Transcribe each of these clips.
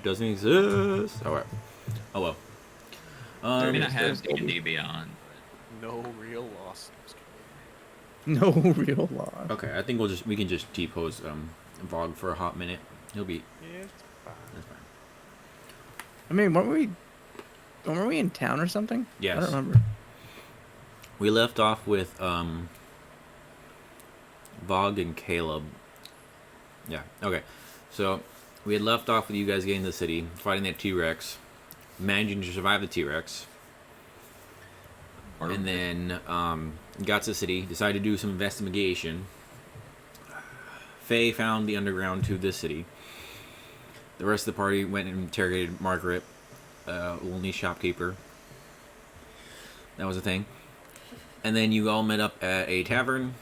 doesn't exist. Oh, well. Oh well. I mean, I Um, have D&D Beyond. No real loss. Just No real loss. okay, I think we can just depose Vogue for a hot minute. He'll be kidding. Yeah, it's fine. that's fine. I mean, weren't we in town or something? Yes. I don't remember. We left off with Vogue and Caleb. Yeah. Okay. So we had left off with you guys getting to the city, fighting that T-Rex, managing to survive the T-Rex, and then got to the city, decided to do some investigation. Faye found the underground to this city. The rest of the party went and interrogated Margaret, only shopkeeper. That was a thing. And then you all met up at a tavern,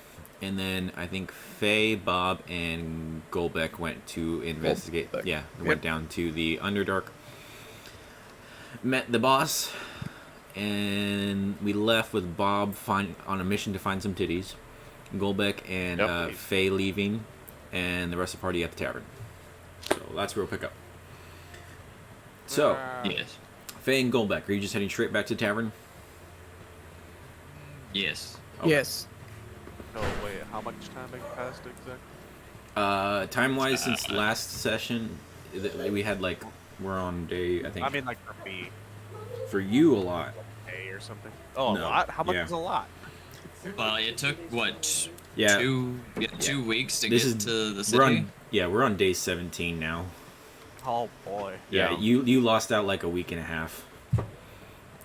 and then I think Faye, Bob, and Golbeck went to investigate. Golbeck. Yeah, they went down to the Underdark. Met the boss, and we left with Bob on a mission to find some titties. Golbeck and Faye leaving, and the rest of the party at the tavern. So that's where we'll pick up. So, Yes. Faye and Golbeck, are you just heading straight back to the tavern? Yes. Okay. Yes. No, wait, how much time had passed exactly? Time-wise, since last session, we had we're on day, I think. I mean, like for me, For you, a lot. A or something. Oh, No, a lot? How much yeah. is a lot? Well, it took what? Yeah. 2 weeks to This get is- to the We're city. on, we're on day 17 now. Oh boy. Yeah, you lost out like a week and a half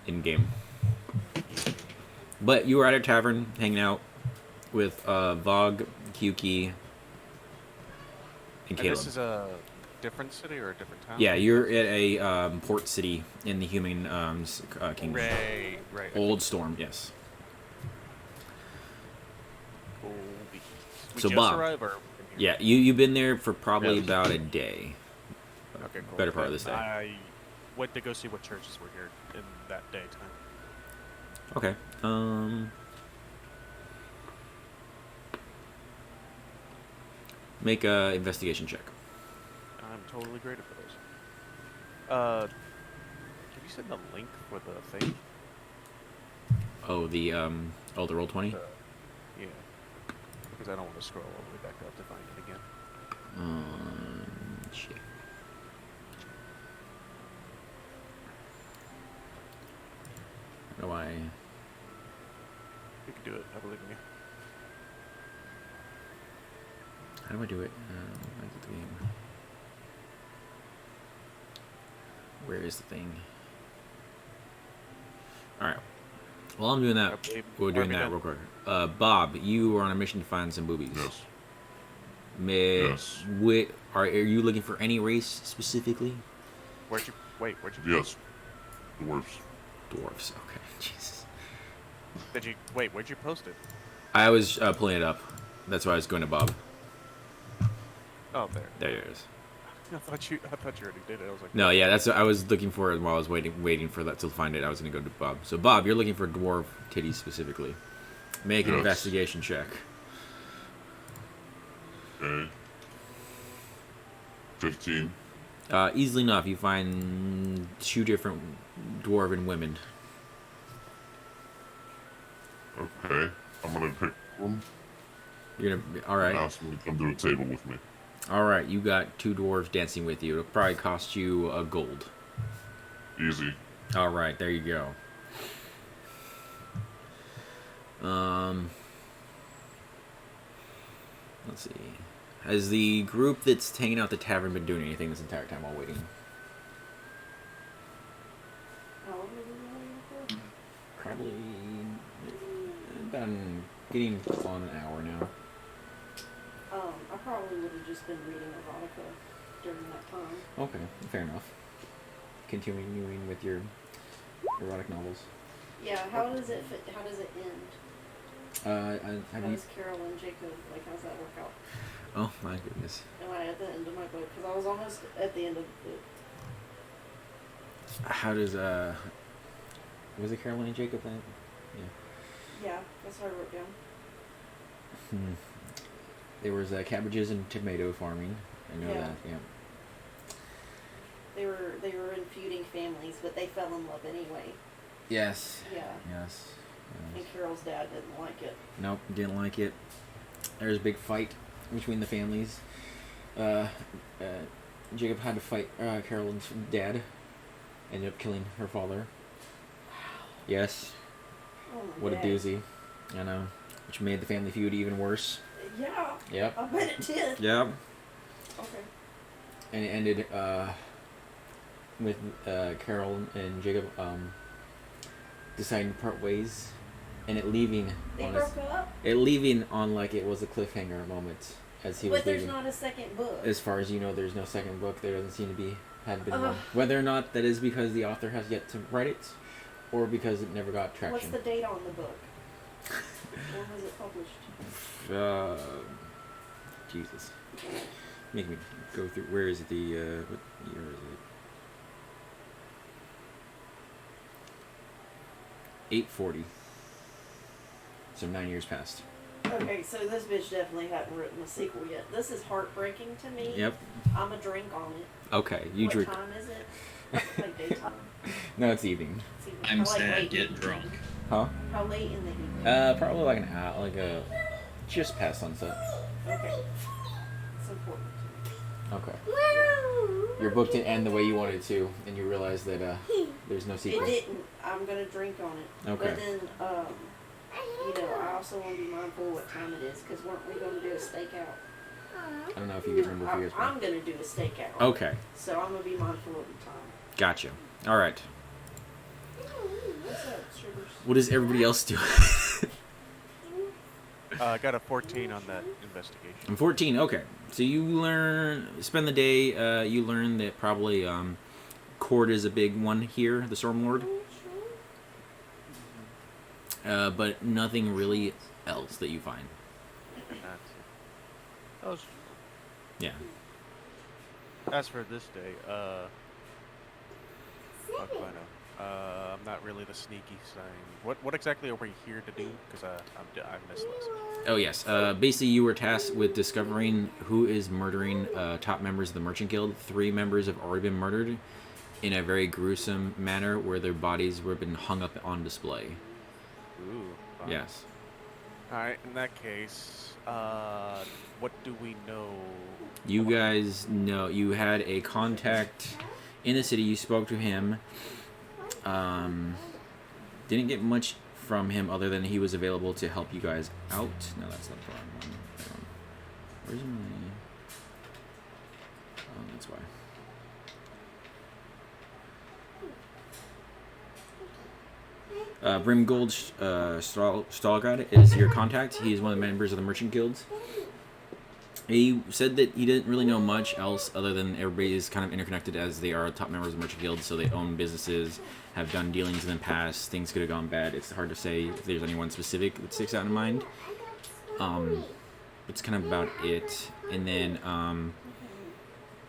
in game. But you were at a tavern hanging out with Vogue, Kyuki, and And Caleb. this is a different city or a different town? Yeah, you're at a port city in the human kingdom. Right. Old Storm, yes. Cool beans. We So, just Bob. arrived, or Yeah, you've been there for probably Yes. about a day. Okay, cool. Better part of this day. I went to go see what churches were here in that daytime. Okay. Make a investigation check. I'm totally graded for those. Can you send the link for the thing? Oh, the roll 20. Yeah. Because I don't want to scroll all the way back up to find it again. Shit. I don't know why. You can do it. I believe in you. How do I do it? Exit the game. Where is the thing? Are I'm doing that, we're doing that real quick. Bob, you were on a mission to find some boobies. Yes. Yes. Are you looking for any race specifically? Where'd you Yes. Dwarves. Dwarves. Okay. Jesus. where'd you post it? I was pulling it up. That's why I was going to Bob. Oh, there. There it is. I thought you already did it. I was like, No, yeah, that's I was looking for it while I was waiting for that to find it. I was going to go to Bob. So Bob, you're looking for dwarf titties specifically. Make an Yes. investigation check. Okay. 15. Easily enough, you find 2 different dwarven women. Okay. I'm gonna pick one. You're gonna all right. Ask them to come to the table with me. All right, you got 2 dwarves dancing with you. It'll probably cost you a gold. Easy. All right, there you go. Let's see. Has the group that's hanging out at the tavern been doing anything this entire time while waiting? Probably been getting on an hour now. I probably would have just been reading erotica during that time. Okay, fair enough. Continuing with your erotic novels. Yeah, how does it end? How does Carol and Jacob, how does that work out? Oh my goodness. Am I at the end of my book? Because I was almost at the end of it. How does was it Caroline and Jacob then? Yeah, that's what I wrote down. There was cabbages and tomato farming. I know Yeah. that. Yeah. They were in feuding families, but they fell in love anyway. Yes. Yeah. Yes. And Carol's dad didn't like it. Nope, didn't like it. There was a big fight between the families. Jacob had to fight Carolyn's dad. Ended up killing her father. Yes. Oh my What a God. doozy. I know. Which made the family feud even worse. Yeah. Yep. I bet it did. Yep. Okay. And it ended with Carol and Jacob deciding to part ways, and it leaving They on broke up, it leaving on like it was a cliffhanger moment as he was but there's leaving. not a second book. As far as you know, there's no second book. There doesn't seem to be had been Ugh. one. Whether or not that is because the author has yet to write it, or because it never got What's traction. the date on the book? When was it published? Jesus, make me go through. Where is the what year is it? 840. So 9 years passed. Okay, so this bitch definitely hadn't written a sequel yet. This is heartbreaking to me. Yep. I'm a drink on it. Okay, you what drink. time is it? Like daytime. No, it's evening. It's evening. I'm How, like, sad. late Get in the drunk. evening? Huh? How late in the evening? Probably like an hour, just past sunset. Okay. It's important to Okay. Your book didn't end the way you wanted to, and you realize that there's no me. sequel. It didn't. I'm gonna drink on it. Okay. But then, you know, I also want to be mindful of what time it is, because weren't we going to do a stakeout? I don't know if you can remember if you guys I'm going to do a stakeout. Okay, So I'm going to be mindful of the time. gotcha. All right. What's up, sugars? What does everybody else do? I got a 14 on that investigation. I'm 14. Okay, so you spend the day. You learn that probably Cord is a big one here, the Stormlord. But nothing really else that you find. Yeah. As for this day, fuck if I know. I'm not really the sneaky sign. What exactly are we here to do? Because I missed this. Oh yes. Basically, you were tasked with discovering who is murdering top members of the Merchant Guild. 3 members have already been murdered in a very gruesome manner, where their bodies were been hung up on display. Ooh. Fun. Yes. All right. In that case, what do we know? You guys know you had a contact in the city. You spoke to him. Didn't get much from him other than he was available to help you guys out. No, that's not the wrong one. Hang on. Where's my? Oh, that's why. Brimgold Stahlgrad is your contact. He's one of the members of the Merchant Guild. He said that he didn't really know much else other than everybody is kind of interconnected as they are top members of the Merchant Guild, so they own businesses, have done dealings in the past. Things could have gone bad. It's hard to say if there's anyone specific that sticks out in mind. It's kind of about it. And then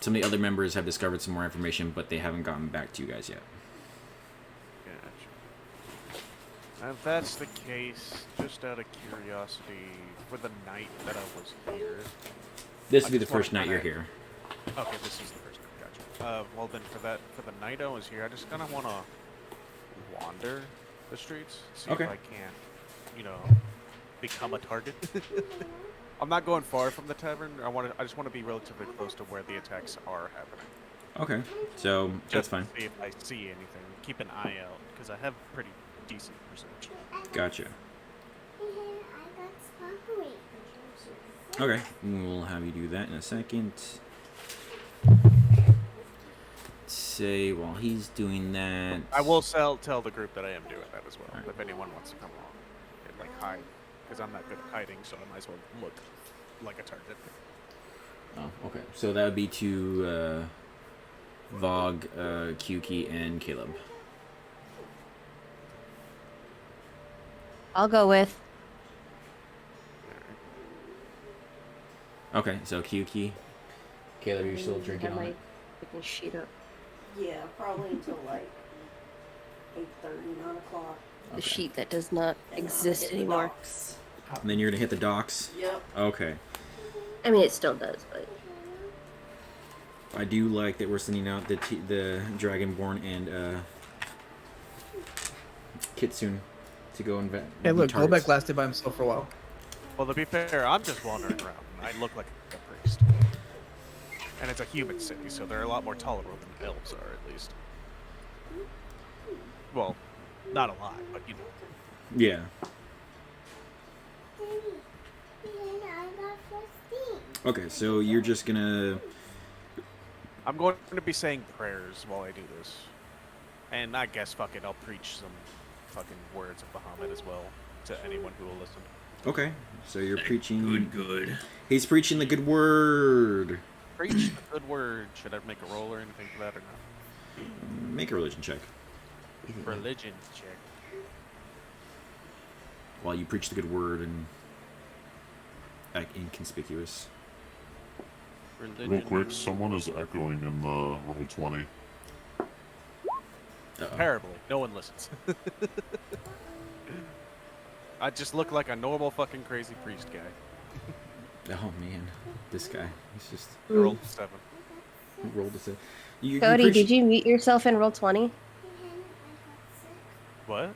some of the other members have discovered some more information, but they haven't gotten back to you guys yet. Gotcha. If that's the case, just out of curiosity, for the night that I was here. This will I be the just wanna first night you're kinda- here. Okay, this is the first night. Gotcha. Well then, for the night I was here, I just kind of want to wander the streets, see Okay. if I can't, become a target. I'm not going far from the tavern. I just want to be relatively close to where the attacks are happening. Okay, so that's Just fine. to see if I see anything. Keep an eye out, because I have pretty decent perception. Gotcha. Okay, we'll have you do that in a second. Say while he's doing that. I will tell the group that I am doing that as well, Alright. if anyone wants to come along and hide, because I'm not good at hiding, so I might as well look like a target. Oh, okay. So that would be to Vogue, Kyuki, and Caleb. I'll go with. Okay, so Kyuki. Caleb, you're still drinking I on might it. pick this sheet up. Yeah, probably until like 8:30, 9 o'clock. The Okay. sheet that does not And I'll exist hit the anymore. docks. And then you're gonna hit the docks. Yep. Okay. I mean, it still does, but I do like that we're sending out the Dragonborn and Kitsune to go invent. Hey, look, Golbeck lasted by himself for a while. Well, to be fair, I'm just wandering around. I look like a priest. And it's a human city, so they're a lot more tolerable than elves are, at least. Well, not a lot, but you know. Yeah. Okay, so you're just gonna. I'm going to be saying prayers while I do this. And I guess, fuck it, I'll preach some fucking words of Bahamut as well to anyone who will listen. Okay, so you're preaching. Good. He's preaching the good word. Preach the good word. Should I make a roll or anything for that or not? Make a religion check. Religion check. While you preach the good word and act inconspicuous. Religion. Real quick, someone is echoing in the roll 20. Uh-oh. Terribly. No one listens. I just look like a normal fucking crazy priest guy. Oh man, this guy. He's just I rolled 7. rolled a. Cody, did you mute yourself in Roll20? What?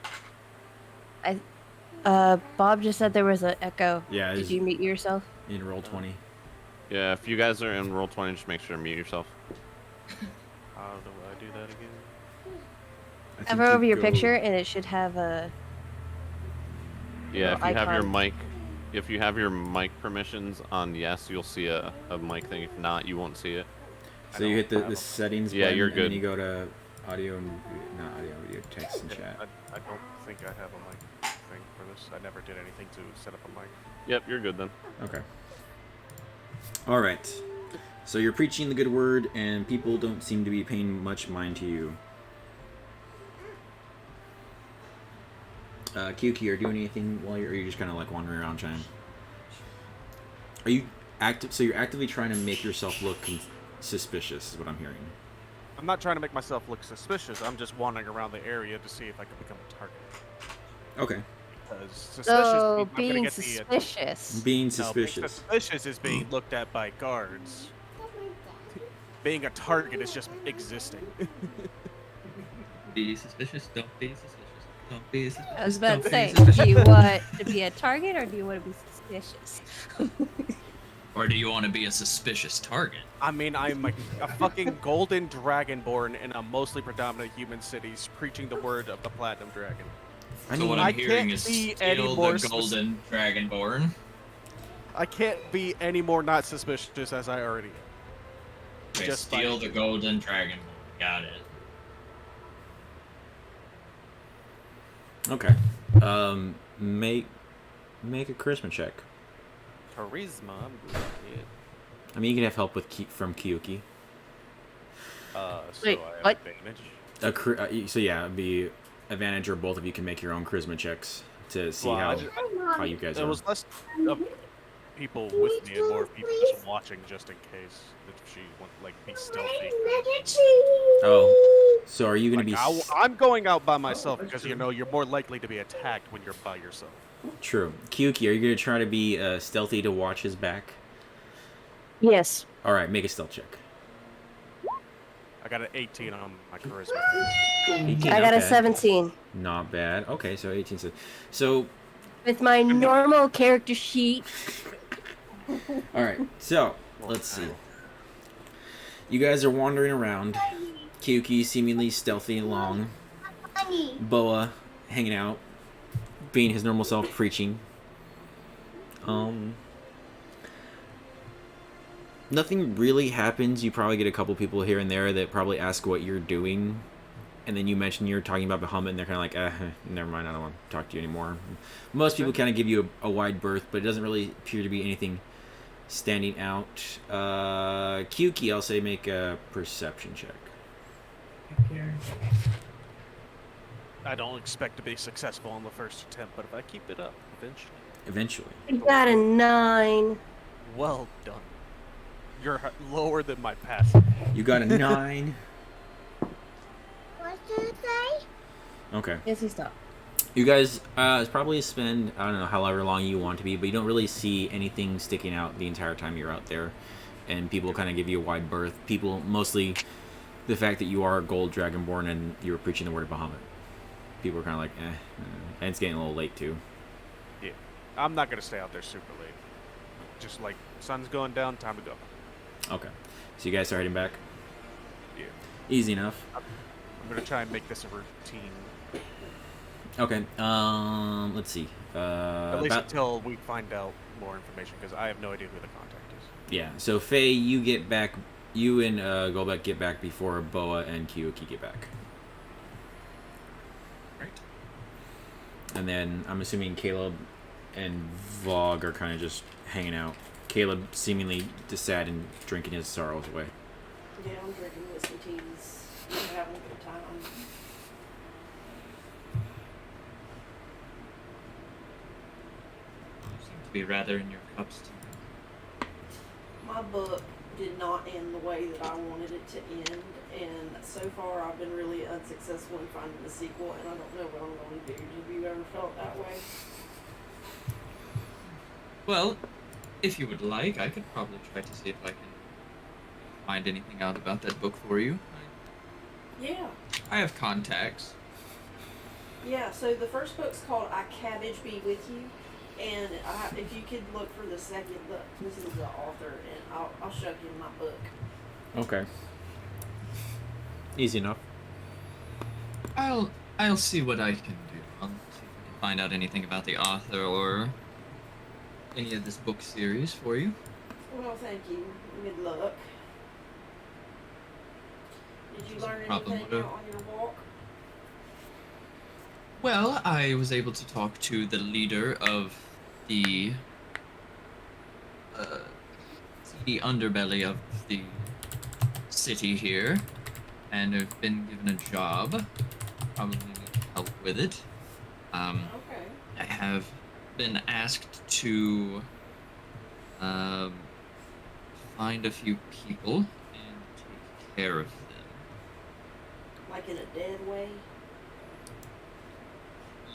Bob just said there was an echo. Yeah. Did you mute yourself? In roll 20? Yeah, if you guys are in roll 20, just make sure to mute yourself. How do I do that again? I think Hover you over your go- picture, and it should have a. Yeah, if you have your icon. mic, if you have your mic permissions on yes, you'll see a mic thing. If not, you won't see it. So you hit the settings Yeah, button, you're and then good. you go to audio and not audio, video, text and chat. I don't think I have a mic thing for this. I never did anything to set up a mic. Yep, you're good then. Okay. All right. So you're preaching the good word, and people don't seem to be paying much mind to you. Kyuki, are you doing anything while you're? Or are you just kind of like wandering around, trying? Are you active? So you're actively trying to make yourself look suspicious, is what I'm hearing. I'm not trying to make myself look suspicious. I'm just wandering around the area to see if I can become a target. Okay. Because suspicious So means I'm gonna being get the suspicious. Being No, being suspicious. suspicious is being looked at by guards. Being a target is just existing. Be suspicious. Don't be suspicious. Don't be suspicious. I was about don't to be say, suspicious. do you want to be a target or do you want to be suspicious? Or do you want to be a suspicious target? I mean, I'm a fucking golden dragonborn in a mostly predominant human cities, preaching the word of the platinum dragon. So what I I'm hearing can't is be any steal more the golden dragonborn. I can't be any more not suspicious as I already am. Okay, Just by- steal the golden dragonborn. Got it. Okay. Make a charisma check. Charisma, I'm good at it. I mean, you can have help with from Kyuki. So Wait, I have what? advantage. So yeah, it'd be advantage, or both of you can make your own charisma checks to see Well, how you guys there are. was less of people with me and more people just watching, just in case if she went like be stealthy. Oh, so are you gonna Like, be I'm going out by myself because you know you're more likely to be attacked when you're by yourself. true? Kyuki, are you gonna try to be stealthy to watch his back? Yes. All right, make a stealth check. I got an 18 on my charisma. 18, I got a okay. 17. Not bad. Okay, so 18. So With my normal character sheet. all right, so let's see. You guys are wandering around. Kyuki seemingly stealthy along. Boa hanging out, being his normal self, preaching. Nothing really happens. You probably get a couple people here and there that probably ask what you're doing, and then you mention you're talking about Bahamut, and they're kind of like, never mind, I don't want to talk to you anymore. Most people kind of give you a wide berth, but it doesn't really appear to be anything standing out. Kyuki, I'll say make a perception check. I don't expect to be successful on the first attempt, but if I keep it up, eventually. I got a 9. Well done. You're lower than my passive. You got a 9. What did it say? Okay. Yes, he stopped. You guys probably spend, I don't know, however long you want to be, but you don't really see anything sticking out the entire time you're out there. and people kind of give you a wide berth. People, mostly the fact that you are Gold Dragonborn and you were preaching the word of Bahamut. People are kind of like, and it's getting a little late too. Yeah, I'm not gonna stay out there super late. Just like sun's going down, time to go. Okay, so you guys are heading back. Yeah, Easy enough. I'm gonna try and make this a routine. Okay. Let's see. At least until we find out more information, because I have no idea who the contact is. Yeah. So Faye, you get back. You and Golbeck get back before Boa and Kiyuki get back. Right. And then I'm assuming Caleb and Vogue are kind of just hanging out. Caleb seemingly just sad and drinking his sorrows away. Yeah, I'm drinking whiskey teas. We're having a good time. You seem to be rather in your cups tonight. My book did not end the way that I wanted it to end, and so far I've been really unsuccessful in finding the sequel, and I don't know what I'm going to do. Have you ever felt that way? Well, if you would like, I could probably try to see if I can find anything out about that book for you. Yeah. I have contacts. Yeah, so the first book's called I Cabbage Be With You, and if you could look for the second book, this is the author, and I'll show you my book. Okay. Easy enough. I'll see what I can do. I'll see if I can find out anything about the author or any of this book series for you. Well, thank you. Good luck. Did you learn Problem anything with out on your walk? Well, I was able to talk to the leader of the seedy underbelly of the city here, and have been given a job. Probably need help with it. Okay. I have been asked to find a few people and take care of them. Like in a dead way?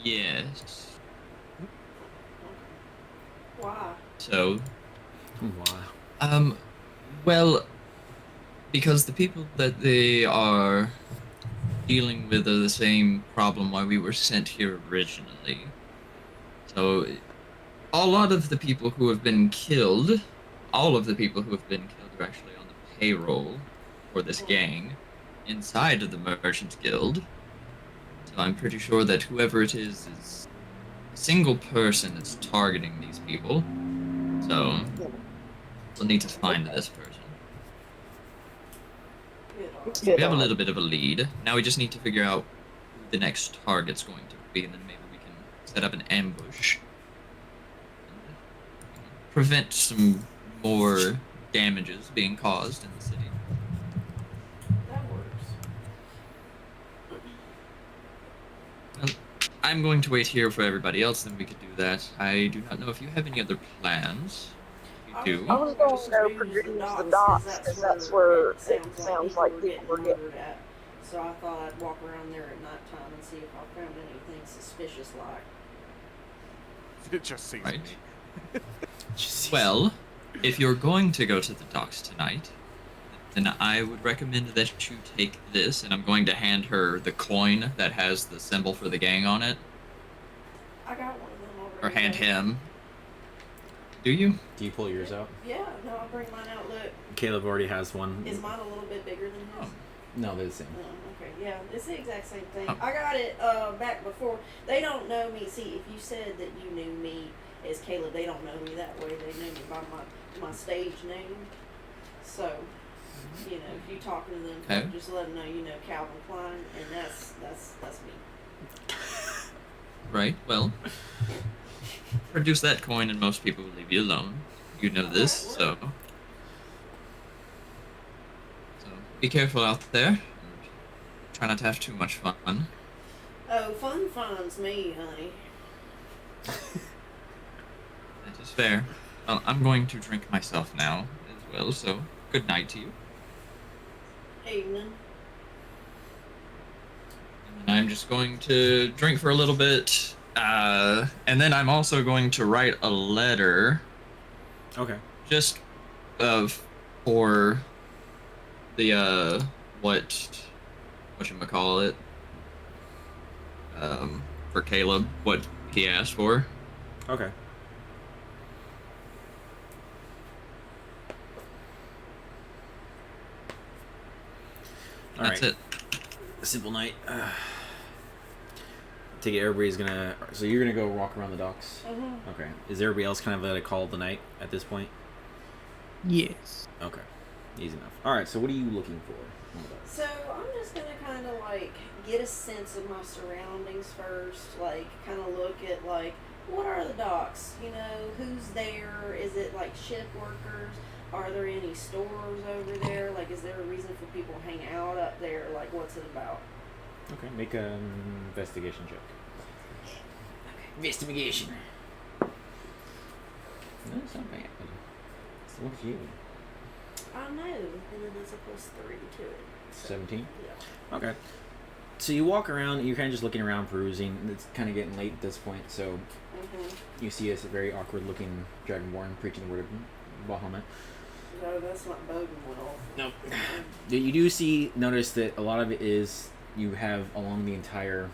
Yes. Why? So, Wow. well, because the people that they are dealing with are the same problem why we were sent here originally. So, a lot of the people who have been killed, all of the people who have been killed are actually on the payroll for this gang inside of the Merchants Guild. So I'm pretty sure that whoever it is a single person that's targeting these people. So we'll need to find this person. So we have a little bit of a lead. Now we just need to figure out who the next target's going to be, and then maybe we can set up an ambush. Prevent some more damages being caused in the city. That works. I'm going to wait here for everybody else, then we could do that. I do not know if you have any other plans. If you do. I was going to go produce the docks, because that's where it sounds like people were getting. murdered at. So I thought I'd walk around there at nighttime and see if I found anything suspicious like. It just seems Right. me. Well, if you're going to go to the docks tonight, then I would recommend that you take this, and I'm going to hand her the coin that has the symbol for the gang on it. I got one of them already. Or hand him. Do you? Do you pull yours out? Yeah, no, I'll bring mine out. Look, Caleb already has one. is mine a little bit bigger than his? No, they're the same. Oh, okay, yeah, it's the exact same thing. Oh. I got it back before. They don't know me. See, if you said that you knew me as Caleb, they don't know me that way. They know me by my stage name. So, you know, if you talking to them, Okay. just let them know you know Calvin Klein, and that's me. Right, well. Produce that coin and most people will leave you alone. You know this, so. So, be careful out there. And try not to have too much fun. Oh, fun finds me, honey. That is fair. Well, I'm going to drink myself now as well, so good night to you. Evening. And I'm just going to drink for a little bit, and then I'm also going to write a letter, Okay. just of for the whatchamacallit, for Caleb, what he asked for. Okay. All That's right. it. Simple night. Take it. Everybody's gonna. So you're gonna go walk around the docks. Mm-hmm. Okay. Is everybody else kind of at a call of the night at this point? Yes. Okay. Easy enough. All right. So what are you looking for on the docks? So I'm just gonna kind of like get a sense of my surroundings first. Like, kind of look at like what are the docks? You know, who's there? Is it like ship workers? Are there any stores over there? Like, is there a reason for people to hang out up there? Like, what's it about? Okay. Make an investigation check. Investigation. No, it's not bad. It's one for you. I know, and then there's a +3 to it. So, 17. Yeah. Okay. So you walk around. You're kind of just looking around, perusing. It's kind of getting late at this point. So Mm-hmm. you see a very awkward-looking dragonborn preaching the word of Bahamut. No, that's not boding well. Nope. You do notice that a lot of it is you have along the entire.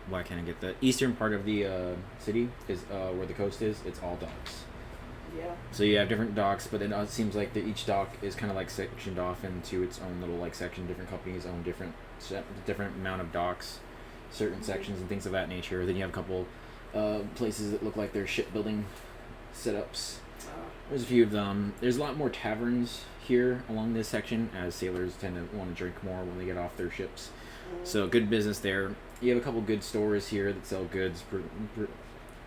Why can't I get the eastern part of the city is where the coast is. It's all docks. Yeah. So you have different docks, but it seems like each dock is kind of like sectioned off into its own little like section. Different companies own different amount of docks, certain sections and things of that nature. Then you have a couple places that look like they're shipbuilding setups. There's a few of them. There's a lot more taverns here along this section, as sailors tend to want to drink more when they get off their ships. So good business there. You have a couple good stores here that sell goods,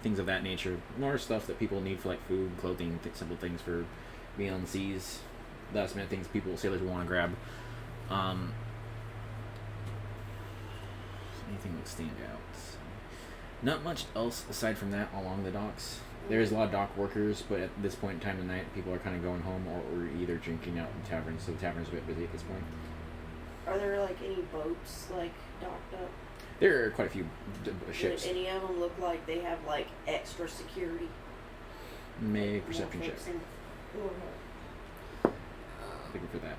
things of that nature. More stuff that people need for like food, clothing, simple things for being on the seas. Last minute things sailors want to grab. Anything that stand out? Not much else aside from that along the docks. There's a lot of dock workers, but at this point in time of night, people are kind of going home or either drinking out in taverns. So the tavern's a bit busy at this point. Are there like any boats like docked up? There are quite a few ships. Do any of them look like they have like extra security? Make a perception check. Or Looking for that.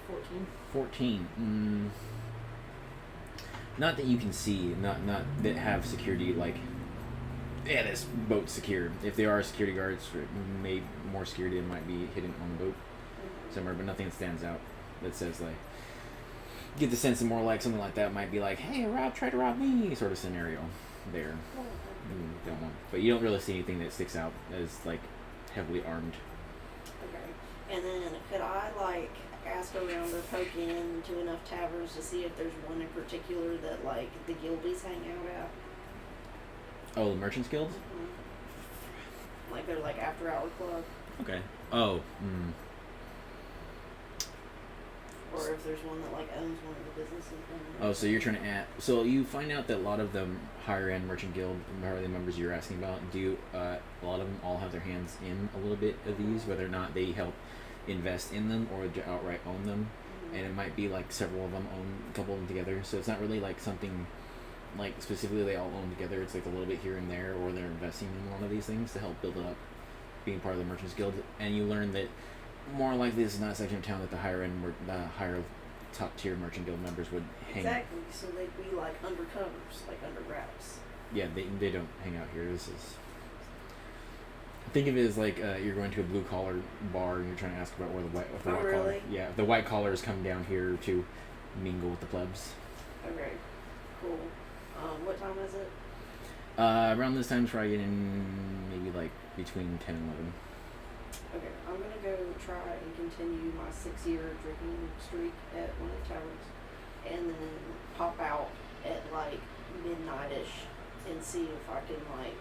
14. 14. Not that you can see. Not that have security like. Yeah, this boat's secured. If there are security guards, maybe more security might be hidden on the boat somewhere, but nothing that stands out that says like. Get the sense of more like something like that might be like, hey, Rob tried to rob me, sort of scenario there. Don't want, but you don't really see anything that sticks out as like heavily armed. Okay. And then could I like ask around or poke into enough taverns to see if there's one in particular that like the guildies hang out at? Oh, the Merchants Guild? Like they're like after hour club. Okay. Oh. Or if there's one that like owns one of the businesses. Oh, so you're trying to add. So you find out that a lot of the higher end Merchant Guild, the members you're asking about, a lot of them all have their hands in a little bit of these, whether or not they help invest in them or outright own them. And it might be like several of them own a couple of them together. So it's not really like something like specifically they all own together. It's like a little bit here and there, or they're investing in one of these things to help build it up, being part of the Merchants Guild. And you learn that more likely this is not a section of town that the higher top tier Merchant Guild members would hang out. Exactly, so they'd be like undercovers, like under wraps. Yeah, they don't hang out here. This is. Think of it as like you're going to a blue collar bar and you're trying to ask about where the white collar. Really? Yeah, the white collars come down here to mingle with the plebs. Okay, cool. What time is it? Around this time, try getting maybe like between 10 and 11. Okay, I'm gonna go try and continue my 6-year drinking streak at one of the taverns, and then pop out at like midnight-ish and see if I can like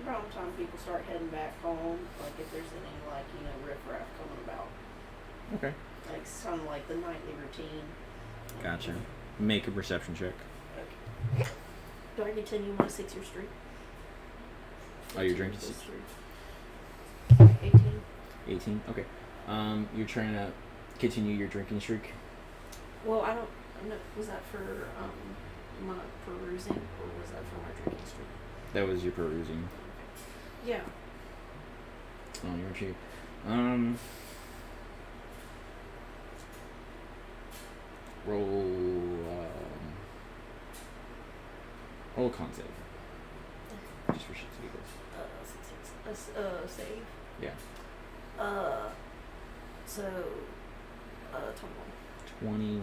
around the time people start heading back home, like if there's any like riffraff coming about. Okay. Like it's kind of like the nightly routine. Gotcha. Make a perception check. Okay. Do I continue my 6-year streak? Oh, you're drinking 18. 18. Okay. You're trying to continue your drinking streak. Well, I don't know. Was that for my perusing, or was that for my drinking streak? That was your perusing. Yeah. Oh, you're cheap. Roll con save. Just for shits and giggles. Save. Yeah. So, 21.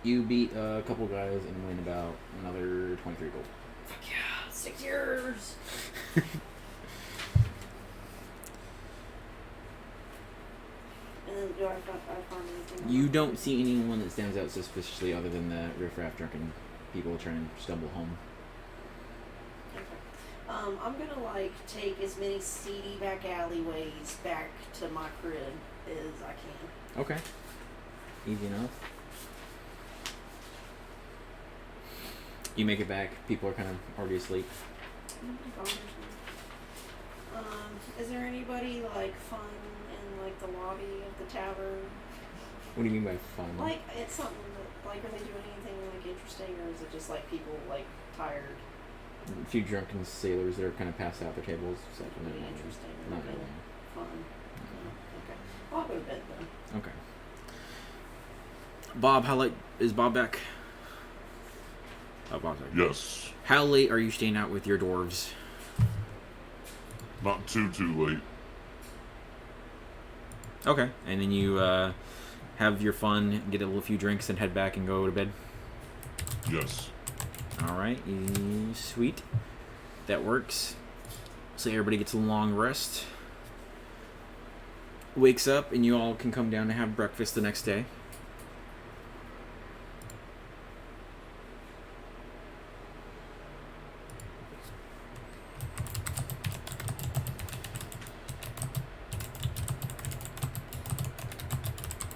You beat a couple guys and win about another 23 gold. Fuck yeah, 6 years. And then do I find anything? You don't see anyone that stands out suspiciously other than the riffraff drunken people trying to stumble home. Okay. I'm gonna like take as many seedy back alleyways back to my crib as I can. Okay. Easy enough. You make it back. People are kind of already asleep. Nobody bothers me. Is there anybody like fun in like the lobby of the tavern? What do you mean by fun? Like it's something that like are they doing anything like interesting or is it just like people like tired? A few drunken sailors that are kind of passed out their tables. So Really interesting. Not Okay. really. Fun. No. Okay. I'll go to bed then. Okay. Bob, how late is Bob back? Oh, Bob's back. Yes. How late are you staying out with your dwarves? Not too late. Okay. And then you have your fun, get a few drinks, and head back and go to bed? Yes. Alright. Sweet. That works. So everybody gets a long rest. Wakes up, and you all can come down to have breakfast the next day.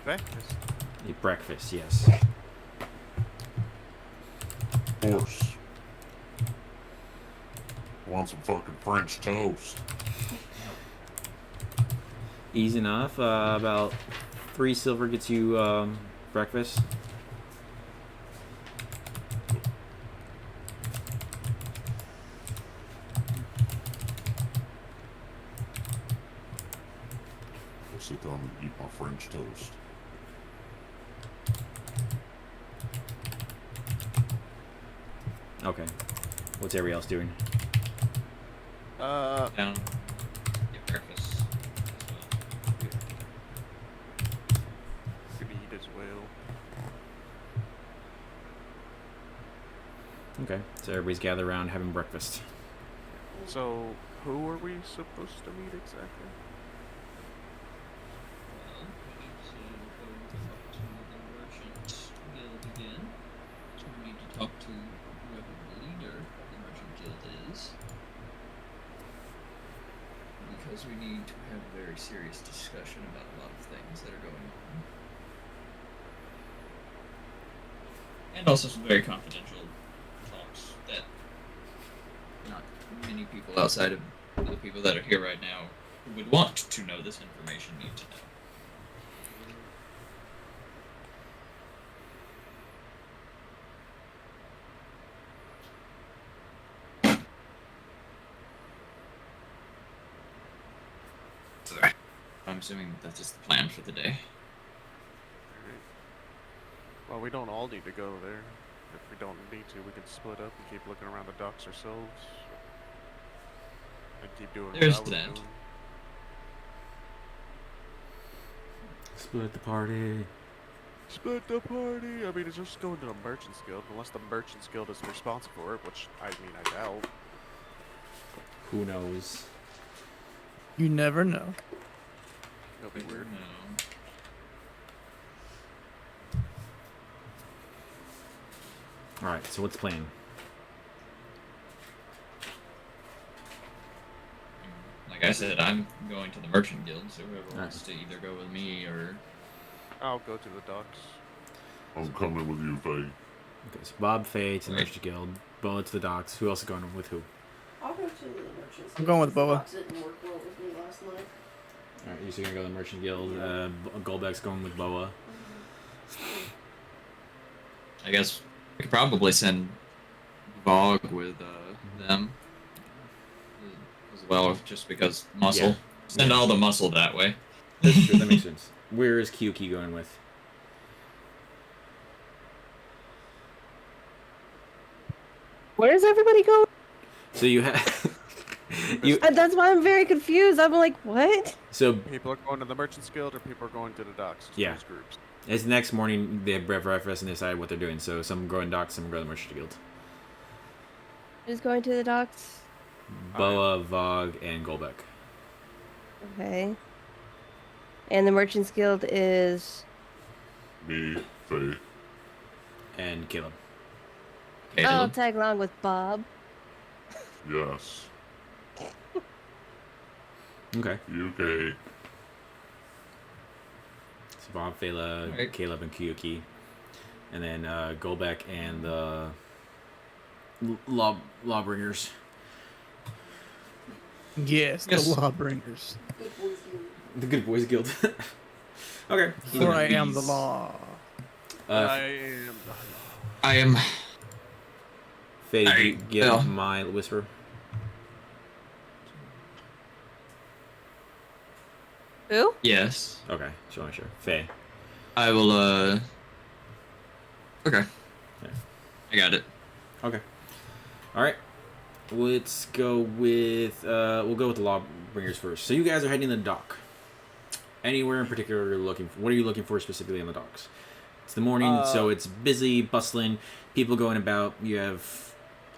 Breakfast. Eat breakfast, yes. Of course. Want some fucking French toast. Easy enough. About 3 silver gets you breakfast. I'll sit down and eat my French toast. Okay. What's everybody else doing? Down. Get breakfast as well. Could eat as well. Okay. So everybody's gathered around having breakfast. So, who are we supposed to meet exactly? Well, we need to go talk to the merchant guild again. So we need to talk to whoever the leader of the merchant guild is. Because we need to have a very serious discussion about a lot of things that are going on. And also some very confidential talks that not many people outside of the people that are here right now who would want to know this information need to know. I'm assuming that's just the plan for the day. Alright. Well, we don't all need to go there. If we don't need to, we can split up and keep looking around the docks ourselves. And keep doing what There's I was that. doing. Split the party. Split the party! I mean, it's just going to the Merchants Guild, unless the Merchants Guild is responsible for it, which, I mean, I doubt. Who knows? You never know. That'll be weird. No. Alright, so what's the plan? Like I said, I'm going to the merchant guild, so whoever Alright. wants to either go with me or I'll go to the docks. I'm coming with you, Faye. Okay, so Bob, Faye to the Right. Merchant Guild, Boa to the docks. Who else is going with who? I'll go to the merchants. I'm going with Guild. Boa. Fox didn't work well with me last night. Alright, you're going to go to the Merchant Guild. Goldbeck's going with Boa. I guess we could probably send Vogue with them. as well, just because muscle. Yeah. Send all the muscle that way. That's true. That makes sense. Where is Kyuki going with? Where's everybody going? So you have you. That's why I'm very confused. I'm like, what? So People are going to the Merchants Guild, or people are going to the docks. It's Yeah. those groups. it's the next morning. They have breakfast and decide what they're doing. So some go in docks, some go to the Merchant Guild. Who's going to the docks? Boa, Vogue, and Golbeck. Okay. And the Merchants Guild is. Me, Faye. And Caleb. I'll Caleb. tag along with Bob. Yes. Okay. UK. So Bob, Fela, Alright. Caleb, and Kyuki, and then Golbeck and the Lawbringers. Yes, Yes. the Lawbringers. Good boys, you. The Good Boys Guild. Okay. For I am the law. I am. Faye, did you Alright, get Bill. my whisper? Who? Yes. Okay, sure. Faye. I will. Okay. Yeah. I got it. Okay. All right. Let's go with we'll go with the Lawbringers first. So you guys are heading to the dock. Anywhere in particular you're looking for? What are you looking for specifically on the docks? It's the morning, so it's busy, bustling, people going about. You have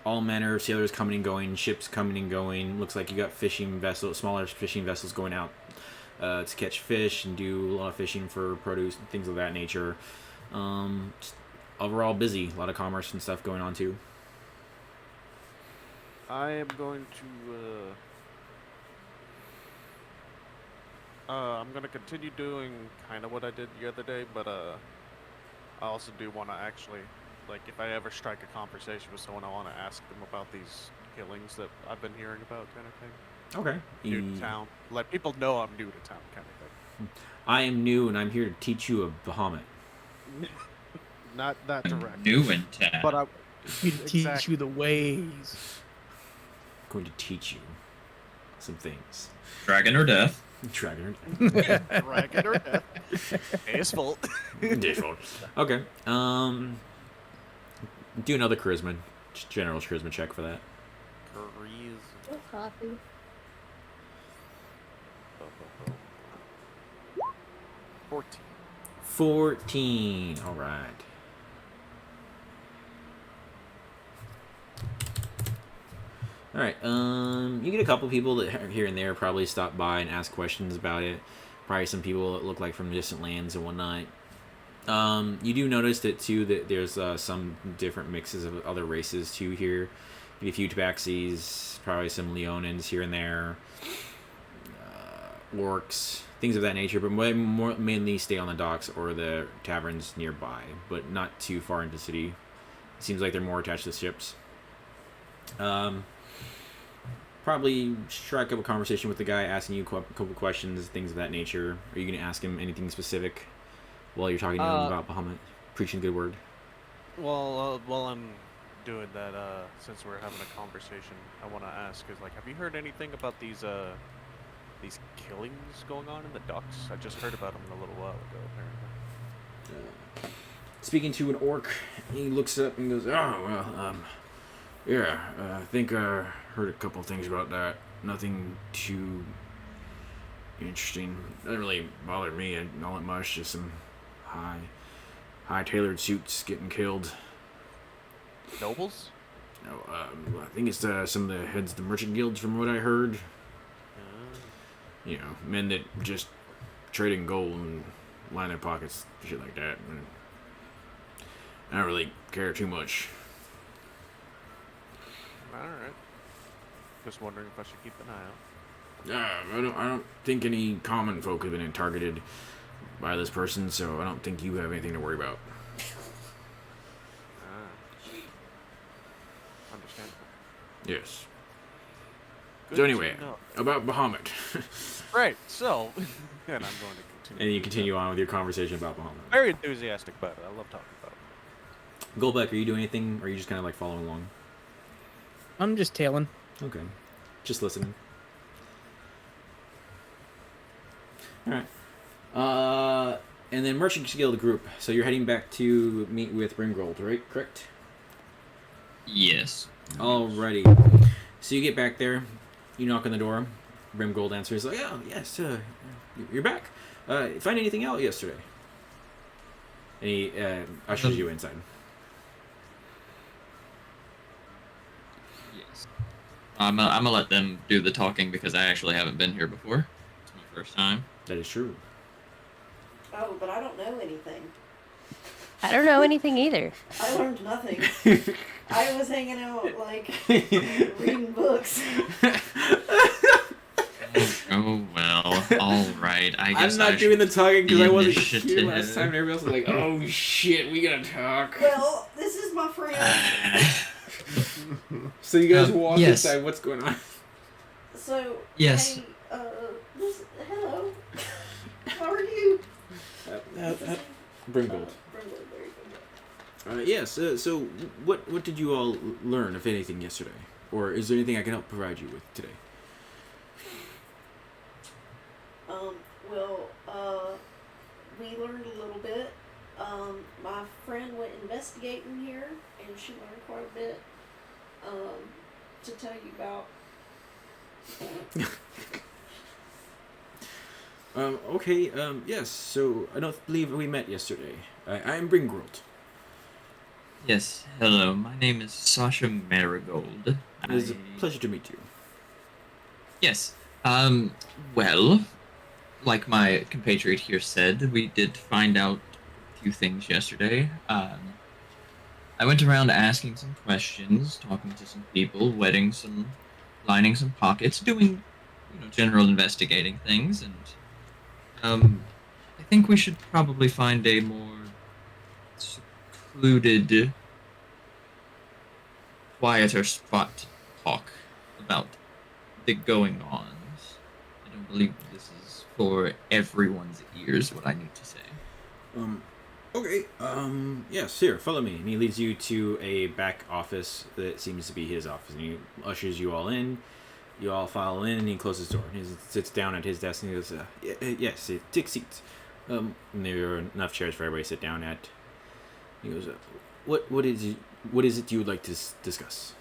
all manner of sailors coming and going, ships coming and going. Looks like you got fishing vessels, smaller fishing vessels going out to catch fish and do a lot of fishing for produce and things of that nature. Just overall busy, a lot of commerce and stuff going on too. I am going to. I'm gonna continue doing kind of what I did the other day, but I also do want to actually, like, if I ever strike a conversation with someone, I want to ask them about these killings that I've been hearing about, kind of thing. Okay. New to town, like people know I'm new to town, kind of thing. I am new and I'm here to teach you a Bahamut. Not that direct, New in town. but I. We teach Exactly. you the ways. I'm going to teach you some things. Dragon or death. Dragon. Dragon or death. His fault. Default. Okay. Do another charisma, just general charisma check for that. No coffee. 14. 14. All right. All right. You get a couple people that here and there probably stop by and ask questions about it. Probably some people that look like from distant lands and whatnot. You do notice that too that there's some different mixes of other races too here. Maybe a few Tabaxis, probably some Leonins here and there, orcs, things of that nature. But mainly stay on the docks or the taverns nearby, but not too far into the city. It seems like they're more attached to ships. Probably strike up a conversation with the guy, asking you a couple questions, things of that nature. Are you going to ask him anything specific while you're talking to him about Bahamut? Preaching the good word. Well, while I'm doing that, since we're having a conversation, I want to ask is like, have you heard anything about these killings going on in the docks? I just heard about them a little while ago, apparently. Speaking to an orc, he looks up and goes, "Oh well, yeah, I think I heard a couple things about that. Nothing too interesting. Doesn't really bother me all that much. Just some high tailored suits getting killed. Nobles? No, I think it's some of the heads of the merchant guilds, from what I heard. You know, men that just trading gold and line their pockets, shit like that. And I don't really care too much." Alright. Just wondering if I should keep an eye out. I don't think any common folk have been targeted by this person, so I don't think you have anything to worry about. Understandable. Yes. Good So to anyway, know. about Bahamut. Right, so, and I'm going to continue. And you continue on with your conversation about Bahamut. Very enthusiastic about it. I love talking about it. Golbeck, are you doing anything, or are you just kind of like following along? I'm just tailing. Okay. Just listening. All right. And then Merchant Guild group. So you're heading back to meet with Ringgold, right? Correct. Yes. Alrighty. So you get back there. You knock on the door. Ringgold answers like, "Oh yes, you're back. Find anything out yesterday?" And he ushers you inside. Yes. I'm gonna let them do the talking because I actually haven't been here before. It's my first time. That is true. Oh, but I don't know anything. I don't know anything either. I learned nothing. I was hanging out, like, reading books. Oh well. All right. I guess I'm not I doing the talking because I wasn't initiative. here last time. And everybody else was like, "Oh shit, we gotta talk." Well, this is my friend. So you guys walk yes. inside. What's going on? So, Yes. hey, hello. How are you? Bringgold. Yes. So, what did you all learn, if anything, yesterday? Or is there anything I can help provide you with today? We learned a little bit. My friend went investigating here, and she learned quite a bit. To tell you about. Okay. Yes. So I don't believe we met yesterday. I'm Bringgold. Yes. Hello. My name is Sasha Marigold. It is a pleasure to meet you. Yes. Well, like my compatriot here said, we did find out a few things yesterday. I went around asking some questions, talking to some people, lining some pockets, doing, general investigating things, and I think we should probably find a more secluded, quieter spot to talk about the going-ons. I don't believe this is for everyone's ears, what I need to say. Okay. Yes, here, follow me. And he leads you to a back office that seems to be his office. And he ushers you all in. You all file in, and he closes the door. And he sits down at his desk, and he goes, yes, take seats. And there are enough chairs for everybody to sit down at. He goes, what is it you would like to discuss?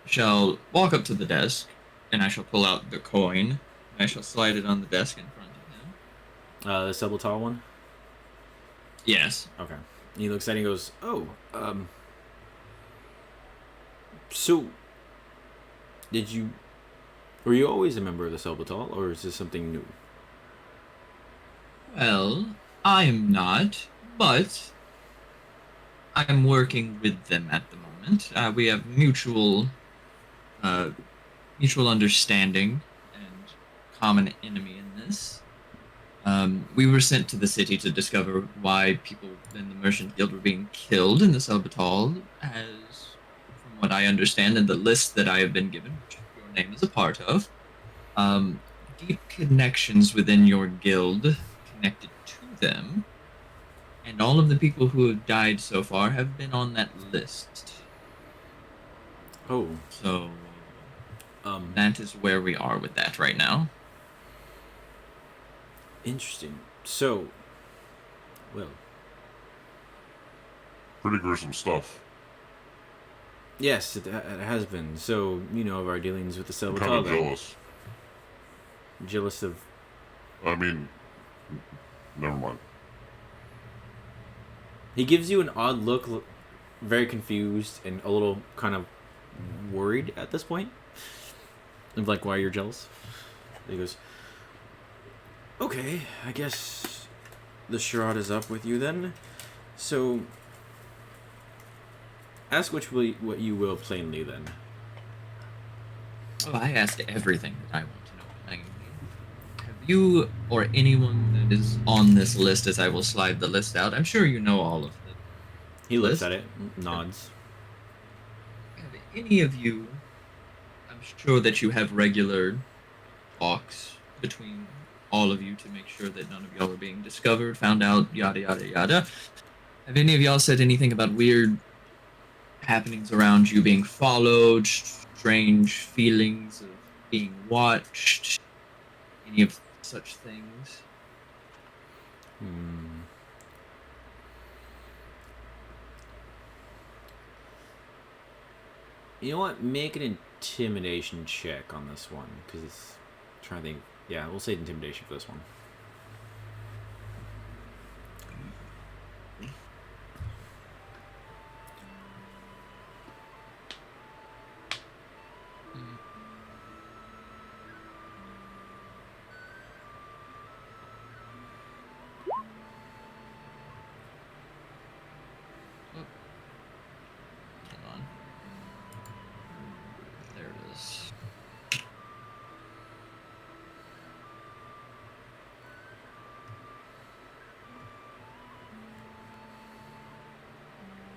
I shall walk up to the desk, and I shall pull out the coin, and I shall slide it on the desk in front of him. The Subaltol one? Yes. Okay. And he looks at it and he goes, so, were you always a member of the Subaltol, or is this something new? Well, I'm not, but I'm working with them at the moment. We have mutual understanding and common enemy in this. We were sent to the city to discover why people in the Merchant Guild were being killed in the Subaltol, as, from what I understand in the list that I have been given, which your name is a part of, deep connections within your guild connected to them, and all of the people who have died so far have been on that list. Oh. So, that is where we are with that right now. Interesting. So, well. Pretty gruesome stuff. Yes, it has been. So, of our dealings with the I'm Subaltol. kind of jealous. Jealous of... I mean, never mind. He gives you an odd look, very confused and a little kind of worried at this point. Of like, why you're jealous. He goes, okay, I guess the charade is up with you then. So, ask what you will plainly then. Oh, I asked everything that I want to know plainly. Have you or anyone that is on this list, as I will slide the list out, I'm sure you know all of them. He looks at it, nods. Have any of you, I'm sure that you have regular talks between all of you to make sure that none of y'all are being discovered, found out, yada yada yada. Have any of y'all said anything about weird happenings around you being followed, strange feelings of being watched, any of such things. Hmm. You know what? Make an intimidation check on this one, because it's trying to think. Yeah, we'll say intimidation for this one. Hold on. There it is.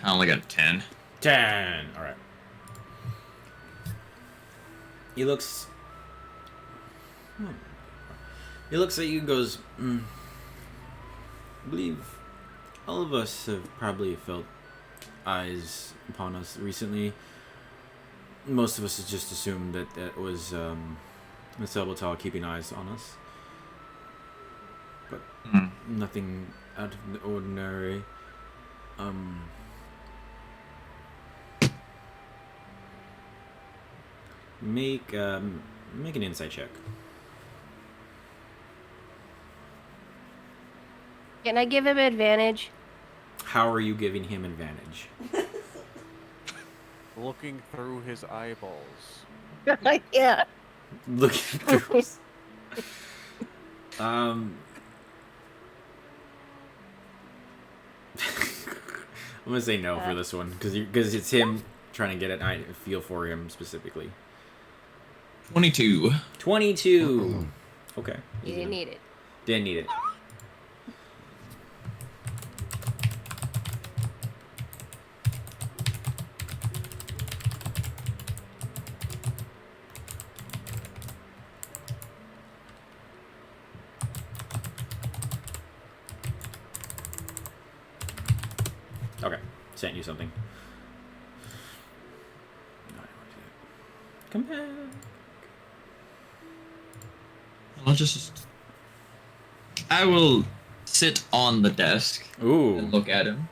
I only got a 10. 10. All right. He looks. He looks at you and goes, I believe all of us have probably felt eyes upon us recently. Most of us have just assumed that that was Miss Elbatal keeping eyes on us. But nothing out of the ordinary. Make an insight check. Can I give him advantage? How are you giving him advantage? Looking through his eyeballs. Yeah. Looking through. I'm gonna say no for this one because it's him trying to get an eye feel for him specifically. 22. 22. Okay. You didn't need it. Didn't need it. Okay, sent you something. Come back. I will sit on the desk Ooh. and look at him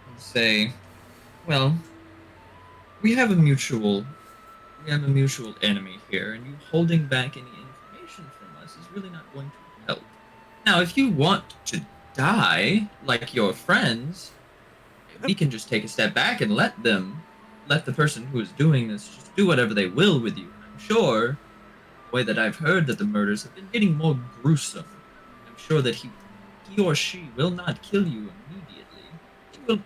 and say, well, we have a mutual enemy here, and you holding back any information from us is really not going to help. Now, if you want to die like your friends, we can just take a step back and let the person who is doing this just do whatever they will with you. I'm sure, the way that I've heard that the murders have been getting more gruesome. I'm sure that he or she will not kill you immediately. He will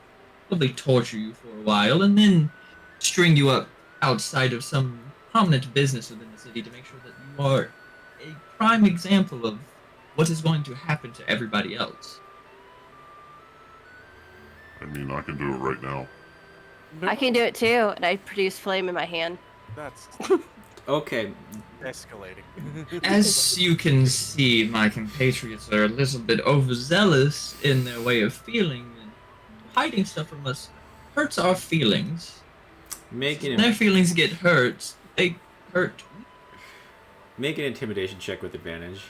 probably torture you for a while and then string you up outside of some prominent business within the city to make sure that you are a prime example of what is going to happen to everybody else. I mean, I can do it right now. I can do it too, and I produce flame in my hand. That's Okay. escalating. As you can see, my compatriots are a little bit overzealous in their way of feeling, and hiding stuff from us hurts our feelings. Make When their an feelings get hurt, they hurt. make an intimidation check with advantage.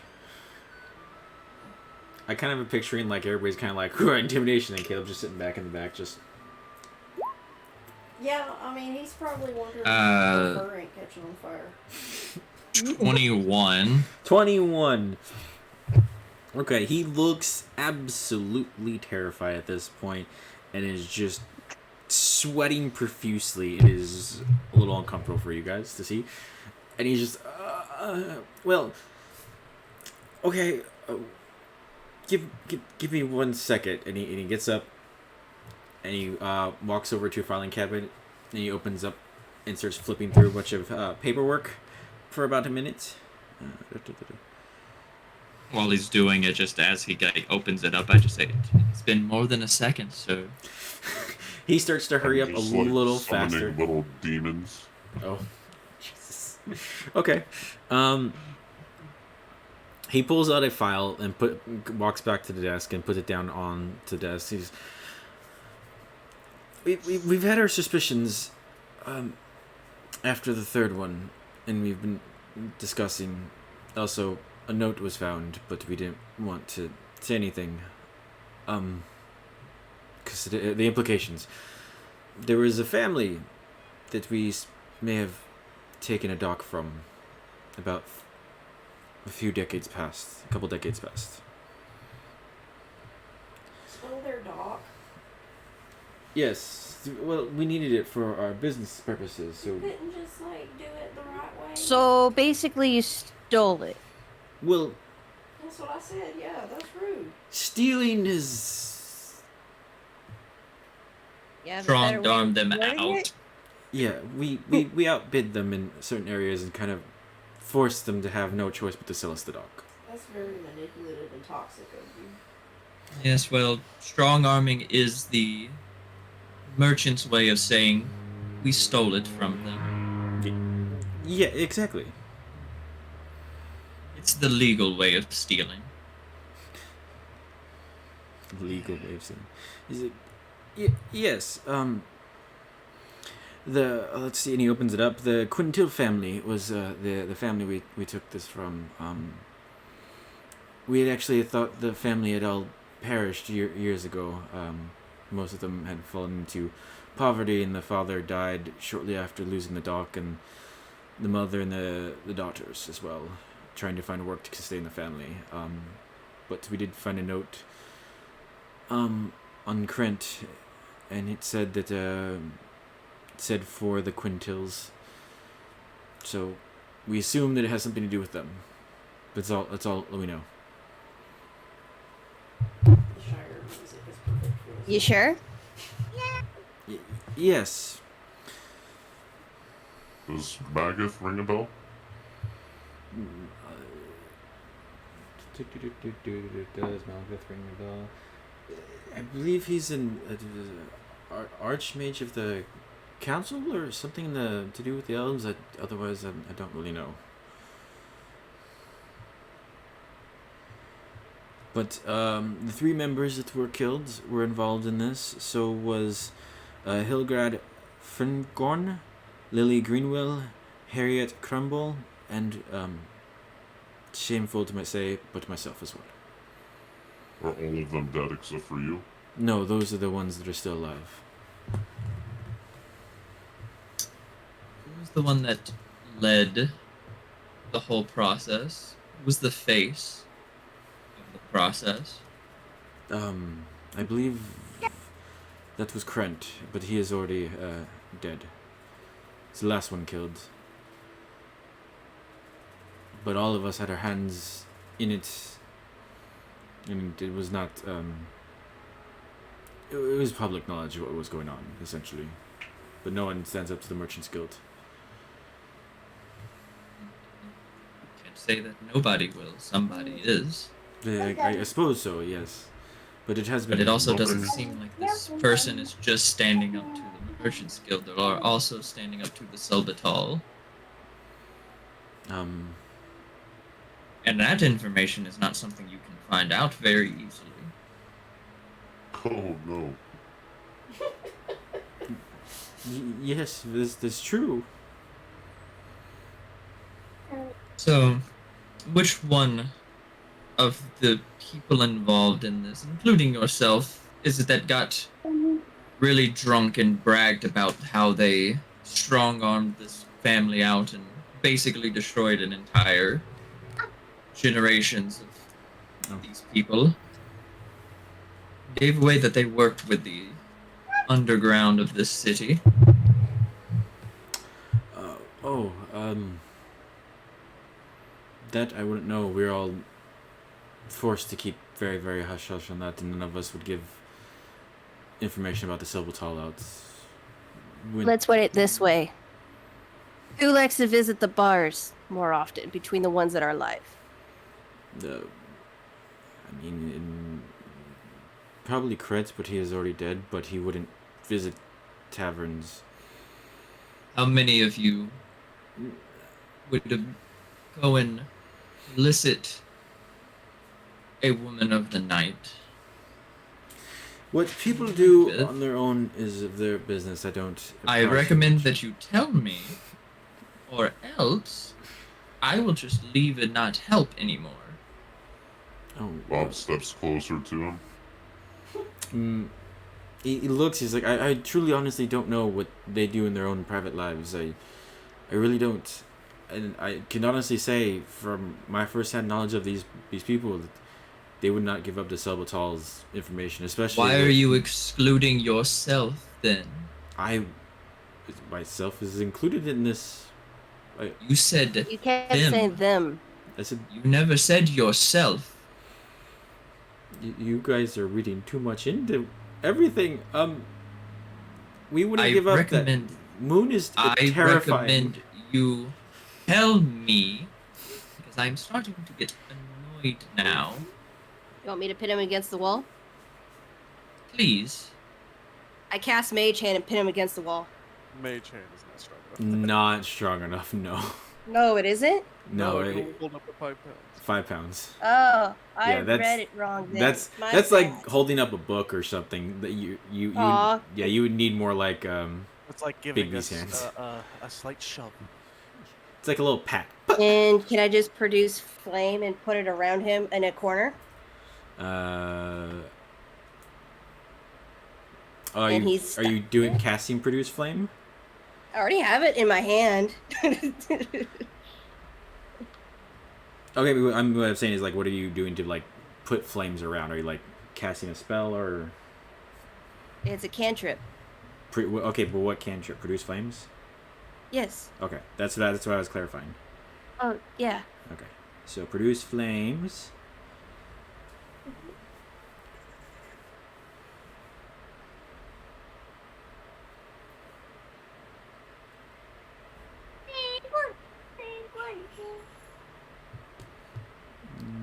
I kind of am picturing like everybody's kind of like intimidation, and Caleb just sitting back in the back, just. Yeah, I mean, he's probably wondering Uh, if the fur ain't catching on fire. 21. 21. Okay, he looks absolutely terrified at this point and is just sweating profusely. It is a little uncomfortable for you guys to see. And he's just, well, okay, give me 1 second. And he gets up and he walks over to a filing cabinet and he opens up and starts flipping through a bunch of paperwork for about a minute. While he's doing it, just as he opens it up, I just say, it's been more than a second, sir. He starts to hurry up a Just, like, little summoning faster. little demons. Oh, Jesus. Okay. He pulls out a file and walks back to the desk and puts it down on the desk. We've had our suspicions after the third one, and we've been discussing also a note was found, but we didn't want to say anything. Because the implications. There was a family that we may have taken a doc from about a couple decades past. Stole their dock. Yes, well, we needed it for our business purposes, so... You couldn't just, like, do it the right way? So basically, you stole it. Well, That's what I said, yeah, that's rude. stealing is... Yeah, Strong arm them out. Yeah, we outbid them in certain areas and kind of forced them to have no choice but to sell us the dock. That's very manipulative and toxic of you. Yes, well, strong arming is the merchant's way of saying we stole it from them. Yeah, exactly. It's the legal way of stealing. Legal way of saying. Is it? Yes. Let's see. And he opens it up. The Quintil family was the family we took this from. We had actually thought the family had all perished years ago. Most of them had fallen into poverty, and the father died shortly after losing the dock, and the mother and the daughters as well, trying to find work to sustain the family. But we did find a note on Krent, and it said that said for the Quintils. So we assume that it has something to do with them. That's all we know. The Shire music is perfect for this. You sure? Yes. Does Magath ring a bell? Does Malgeth ring a bell? I believe he's an archmage of the council or something to do with the elves. Otherwise, I don't really know. But the three members that were killed were involved in this. So was Hilgrad Ferngorn, Lily Greenwell, Harriet Crumble, and shameful to say, but myself as well. Are all of them dead except for you? No, those are the ones that are still alive. Who was the one that led the whole process? Who was the face of the process? I believe that was Krent, but he is already dead. It's the last one killed. But all of us had our hands in it. And it was not, it was public knowledge of what was going on, essentially. But no one stands up to the Merchants Guild. Can't say that nobody will. Somebody is. I suppose so, yes. But it has been... But it also doesn't seem like this person is just standing up to the Merchants Guild. They are also standing up to the Silbatal. And that information is not something you can find out very easily. Oh no. Yes, that's true. So, which one of the people involved in this, including yourself, is it that got really drunk and bragged about how they strong-armed this family out and basically destroyed an entire generations of these people? Gave away that they worked with the underground of this city. That I wouldn't know. We're all forced to keep very, very hush-hush on that, and none of us would give information about the Silbatal out. Let's put it this way. Who likes to visit the bars more often between the ones that are alive? Probably Kretz, but he is already dead, but he wouldn't visit taverns. How many of you would go and elicit a woman of the night? What people do on their own is of their business. I don't... I recommend that you tell me, or else I will just leave and not help anymore. Oh, Bob steps closer to him. He looks. He's like, I truly, honestly don't know what they do in their own private lives. I really don't, and I can honestly say from my first-hand knowledge of these people, that they would not give up to Selbatal's information, especially. Why are you excluding yourself then? Myself is included in this. You said You can't them. say them. I said You never said yourself. you guys are reading too much into everything. We wouldn't I give up recommend. that. Moon is I terrifying. recommend you tell me, because I'm starting to get annoyed now. You want me to pin him against the wall? Please. I cast Mage Hand and pin him against the wall. Mage hand is not strong enough. Not strong enough. No. No, it isn't? No. you hold up to 5 pounds. 5 pounds. Oh, I Yeah, that's- read it wrong then. That's My like bad. holding up a book or something that you Aw. yeah, you would need more like It's like giving Bigby's us hands. a slight shove. it's like a little pat. And can I just produce flame and put it around him in a corner? Are And you he's are you doing casting produce flame? I already have it in my hand. Okay, but what I'm saying is like, what are you doing to like put flames around? Are you like casting a spell or? It's a cantrip. Okay, but what cantrip? Produce flames? Yes. Okay, that's what I was clarifying. Oh, yeah. Okay, so produce flames.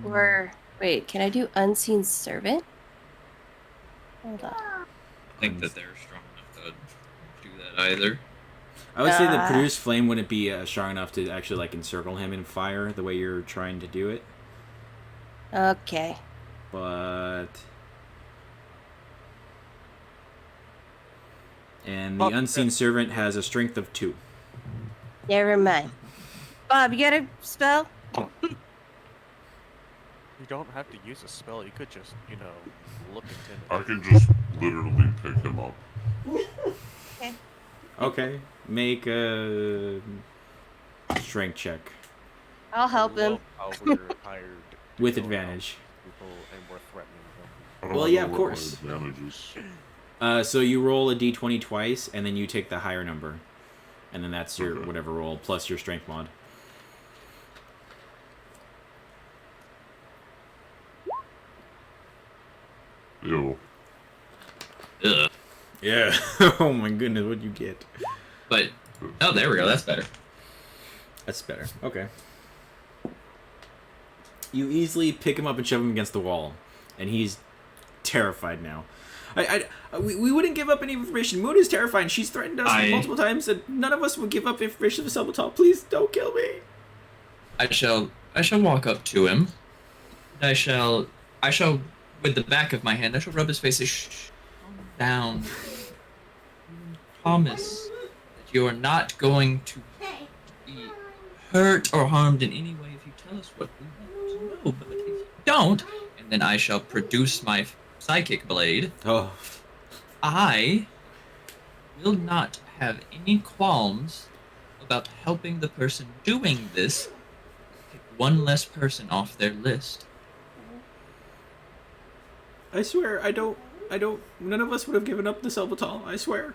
Or, wait, can I do Unseen Servant? Hold on. I think that they're strong enough to do that either. I would say the produce flame wouldn't be strong enough to actually like encircle him in fire the way you're trying to do it. Okay. But and the unseen servant has a strength of 2. Never mind. Bob, you got a spell? You don't have to use a spell. You could just, look intimidating. I can just literally pick him up. Okay, make a strength check I'll help him. Love how we're hired to with go around advantage. people and we're threatening them. I don't Well, know yeah, of what course. my advantages. So you roll a d20 twice, and then you take the higher number, and then that's your Okay. whatever roll plus your strength mod. Ew. Ugh. Yeah. Oh my goodness, what'd you get? But oh, there we go. That's better. That's better. Okay. You easily pick him up and shove him against the wall, and he's terrified now. We wouldn't give up any information. Moon is terrifying. She's threatened us multiple times, and none of us would give up information to Selbatal. Please don't kill me. I shall walk up to him. I shall, with the back of my hand, I shall rub his face and shh, calm down. Promise that you are not going to be hurt or harmed in any way if you tell us what we want to know. But if you don't, and then I shall produce my psychic blade. Oh. I will not have any qualms about helping the person doing this pick one less person off their list. I swear, I don't. None of us would have given up the Selbatal. I swear.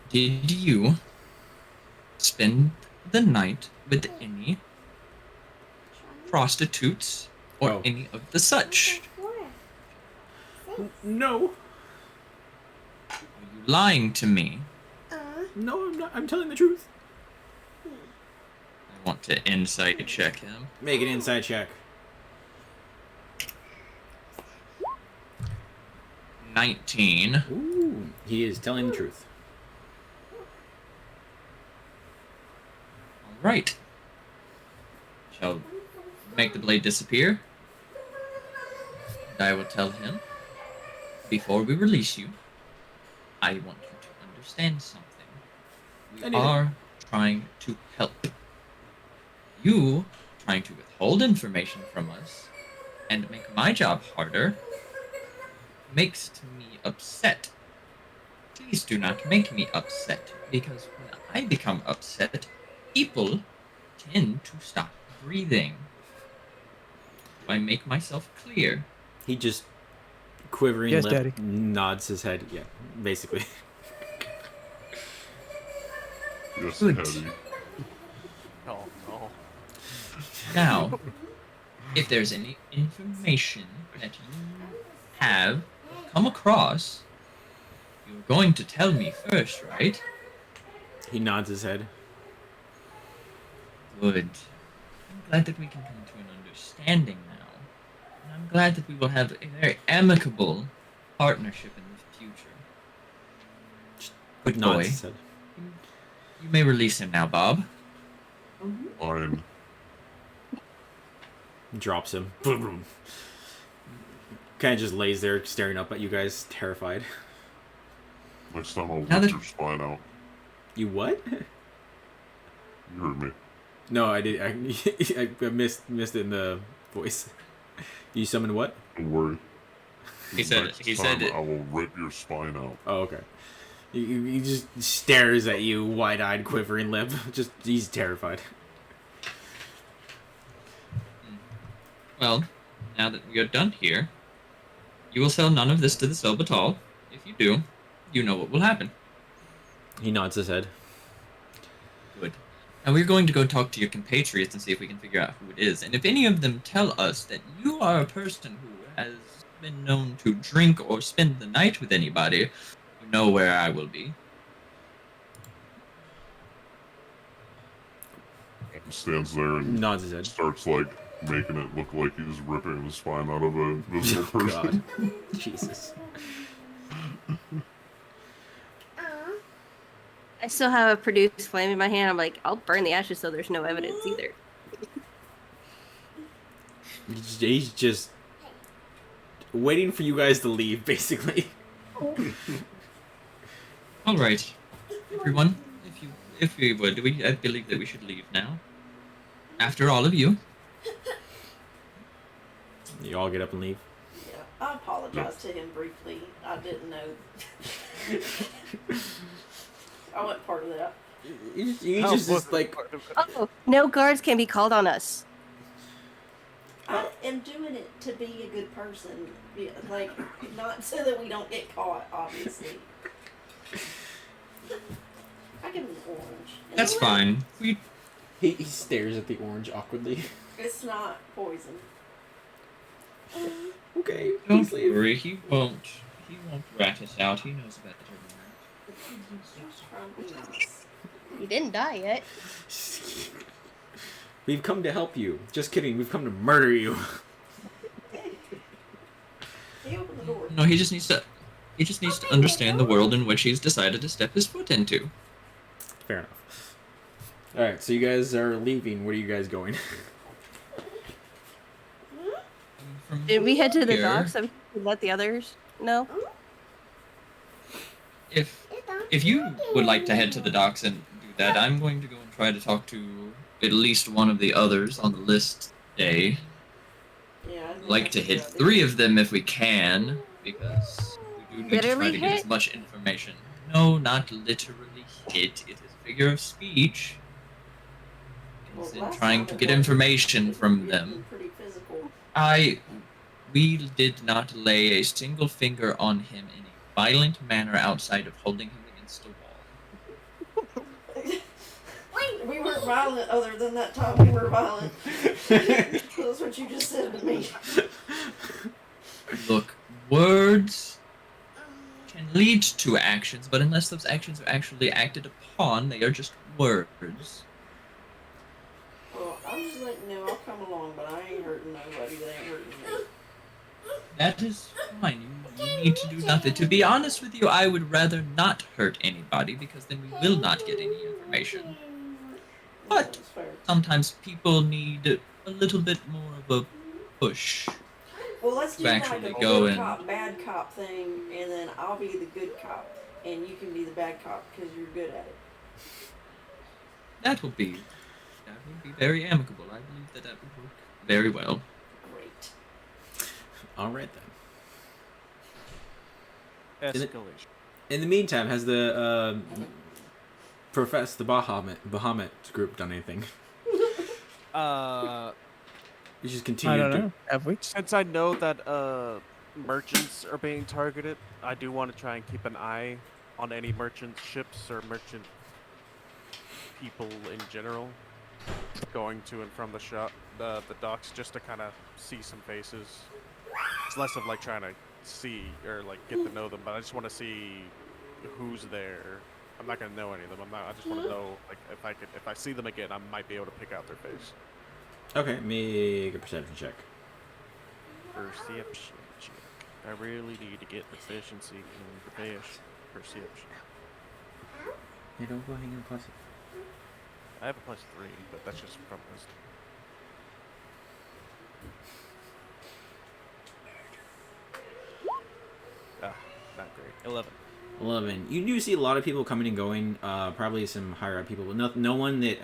Did you spend the night with any prostitutes or Oh. any of the such? No. Are you lying to me? No, I'm not. I'm telling the truth. I want to insight check him. Make an inside check. 19. Ooh, he is telling the truth. Alright. Shall make the blade disappear. And I will tell him, before we release you, I want you to understand something. We Anything. are trying to help. You trying to withhold information from us and make my job harder makes me upset. Please do not make me upset, because when I become upset, people tend to stop breathing. Do I make myself clear? He just quivering Yes, lip Daddy. nods his head. Yeah, basically. Yes, Good. Daddy. Oh no. Now, if there's any information that you have come across, you're going to tell me first, right? He nods his head. Good. I'm glad that we can come to an understanding now. And I'm glad that we will have a very amicable partnership in the future. Good Nods boy. his head. You may release him now, Bob. Fine. Drops him. Kind of just lays there staring up at you guys, terrified. Next time I'll Now rip that- your spine out. You what? You heard me. No, I did. I missed it in the voice. You summoned what? Don't worry. He said Next he time said it. I will rip your spine out. Oh, okay. He just stares at you, wide-eyed, quivering lip. Just he's terrified. Well, now that we are done here, you will sell none of this to the Selbatal. If you do, you know what will happen. He nods his head. Good. Now we're going to go talk to your compatriots and see if we can figure out who it is. And if any of them tell us that you are a person who has been known to drink or spend the night with anybody, you know where I will be. He stands there and Nods his head. starts like making it look like he's ripping the spine out of a visible Oh, person. God. Jesus. I still have a produced flame in my hand. I'm like, I'll burn the ashes so there's no evidence either. He's just waiting for you guys to leave, basically. All right, everyone. If we would, I believe that we should leave now. After all of you. You all get up and leave. Yeah, I apologized to him briefly. I didn't know. I wasn't part of that. You just like Oh, no guards can be called on us. I am doing it to be a good person. Yeah, like, not so that we don't get caught, obviously. I give him an orange. You That's know what? fine. he stares at the orange awkwardly. It's not poison. Okay, Don't please leave. worry, he won't rat us out. He knows better than Just trying to be nice. You didn't die yet. We've come to help you. Just kidding. We've come to murder you. He opened the door. that. No, he just needs to understand the world in which he's decided to step his foot into. Fair enough. All right, so you guys are leaving. Where are you guys going? From Did we head to the here, docks so we can let the others know? If you would like to head to the docks and do that, I'm going to go and try to talk to at least one of the others on the list today. Yeah, I I'd think like that's to a hit good 3 idea. of them if we can, because we do need to try Literally to get as hit? much information. No, not literally hit. It is a figure of speech. Well, It's in last trying time to it get was information from pretty- them. Pretty physical. We did not lay a single finger on him in a violent manner outside of holding him against a wall. We weren't violent other than that time we were violent. That's what you just said to me. Look, words can lead to actions, but unless those actions are actually acted upon, they are just words. Well, I'm just letting you know I'll come along, but I ain't hurting nobody. They ain't hurting me. That is fine. You need to do nothing. To be honest with you, I would rather not hurt anybody because then we will not get any information. But That's fair. sometimes people need a little bit more of a push. Well, let's do to like actually a go good and- cop, bad cop thing, and then I'll be the good cop, and you can be the bad cop because you're good at it. That would be very amicable. I believe that would work very well. Great. All right then. Escalation. In the meantime, has the the Bahamut group done anything? You just continue. I don't know. Have we? Since I know that merchants are being targeted, I do want to try and keep an eye on any merchant ships or merchant people in general going to and from the shop, the docks, just to kind of see some faces. It's less of like trying to see or like get to know them, but I just want to see who's there. I'm not gonna know any of them. I just want to know, like, if I see them again, I might be able to pick out their face. Okay, make a perception check. Perception check. I really need to get efficiency in the best perception. Yeah, don't go hanging plus. I have a +3, but that's just from this. Ah, not great. 11. 11. You do see a lot of people coming and going. Probably some higher up people, but no one that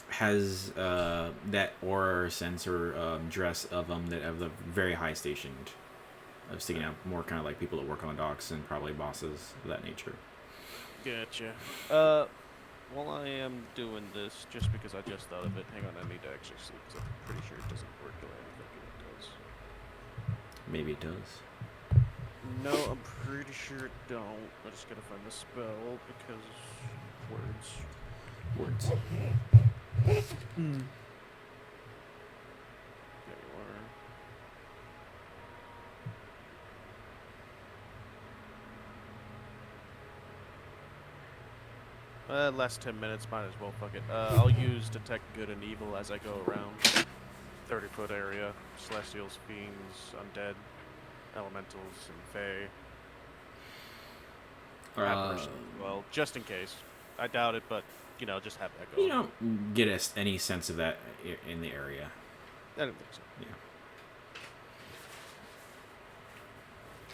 has that aura or sense or dress of them that have the very high stationed, sticking out. More kind of like people that work on the docks and probably bosses of that nature. Gotcha. While I am doing this, just because I just thought of it, hang on, I need to actually see, because I'm pretty sure it doesn't work the way I'm thinking it does. Maybe it does. No, I'm pretty sure it don't. I just gotta find the spell, because words. Words. Hmm. There you are. Last 10 minutes, might as well, fuck it. I'll use Detect Good and Evil as I go around. 30-foot area, Celestials, Fiends, Undead, Elementals, and Fae. Apparitions as well, just in case. I doubt it, but, you know, just have that go. You don't get any sense of that in the area. I don't think so.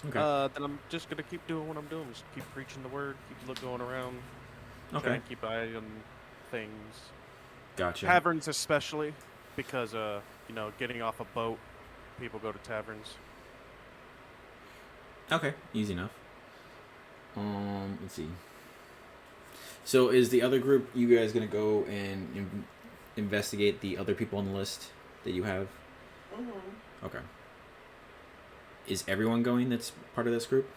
Yeah. Okay. Then I'm just gonna keep doing what I'm doing. Just keep preaching the word, keep going around. Okay. Try and keep an eye on things. Gotcha. Taverns especially, because you know, getting off a boat, people go to taverns. Okay, easy enough. Let's see. So is the other group, you guys gonna go and investigate the other people on the list that you have? Mm-hmm. Okay. Is everyone going that's part of this group?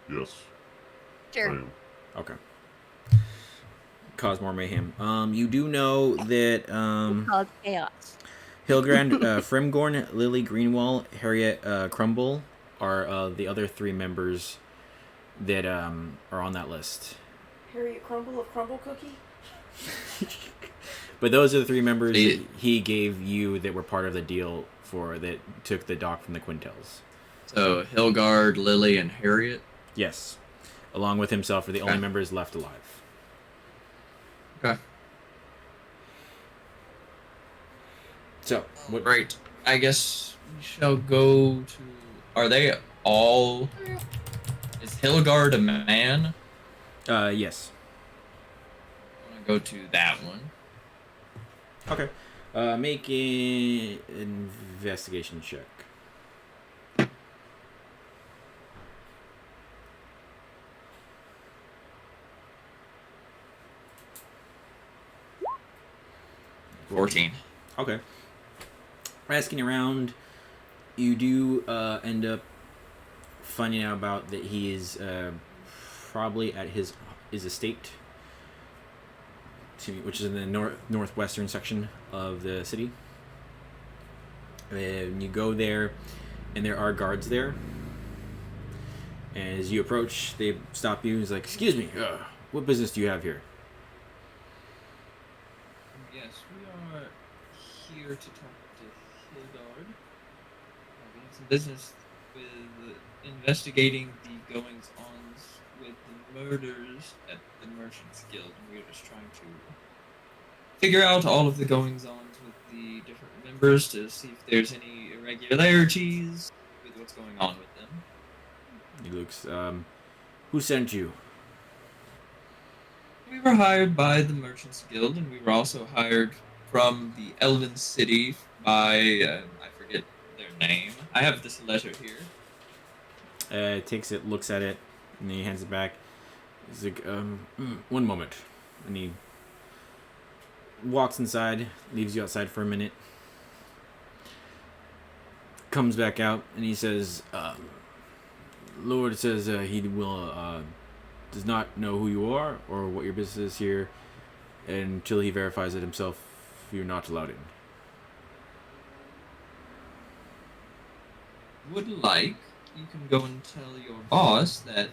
Yes. I Sure. am. Okay. Cause more mayhem. You do know that Called chaos. Hilgrand, Frimgorn, Lily Greenwall, Harriet Crumble are the other 3 members that are on that list. Harriet Crumble of Crumble Cookie? But those are the 3 members that he gave you that were part of the deal that took the dock from the Quintels. So Hilgard, Lily, and Harriet. Yes. Along with himself are the only members left alive. Okay. So, what? Right. I guess we shall go to. Are they all? Is Hilgard a man? Yes. I want to go to that one. Okay. Make an investigation check. $14. Okay. Asking around, you do end up finding out about that he is probably at his estate, which is in the northwestern section of the city. And you go there, and there are guards there. And as you approach, they stop you. He's like, "Excuse me, what business do you have here?" Yes, we are here to talk to Hilgard. We have some business with investigating the goings-ons with the murders at the Merchants Guild. We are just trying to figure out all of the goings-ons with the different members to see if there's any irregularities with what's going on with them. He looks, who sent you? We were hired by the Merchants Guild, and we were also hired from the Elven City by, I forget their name. I have this letter here. Takes it, looks at it, and he hands it back. He's like, one moment. And he walks inside, leaves you outside for a minute, comes back out, and he says, Lord says he will, does not know who you are or what your business is here until he verifies it himself. You're not allowed in. Would like, you can go and tell your boss that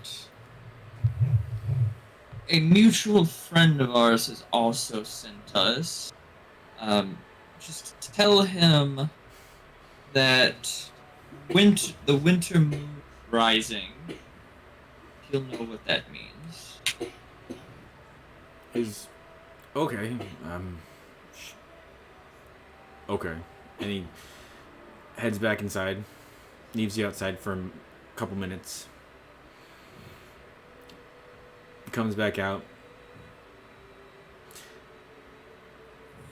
a mutual friend of ours has also sent us. Just tell him that the winter moon rising. He'll know what that means. Is okay. Okay, and he heads back inside. Leaves you outside for a couple minutes. Comes back out.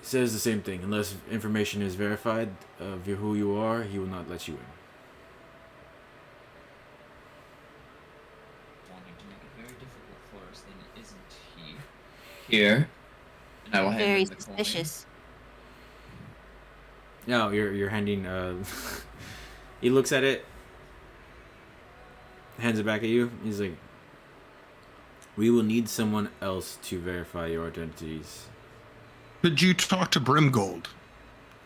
Says the same thing. Unless information is verified of who you are, he will not let you in. Wanting to make it very difficult for us, then isn't he? Here, and I will hand Very him the coin. suspicious. No, you're handing. He looks at it, hands it back at you. He's like, "We will need someone else to verify your identities." Could you talk to Brimgold?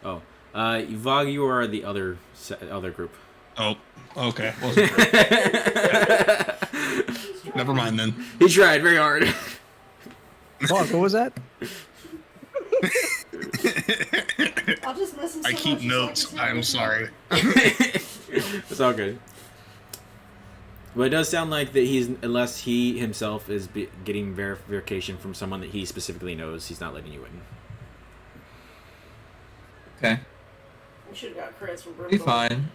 Oh, Vog, you are the other group. Oh, okay. Never mind then. He tried very hard. What was that? I'll just miss him so I keep much, notes. it's like I'm sorry. It's all good. But it does sound like that he's, unless he himself is getting verification from someone that he specifically knows, he's not letting you in. Okay. We should have got credits from Be Brimgold. fine.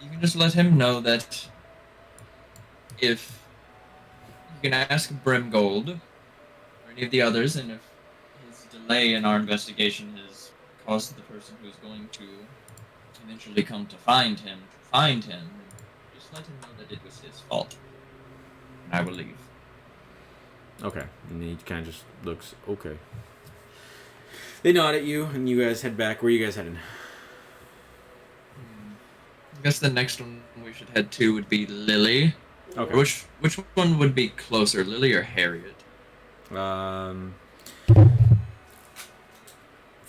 You can just let him know that if you can ask Brimgold or any of the others, and if his delay in our investigation has caused the person who's going to eventually come to find him, just let him know that it was his fault. And I will leave. Okay. And he kind of just looks, okay. They nod at you, and you guys head back. Where are you guys heading? I guess the next one we should head to would be Lily. Okay. Which one would be closer, Lily or Harriet? From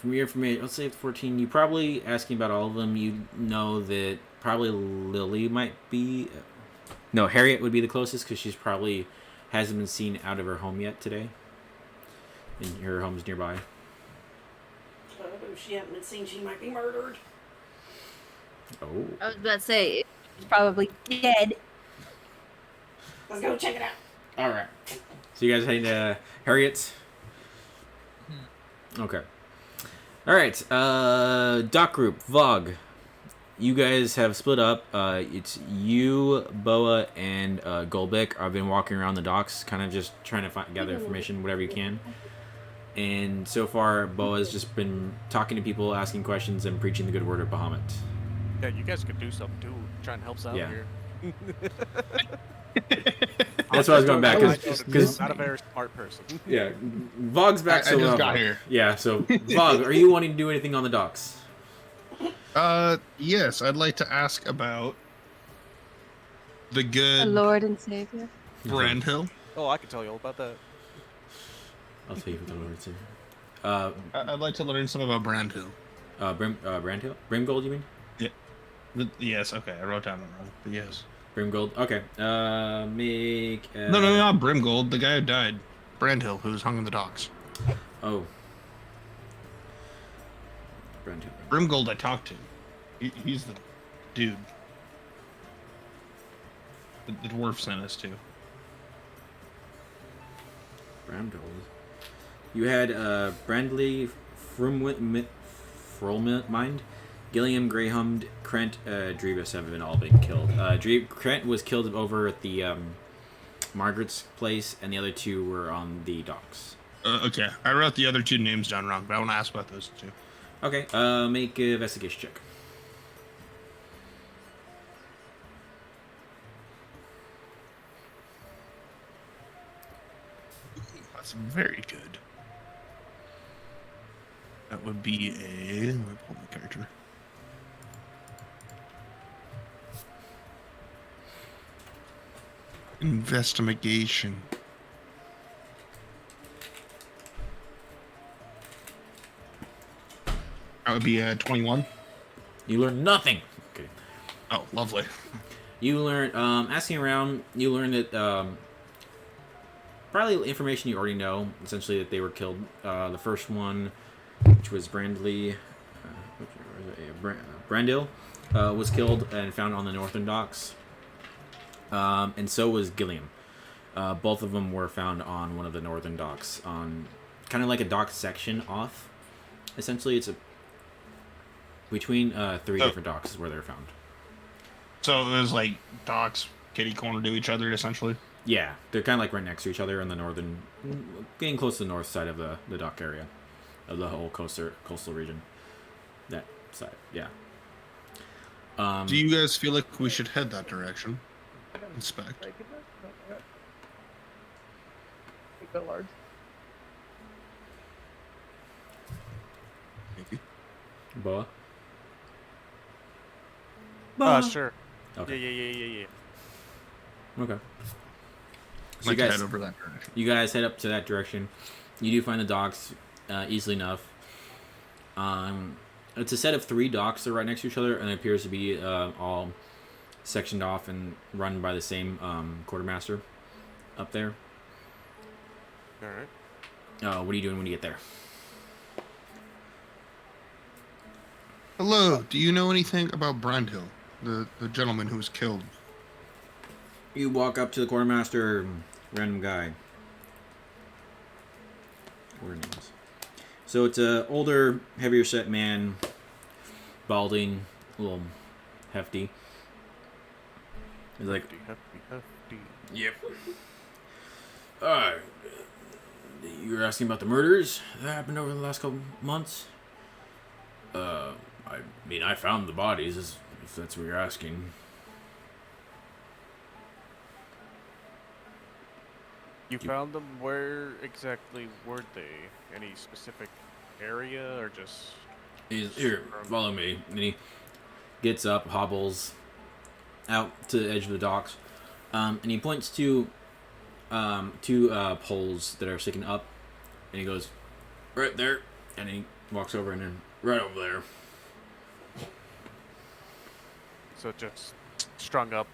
your information, let's say 14, you probably, asking about all of them, you know that probably Lily might be... No, Harriet would be the closest, because she's probably hasn't been seen out of her home yet today. And her home's nearby. If she hadn't been seen, she might be murdered. Oh. I was about to say, she's probably dead. Let's go check it out. Alright. So you guys heading to Harriet's? Okay. Alright, dock group, Vog. You guys have split up. It's you, Boa, and Golbeck. I've been walking around the docks, kind of just trying to gather information, whatever you can. And so far, Boa's just been talking to people, asking questions, and preaching the good word of Bahamut. Yeah, you guys could do something too. Try and help us out Yeah. here. That's why I was going back, because not a very smart person. Yeah, Vog's back. I just got here. Yeah, so Vog, are you wanting to do anything on the docks? Yes, I'd like to ask about the The good Lord and Savior. Brandhill. Oh, I can tell you all about that. I'll tell you what the Lord said. I'd like to learn some about Brandhill. Brandhill? Brimgold, you mean? Yes, okay, I wrote down the wrong, but yes. Brimgold. Okay. Make. No, not Brimgold. The guy who died, Brandhill, who was hung in the docks. Oh. Brandhill. Brimgold, I talked to. He's the dude. The dwarf sent us to. Bramgold. You had Brandley, Frolmind, Gilliam, Greyhound, Krent, Drebus have all been killed. Krent was killed over at the Margaret's place, and the other 2 were on the docks. Okay, I wrote the other 2 names down wrong, but I want to ask about those 2. Okay, make an investigation check. That's very good. That would be a... Let me pull my character. Investigation. That would be 21. You learn nothing. Okay. Oh, lovely. You learn, asking around, you learn that, probably information you already know, essentially that they were killed. The first one, which was Brandley, Brandil, was killed and found on the northern docks. And so was Gilliam. Both of them were found on one of the northern docks, on kind of like a dock section off. Essentially, it's between 3 different docks is where they're found. So it was like docks kitty corner to each other, essentially? Yeah, they're kind of like right next to each other in the northern, getting close to the north side of the dock area, of the whole coastal region. That side, yeah. Do you guys feel like we should head that direction? Inspect. large. Thank you. Boa? Sure. Okay. Yeah. Okay. So Like you to guys head over that direction. You guys head up to that direction. You do find the docks easily enough. It's a set of 3 docks that are right next to each other, and it appears to be all sectioned off and run by the same quartermaster up there. All right. What are you doing when you get there? Hello, do you know anything about Brandhill, the gentleman who was killed? You walk up to the quartermaster, random guy. What are names? So it's a older, heavier set man, balding, a little hefty. He's like, Hefty. yep. You were asking about the murders that happened over the last couple months? I mean, I found the bodies, if that's what you're asking. You found them? Where exactly were they? Any specific area or just? Here, follow me. And he gets up, hobbles out to the edge of the docks, and he points to 2 poles that are sticking up, and he goes, right there, and he walks over and then right over there. So just strung up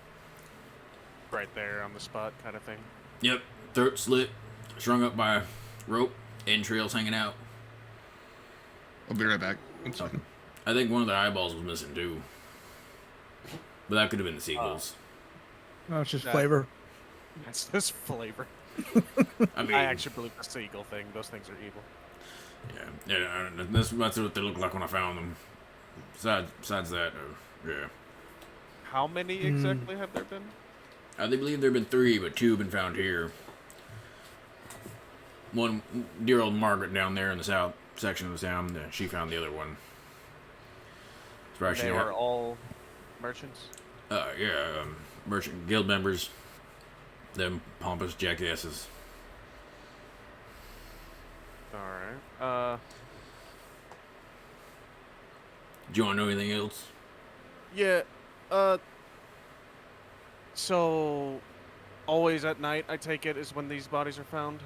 right there on the spot kind of thing? Yep, throat slit, strung up by a rope, entrails hanging out. I'll be right back. One second. I think one of the eyeballs was missing too. But that could have been the seagulls. No, it's just flavor. That's just flavor. I mean, I actually believe the seagull thing. Those things are evil. Yeah, that's what they look like when I found them. Besides that, yeah. How many exactly have there been? They believe there have been 3, but 2 have been found here. One, dear old Margaret down there in the south section of the town, she found the other one. They are all merchants? Yeah, merchant guild members. Them pompous jackasses. Alright. Do you want to know anything else? Yeah, so always at night, I take it, is when these bodies are found?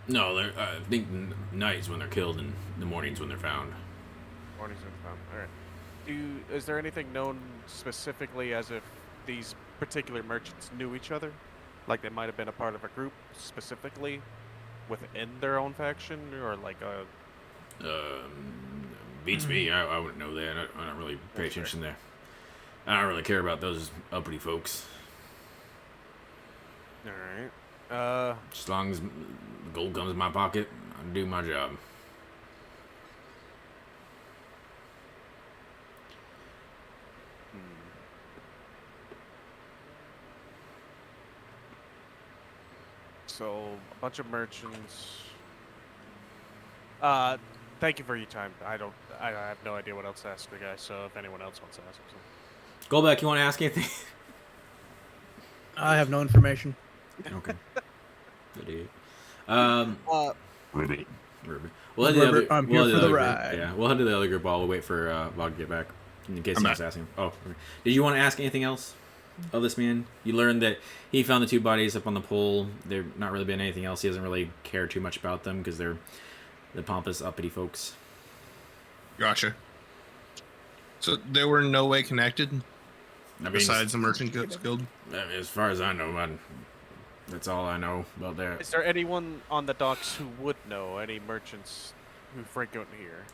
No, I think nights when they're killed and the mornings when they're found. Mornings when found. Alright. Is there anything known specifically as if these particular merchants knew each other? Like they might have been a part of a group specifically within their own faction, or like a... Beats me. I wouldn't know that. I don't really pay attention there. I don't really care about those uppity folks. Alright. As long as the gold comes in my pocket, I do my job. So a bunch of merchants. Thank you for your time. I have no idea what else to ask the guy. So if anyone else wants to ask something. Goldback, you want to ask anything? I have no information. Okay. Good idiot. Ribbit. We'll head to the other. I'm we'll here head to for the other ride. Group. Yeah, we'll head to the other group while we wait for Bob to get back. In case I'm he wants to ask him. Oh, okay. Did you want to ask anything else of this man? You learned that he found the 2 bodies up on the pole. There not really been anything else. He doesn't really care too much about them because they're the pompous, uppity folks. Gotcha. So they were in no way connected, I mean, besides the Merchant Guild? as far as I know, man, that's all I know about that. Is there anyone on the docks who would know? Any merchants who frequent here?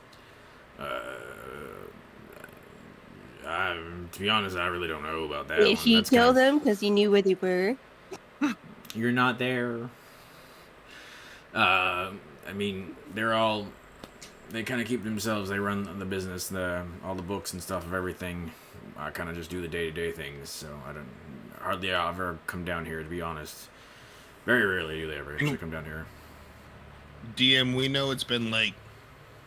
To be honest, I really don't know about that. Did one. he That's kill kinda- them because he knew where they were? You're not there. I mean, they kind of keep themselves. They run the business, all the books and stuff of everything. I kind of just do the day-to-day things, so I don't hardly ever come down here, to be honest. Very rarely do they ever actually come down here. DM, we know it's been like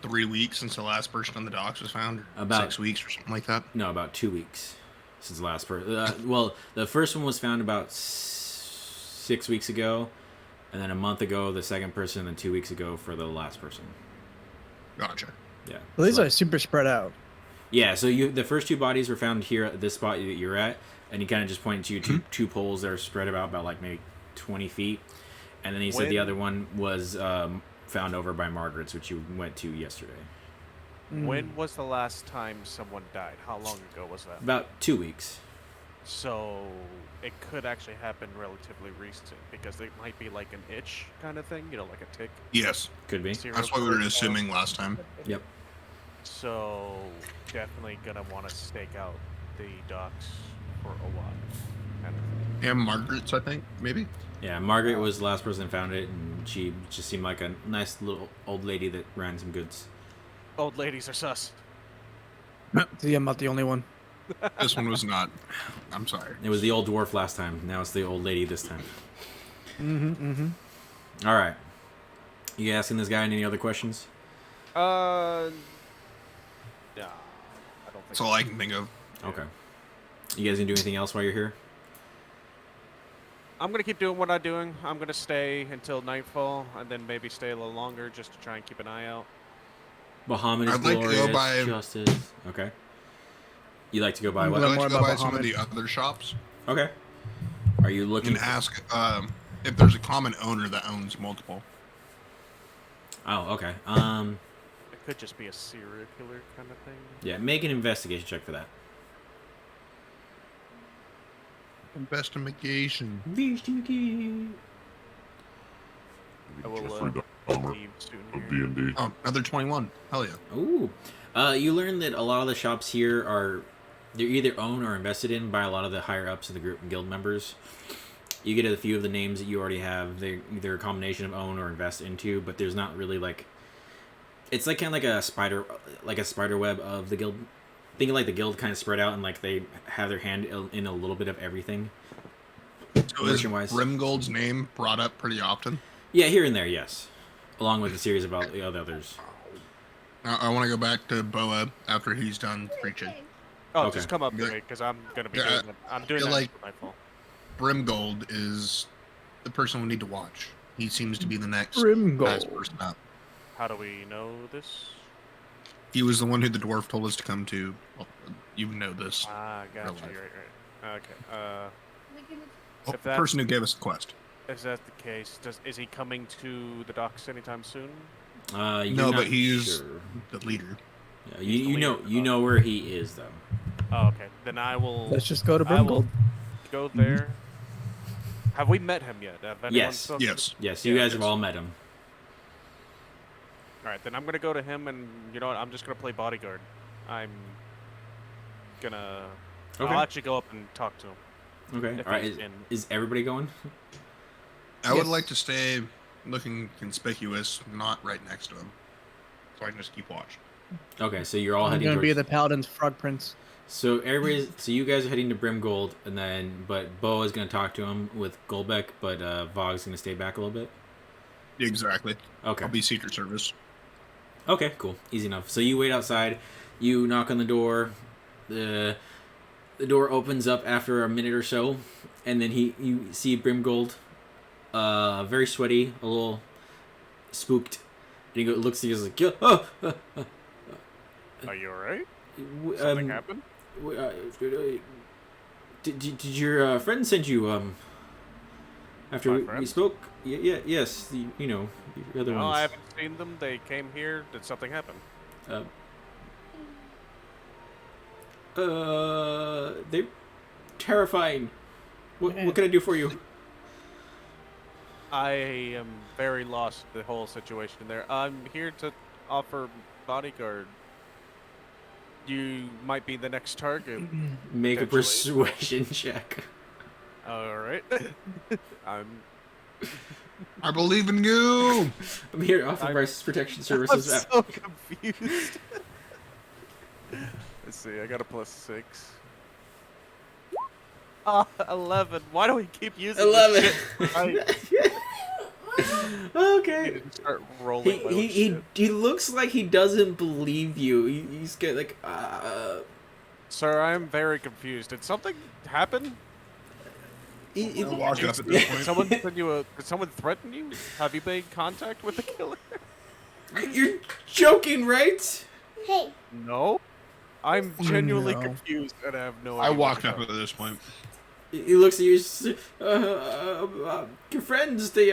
3 weeks since the last person on the docks was found. Or About 6 weeks or something like that. No, about 2 weeks since the last person. Well, the first one was found about 6 weeks ago, and then a month ago the second person, and 2 weeks ago for the last person. Gotcha. Yeah. Well, these So- are super spread out. Yeah, so the first 2 bodies were found here at this spot that you're at, and he kind of just pointed to two poles that are spread about like maybe 20 feet, and then he said the other one was found over by Margaret's, which you went to yesterday. When was the last time someone died? How long ago was that? About 2 weeks. So it could actually happen relatively recent because it might be like an itch kind of thing, like a tick. Yes. Could be. That's what we were assuming last time. Yep. So definitely gonna want to stake out the docks for a while. Kind of thing. And Margaret's, I think, maybe? Yeah, Margaret was the last person that found it, and she just seemed like a nice little old lady that ran some goods. Old ladies are sus. See, I'm not the only one. This one was not. I'm sorry. It was the old dwarf last time. Now it's the old lady this time. Mm-hmm. All right. You asking this guy any other questions? Nah, I don't think. That's all I can think of. Okay. You guys gonna do anything else while you're here? I'm gonna keep doing what I'm doing. I'm gonna stay until nightfall, and then maybe stay a little longer just to try and keep an eye out. Bahamut is I'd like to glorious. go by- Justice. Okay. You like to go by I'd what? like more to go about by some of Bahamut. the other shops Okay. Are you looking? and ask if there's a common owner that owns multiple. Oh, okay. It could just be a serial killer kind of thing. Yeah. Make an investigation check for that. Investigation. I will Jeffrey Dahmer leave soon of here. D&D. Oh, another 21. Hell yeah. Ooh. You learn that a lot of the shops here they're either owned or invested in by a lot of the higher ups of the group guild members. You get a few of the names that you already have. They're either a combination of own or invest into, but there's not really like. It's like kind of like a spider web of the guild. Think of like the guild kind of spread out and like they have their hand in a little bit of everything. So is Merchant-wise. Brimgold's name brought up pretty often? Yeah, here and there, yes. Along with the series about the others. I want to go back to Boa after he's done preaching. Oh, Okay. just come up to Yeah. me because I'm gonna be Yeah, doing it. I'm doing feel that like- for nightfall. Brimgold is the person we need to watch. He seems to be the next Brimgold. best person up. How do we know this? He was the one who the dwarf told us to come to. Well, you know this. Ah, gotcha. life. Right. Okay. Well, if the that's- person who gave us the quest. Is that the case? Is he coming to the docks anytime soon? You're No, not but he's sure. the leader. Yeah, He's the leader. you know where he is though. Oh, okay. Then I will. Let's just go to I will Brimgold. go there. Have we met him yet? Have anyone Yes. spoken to- Yes. Yes, you Yeah, guys have all met him. All right, then I'm gonna go to him, and you know what? I'm just gonna play bodyguard. I'm gonna. Okay. I'll actually go up and talk to him. Okay. If All right. he's Is everybody going? I would Yes. like to stay looking conspicuous, not right next to him. So I can just keep watch. Okay, so you're all I'm heading gonna towards. be the paladin's frog prince. So so you guys are heading to Brimgold, and then but Bo is gonna talk to him with Golbeck, but Vogg's gonna stay back a little bit. Exactly. Okay. I'll be Secret Service. Okay, cool, easy enough. So you wait outside, you knock on the door, the door opens up after a minute or so, and then you see Brimgold, very sweaty, a little spooked, and he looks at you like, Are you alright? Something happened? Did your friend send you after we spoke? Yes, you know, the other No, ones. I haven't seen them. They came here. Did something happen? They're terrifying. What can I do for you? I am very lost the whole situation there. I'm here to offer bodyguard. You might be the next target. Make a potentially. persuasion check. Alright. I believe in you. I'm here to offer Bryce's protection services. I'm so confused. Let's see, I got a +6. 11. Why do we keep using 11. this shit? Okay. Start rolling my own shit. He looks like he doesn't believe you. He's get like Sir, I am very confused. Did something happen? I'll walk up at this point. Did someone threaten you? Have you made contact with the killer? You're joking, right? Hey. No. I'm genuinely No. confused and I have no I idea. walked up at this point. He looks at you. Your friends, they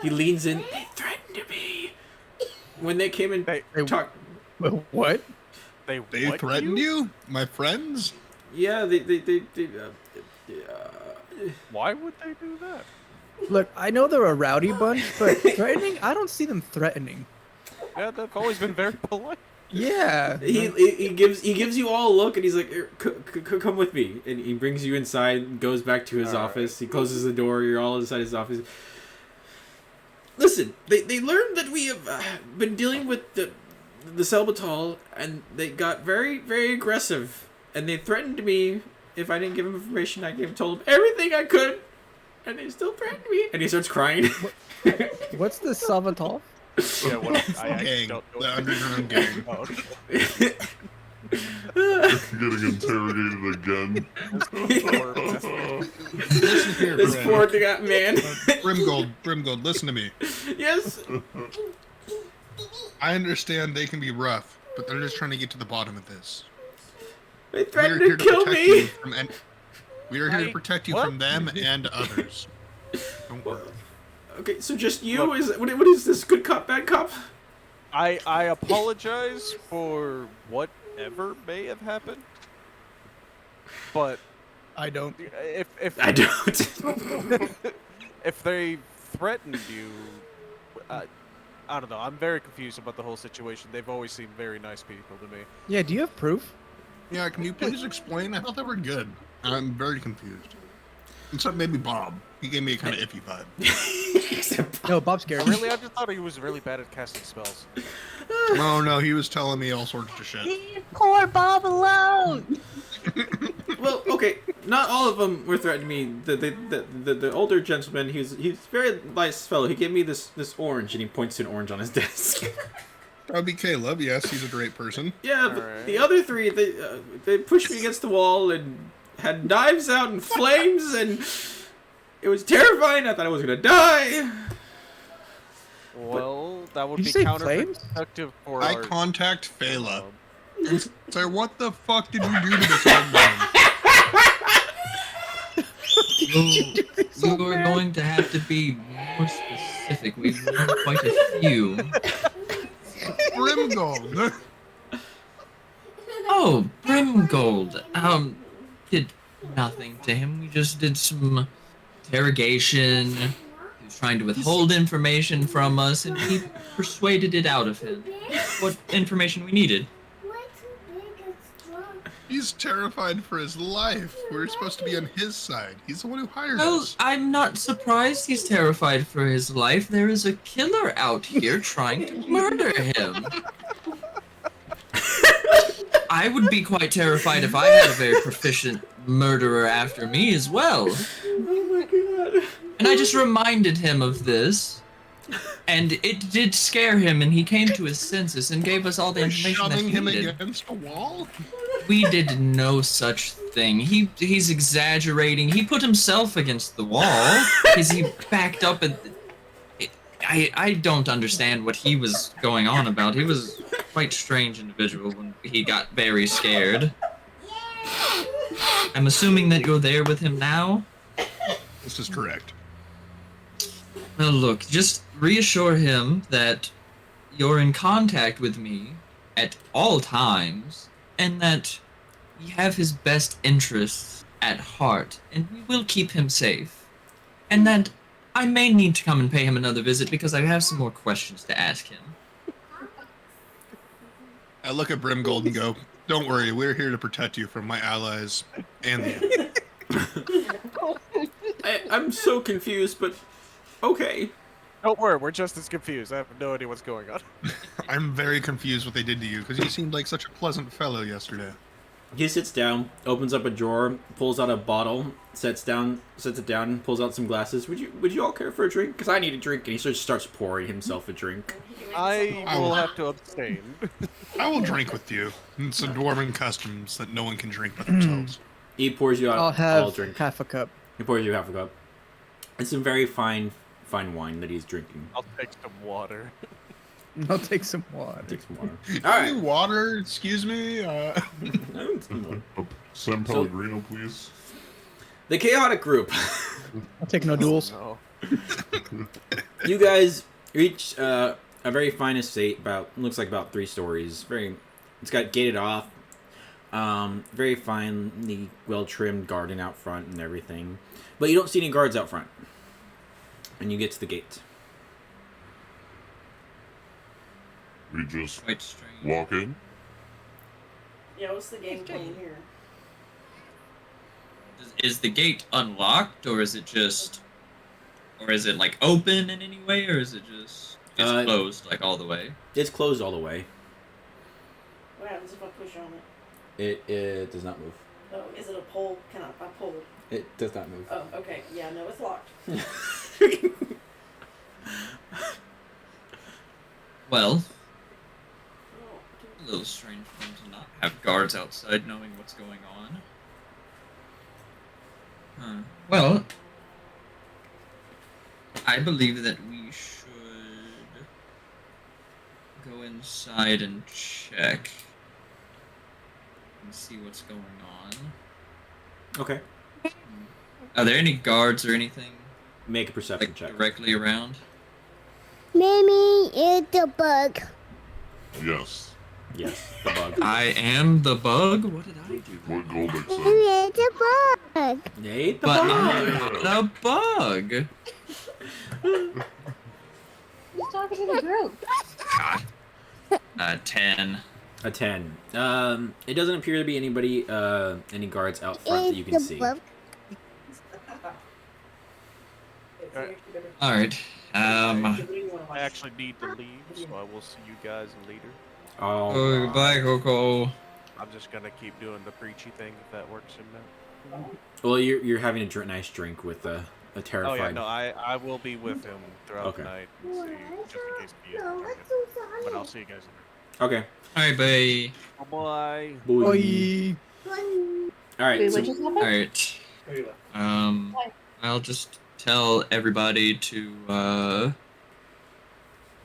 He leans in. They threatened me when they came and talked. What? They threatened you? My friends? Yeah, Why would they do that? Look, I know they're a rowdy bunch, but threatening? I don't see them threatening. Yeah, they've always been very polite. Yeah. He gives you all a look, and he's like, "Come with me," and he brings you inside, and goes back to his office. He closes the door. You're all inside his office. Listen, they learned that we have been dealing with the Selbatol, and they got very, very aggressive, and they threatened me if I didn't give them information. I told them everything I could, and they still threatened me. And he starts crying. What's the Salvatore? Yeah, what? I Gang. don't know. The underground gang. Oh, okay. Getting interrogated again. Listen here, This friend. poor man. Brimgold, listen to me. Yes. I understand they can be rough, but they're just trying to get to the bottom of this. They We're threatened here to kill protect me. you from we are here to protect you from them and others. Don't worry. Okay, so just you? Look. What is this? Good cop, bad cop? I apologize for whatever may have happened, but I don't. if I don't. if they threatened you, I don't know. I'm very confused about the whole situation. They've always seemed very nice people to me. Yeah, do you have proof? Yeah, can you please explain? I thought they were good. I'm very confused. Except maybe Bob. He gave me a kind of iffy vibe. No, Bob's scary. Really, I just thought he was really bad at casting spells. Oh no, he was telling me all sorts of shit. Leave poor Bob alone. Well, okay, not all of them were threatening me. The older gentleman, he's a very nice fellow. He gave me this orange, and he points to an orange on his desk. That would be Caleb. Yes, he's a great person. Yeah, but Alright. the other three, they pushed me against the wall and had knives out and flames, and it was terrifying. I thought I was gonna die. Well, that would Did be you say flames? counterproductive for I our contact Phala. job. Say, what the fuck did you do to this old man? You are going to have to be more specific. We've learned quite a few. Brimgold. Oh, Brimgold. Did nothing to him. We just did some interrogation. He was trying to withhold information from us, and we persuaded it out of him. What information we needed. He's terrified for his life. We're supposed to be on his side. He's the one who hired Well, us. I'm not surprised he's terrified for his life. There is a killer out here trying to murder him. I would be quite terrified if I had a very proficient murderer after me as well. Oh my god. And I just reminded him of this, and it did scare him, and he came to his senses and gave us all the You're information that shoving he him needed. against a wall? We did no such thing. He's exaggerating. He put himself against the wall because he backed up and I don't understand what he was going on about. He was quite strange individual when he got very scared. I'm assuming that you're there with him now? This is correct. Well, look, just reassure him that you're in contact with me at all times, and that you have his best interests at heart, and we will keep him safe. And that I may need to come and pay him another visit because I have some more questions to ask him. I look at Brimgold and go, don't worry, we're here to protect you from my allies and the enemy. I'm so confused, but okay. Don't worry, we're just as confused. I have no idea what's going on. I'm very confused what they did to you, because you seemed like such a pleasant fellow yesterday. He sits down, opens up a drawer, pulls out a bottle, sets it down, pulls out some glasses. Would you all care for a drink? Because I need a drink. And he just starts pouring himself a drink. I will have to abstain. I will drink with you. It's a dwarven customs that no one can drink with themselves. He pours you out I'll have all drink. half a cup. He pours you half a cup. It's some very fine wine that he's drinking. I'll take some water. I'll take some water. Take some water. All All right. water, excuse me. San Pellegrino, please. The chaotic group. I'll take no duels. No. You guys reach a very fine estate. Looks like about 3 stories. It's got gated off. Very finely well trimmed garden out front and everything. But you don't see any guards out front. And you get to the gate. We just Quite strange. walk in. Yeah, what's the game plan here? Is the gate unlocked, or is it like open in any way, or is it just closed like all the way? It's closed all the way. What happens if I push on it? It does not move. Oh, is it a pull? Can I pull? It does not move. Oh, okay. Yeah, no, it's locked. Well, Oh, a little strange for them to not have guards outside knowing what's going on. Well, I believe that we should go inside and check and see what's going on. Okay. Are there any guards or anything Make a perception like check. directly around? Mommy, it's a bug. Yes. Yes, the bug. I am the bug? What did I do? What Golbeck said. It's a bug. They ate the But bug. I'm the bug! Who's talking to the group? 10. A 10. It doesn't appear to be anybody, any guards out front that you can It's a see. bug. Alright. I actually need to leave, so I will see you guys later. Oh, Oh, goodbye, Coco. I'm just gonna keep doing the preachy thing if that works in there. well, you're having a nice drink with a Oh terrified. yeah, no, I will be with him throughout Okay. the night. And see, just in case he is a target. But I'll see you guys Okay. Alright, bye. later. Bye. Boy. All right. Wait, So, what just happened? Alright. I'll just tell everybody to,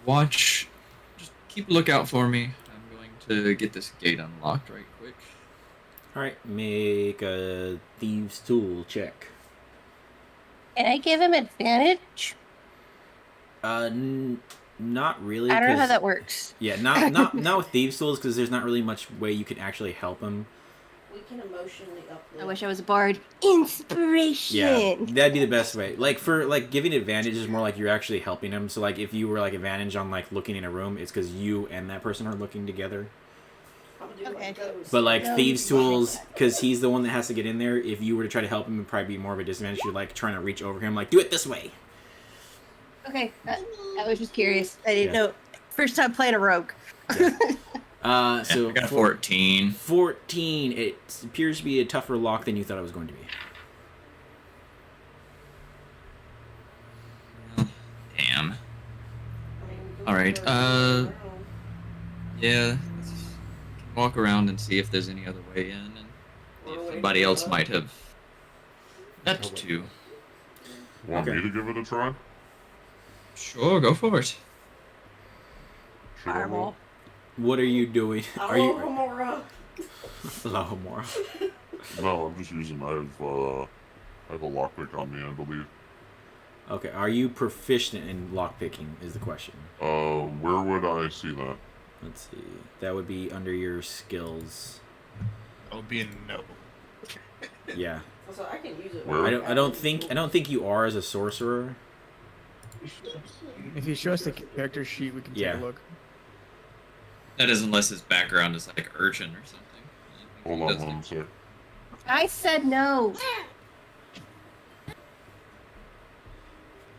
watch. Just keep a lookout for me. I'm going to get this gate unlocked right quick. all right. Make a thieves' tool check. Can I give him advantage? Not really. I don't know how 'cause- that works. Yeah, not with thieves' tools because there's not really much way you can actually help him. We can emotionally uplift. I wish I was a bard. Inspiration. Yeah, that'd be the best way. Like for giving advantage is more like you're actually helping him. So like if you were like advantage on like looking in a room, it's because you and that person are looking together. I'm gonna do Okay. like ghost. But like No. thieves' tools, because he's the one that has to get in there. If you were to try to help him, it'd probably be more of a disadvantage. You're like trying to reach over him, like do it this way. Okay, I was just curious. I didn't Yeah. know. First time playing a rogue. So I got 14. 14. It appears to be a tougher lock than you thought it was going to be. Damn. I mean, we can All right. go around. Yeah. Let's walk around and see if there's any other way in, and see if somebody else might have met to. Want Okay. me to give it a try? Sure, go for it. Should I roll? Fireball. What are you doing? Are you Alohomora. Lahomora? No, I'm just using. I have a lockpick on me, I believe. Okay. Are you proficient in lockpicking? Is the question. Where would I see that? Let's see. That would be under your skills. That would be a no. Yeah. So I can use it. Where? I don't think you are as a sorcerer. If you show us the character sheet, we can take Yeah. a look. That is unless his background is like urchin or something. Hold on one sec. I said no.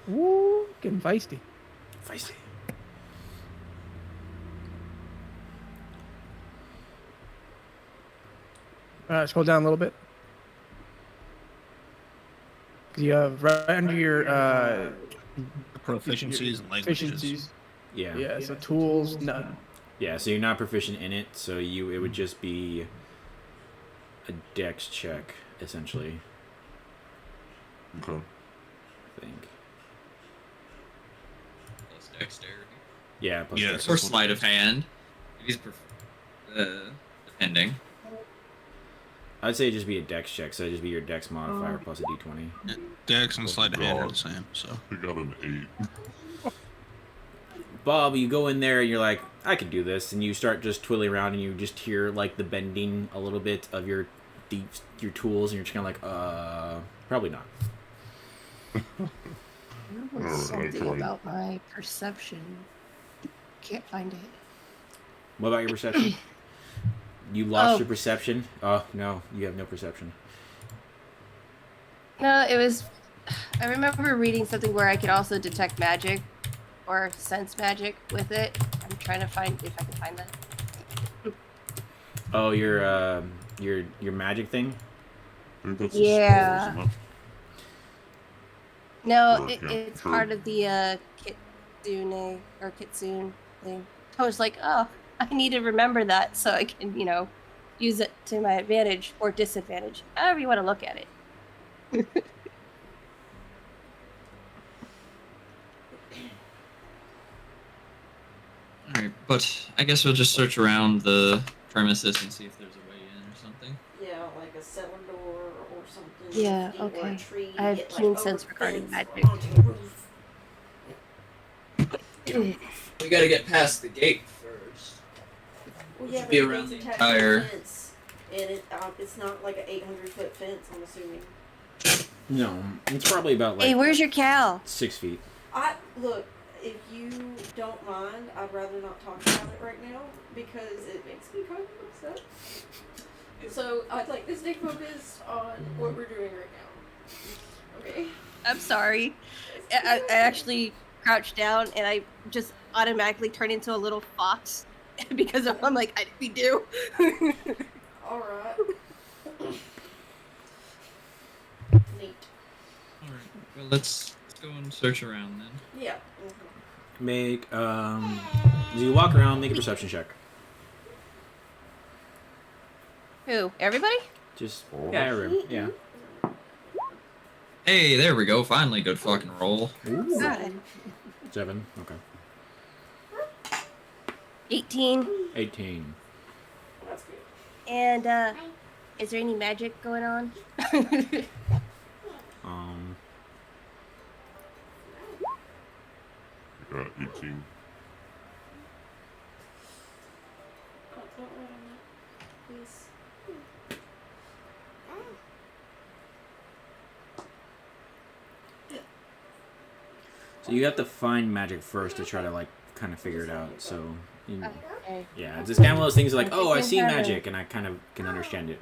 Woo, getting feisty. Feisty. Scroll down a little bit. 'Cause you have right under your Proficiencies and languages. proficiencies. Yeah. Yeah, so tools, none. Yeah. So you're not proficient in it. So it would just be a dex check essentially. Okay. I think. Plus dexterity. Yeah. Plus Yeah, dex. Or sleight of hand. He's depending. I'd say it'd just be a dex check. So it'd just be your dex modifier plus a d20. Dex and sleight of hand are the same, so. We got an 8. Bob, you go in there and you're like, I can do this, and you start just twiddling around and you just hear like the bending a little bit of your tools, and you're just kind of like, probably not. Alright, Something fine. about my perception. Can't find it. What about your perception? You lost Oh. your perception? Oh no, you have no perception. No, it was. I remember reading something where I could also detect magic or sense magic with it. I'm trying to find if I can find that. Oh, your magic thing? I think that's Yeah. a spell, isn't it? No, Or, yeah, it's true. part of the kitsune or kitsune thing. I was like, oh, I need to remember that so I can, use it to my advantage or disadvantage, however you want to look at it. Alright, but I guess we'll just search around the premises and see if there's a way in or something. Yeah, like a cellar door or something. Yeah, or a okay. tree, I have get, like, keen over sense the regarding fence magic. onto the roof. We gotta get past the gate first. Well, Which yeah, would but be it around goes the attached entire- to the fence, and it's not like an 800-foot fence, I'm assuming. No, it's probably about like Hey, where's your cow? 6 feet. Look, if you don't mind, I'd rather not talk about it right now because it makes me kind of upset. So I'd like to stay focused on what we're doing right now. Okay. I'm sorry. I actually crouched down and I just automatically turned into a little fox because I'm like, I we do. All right. Neat. Alright, well let's go and search around then. Yeah. Make as you walk around, make a perception check. Who? Everybody? Just yeah, room. Yeah. Hey, there we go, finally good fucking roll. Ooh. God. 7. Okay. 18. 18. That's good. And is there any magic going on? I got 18. Don't write on that, please. So you have to find magic first to try to like kind of figure it out. So you, Okay. yeah, it's just kind of one of those things like, oh, I see magic and I kind of can understand it.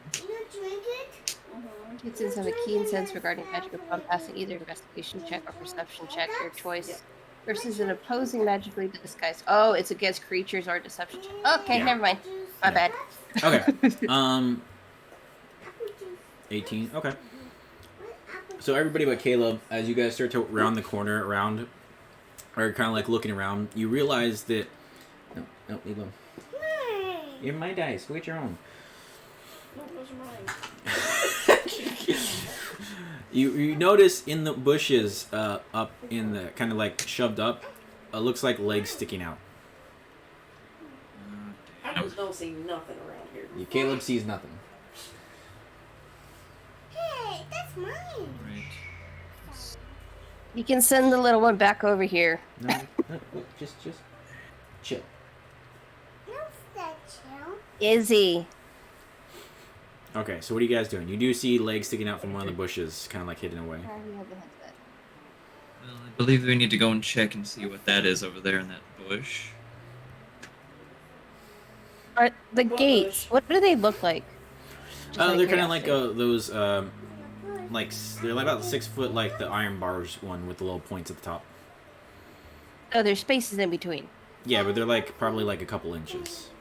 Kids have a keen sense regarding magic upon passing either investigation check or perception check, your choice. versus an opposing magically disguised. Oh, it's against creatures or deception. Okay, Yeah. never mind. My bad. Okay. 18. Okay. So everybody but Caleb, as you guys start to round the corner around, or kind of like looking around, you realize that. No, leave them. You're my dice. Go get your own. No, those are mine. You notice in the bushes, up in the kind of like shoved up, looks like legs sticking out. I just don't see nothing around here. Caleb sees nothing. Hey, that's mine. You can send the little one back over here. No, just chill. No, that chill. Izzy. Okay, so what are you guys doing? You do see legs sticking out from one of the bushes, kind of like hidden away. Well, I believe we need to go and check and see what that is over there in that bush. Are the gates? What do they look like? They're kind of like those, they're like about 6 foot, like the iron bars one with the little points at the top. Oh, there's spaces in between. Yeah, but they're like probably like a couple inches.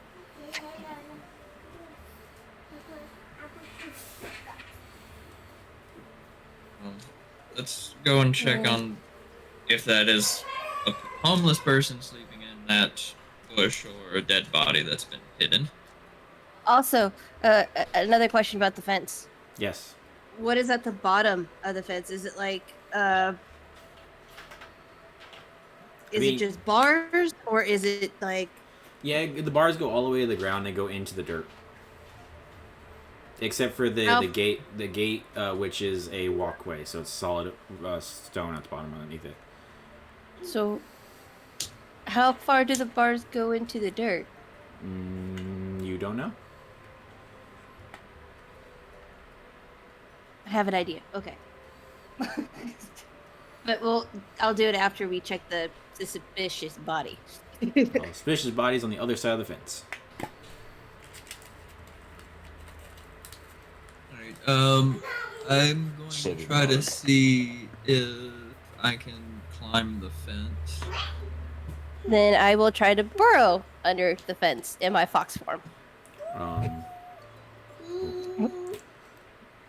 Well, let's go and check on if that is a homeless person sleeping in that bush or a dead body that's been hidden. Also, another question about the fence. Yes. What is at the bottom of the fence? Is it like is it just bars or is it like? Yeah, the bars go all the way to the ground. They go into the dirt. Except for the gate, which is a walkway, so it's solid stone at the bottom underneath it. So, how far do the bars go into the dirt? You don't know? I have an idea. Okay. But I'll do it after we check the suspicious body. Well, suspicious body's on the other side of the fence. Alright, I'm going to try to see if I can climb the fence. Then I will try to burrow under the fence in my fox form.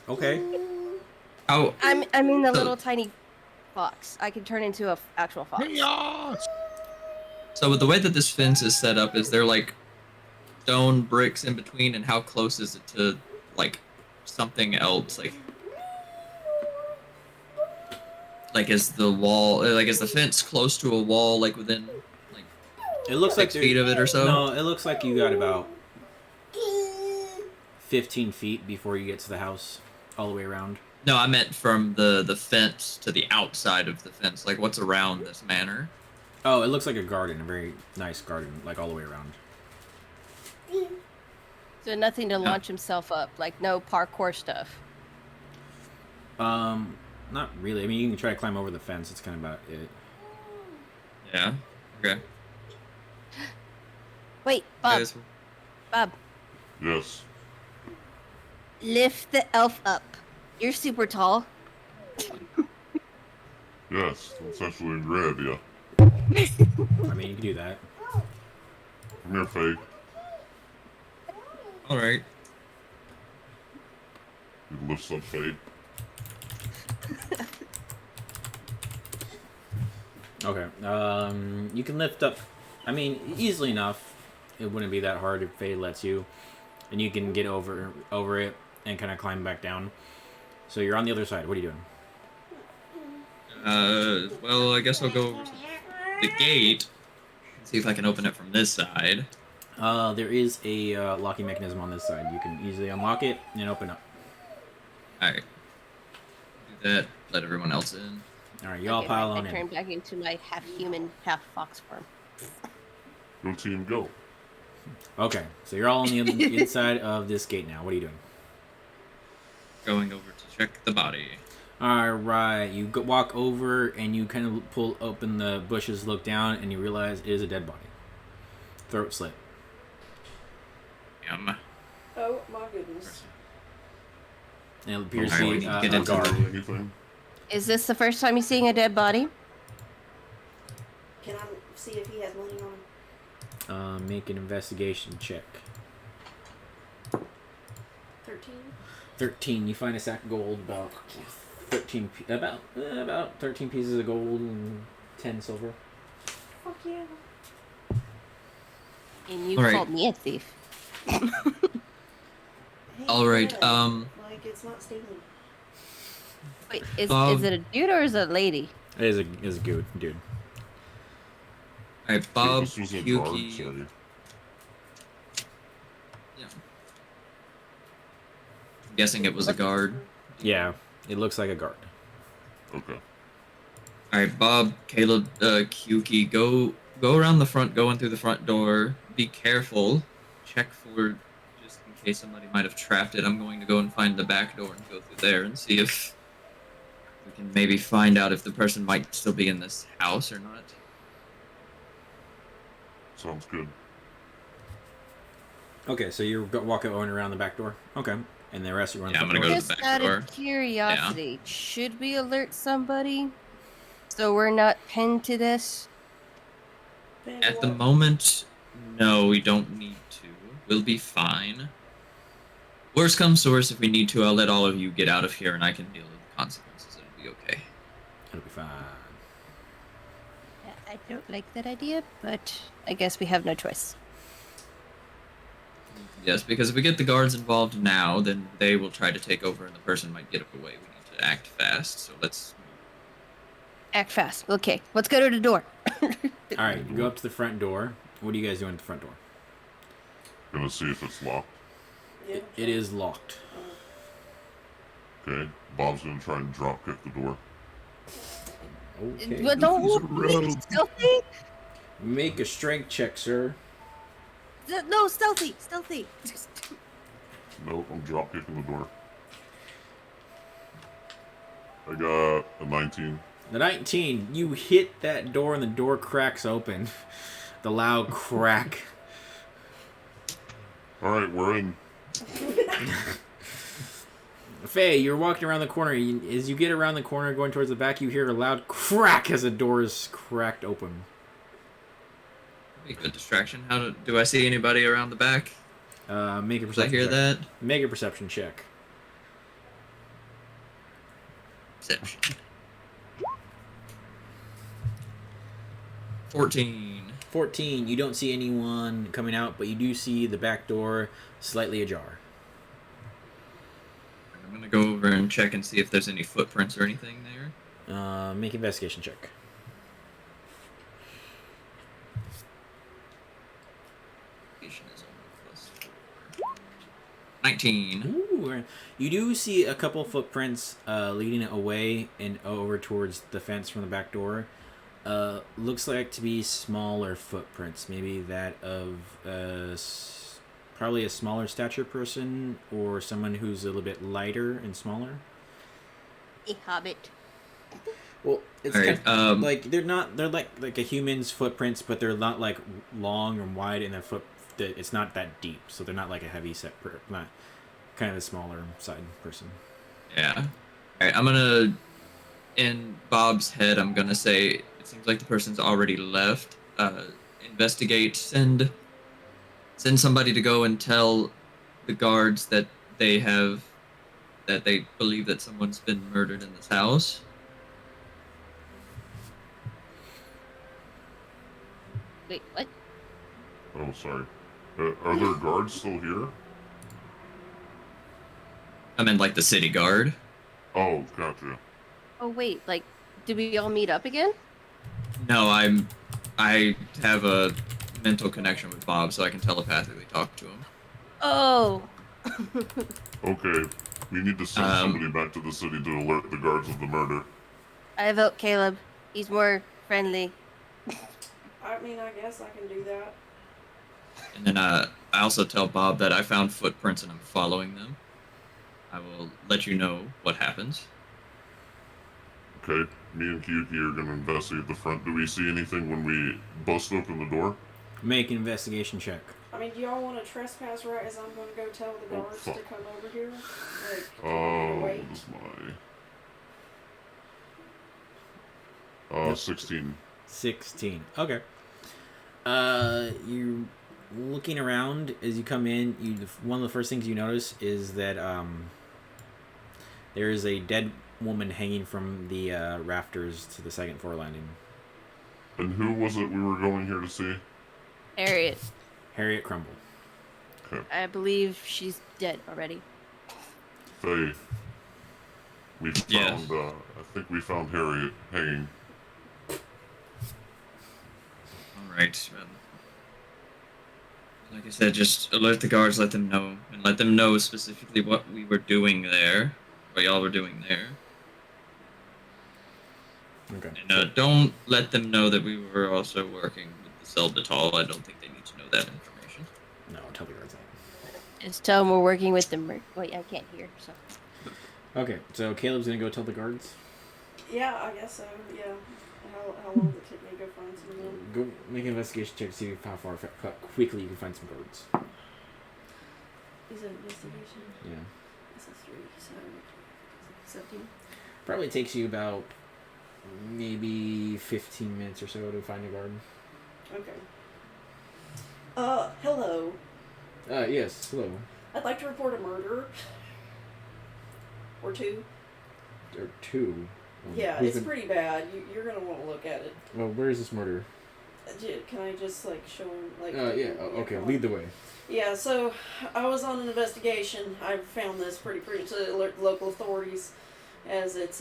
Okay. Oh, I'm in the little tiny fox. I can turn into an actual fox. So with the way that this fence is set up, is there like stone bricks in between, and how close is it to like something else? Like is the wall, like is the fence close to a wall, like within like It looks like 6 feet of it or so? No, it looks like you got about 15 feet before you get to the house, all the way around. No, I meant from the fence to the outside of the fence. Like what's around this manor? Oh, it looks like a garden, a very nice garden, like all the way around. So nothing to launch himself up, like no parkour stuff. Not really. I mean, you can try to climb over the fence. It's kind of about it. Yeah. Okay. Wait, Bob. Guys, Bob, Yes. lift the elf up. You're super tall. Yes. That's actually a great idea. I mean, you can do that. Come here, Faye. all right. You lift some Faye. Okay. You can lift up. I mean, easily enough. It wouldn't be that hard if Faye lets you, and you can get over it and kind of climb back down. So you're on the other side. What are you doing? Well, I guess I'll go over to the gate and see if I can open it from this side. There is a locking mechanism on this side. You can easily unlock it and open up. Alright. Do that, let everyone else in. Alright, you all pile on I in. turn back into my half human, half fox form. Go team, go. Okay, so you're all on the inside of this gate now. What are you doing? Going over to check the body. Alright, you walk over and you kind of pull open the bushes, look down, and you realize it is a dead body. Throat slit. Yum. Oh my goodness. And it appears Alright, to we be get a into guard. Anything? Is this the first time you're seeing a dead body? see if he has money on him. Make an investigation check. 13. 13. You find a sack of gold, about 13, about 13 pieces of gold and 10 silver. Fuck yeah. And you All right. called me a thief. Hey, All right. yeah, like it's not stealing. Wait, is Bob- it a dude or is it a lady? It is a good dude. All right, Bob, This was a guard, Yuki. sorry. Yeah. I'm guessing it was a guard. Yeah, it looks like a guard. Okay. All right, Bob, Caleb, Yuki, go around the front, go in through the front door. Be careful. Check for just in case somebody might have trapped it. I'm going to go and find the back door and go through there and see if we can maybe find out if the person might still be in this house or not. Sounds good. Okay, so you're walking around the back door. Okay, and the rest are going. Yeah, to I'm the gonna door? go to Just the back out door. of curiosity, should we alert somebody so we're not pinned to this? At the moment, no, we don't need to. We'll be fine. Worst comes to worst, if we need to, I'll let all of you get out of here and I can deal with the consequences. It'll be okay. It'll be fine. I don't like that idea, but I guess we have no choice. Yes, because if we get the guards involved now, then they will try to take over and the person might get away. We need to act fast, so let's... Act fast. Okay, let's go to the door. All right, you go up to the front door. What are you guys doing at the front door? Gonna see if it's locked. Yeah. It is locked. Okay. Bob's gonna try and drop kick the door. Okay. But don't He's a look rogue. stealthy. Make a strength check, sir. No, stealthy. Nope, I'm drop kicking the door. I got a 19. The 19. You hit that door and the door cracks open. The loud crack. Alright, we're in. Faye, you're walking around the corner. As you get around the corner going towards the back, you hear a loud crack as the door is cracked open. Be a good distraction. Do I see anybody around the back? Make a Did I perception hear check. that? Make a perception check. Perception. 14. 14. You don't see anyone coming out, but you do see the back door slightly ajar. I'm gonna go over and check and see if there's any footprints or anything there. Make an investigation check. Investigation is only +4. 19. Ooh, you do see a couple footprints leading away and over towards the fence from the back door. Looks like to be smaller footprints, maybe that of probably a smaller stature person or someone who's a little bit lighter and smaller. A hobbit. Well, it's Alright, kind of, like they're like a human's footprints, but they're not like long and wide, and it's not that deep, so they're not like a heavy set, not kind of a smaller side person. Yeah. Alright, I'm gonna... In Bob's head, I'm gonna say, it seems like the person's already left. Investigate, send somebody to go and tell the guards that they believe that someone's been murdered in this house. Wait, what? Oh, sorry. Are there guards still here? I meant like the city guard. Oh, gotcha. Oh wait, like, did we all meet up again? No, I have a mental connection with Bob, so I can telepathically talk to him. Oh. Okay, we need to send somebody back to the city to alert the guards of the murder. I vote Caleb. He's more friendly. I mean, I guess I can do that. And then I also tell Bob that I found footprints and I'm following them. I will let you know what happens. Okay, me and Kyuki are gonna investigate the front. Do we see anything when we bust open the door? Make an investigation check. I mean, do y'all want to trespass right as I'm going to go tell the Oh, guards fuck. to come over here? Like, Oh, wait. what is my... 16. 16. Okay. You looking around as you come in. One of the first things you notice is that there is a dead woman hanging from the rafters to the second floor landing. And who was it we were going here to see? Harriet. Harriet Crumble. Okay. I believe she's dead already. Faye. We Yes. found, I think we found Harriet hanging. Alright. Like I said, just alert the guards, let them know. And let them know specifically what we were doing there. What y'all were doing there. Okay. And don't let them know that we were also working with the Zeldatal. I don't think they need to know that information. No, tell the guards that. Just tell them we're working with them. Wait, I can't hear, so. Okay, so Caleb's gonna go tell the guards. Yeah, I guess so. Yeah. How long does it take me to go find some of them? Go make an investigation check to see how quickly you can find some guards. Is it investigation? Yeah. This is 3, so 17. Probably takes you about maybe 15 minutes or so to find a guard. Okay. Hello. Yes, hello. I'd like to report a murder. Or 2. Or 2. Yeah, it's pretty bad. You're gonna want to look at it. Well, where is this murder? Can I just like show him like? Yeah. Okay, lead the way. Yeah. So I was on an investigation. I found this pretty to alert the local authorities, as it's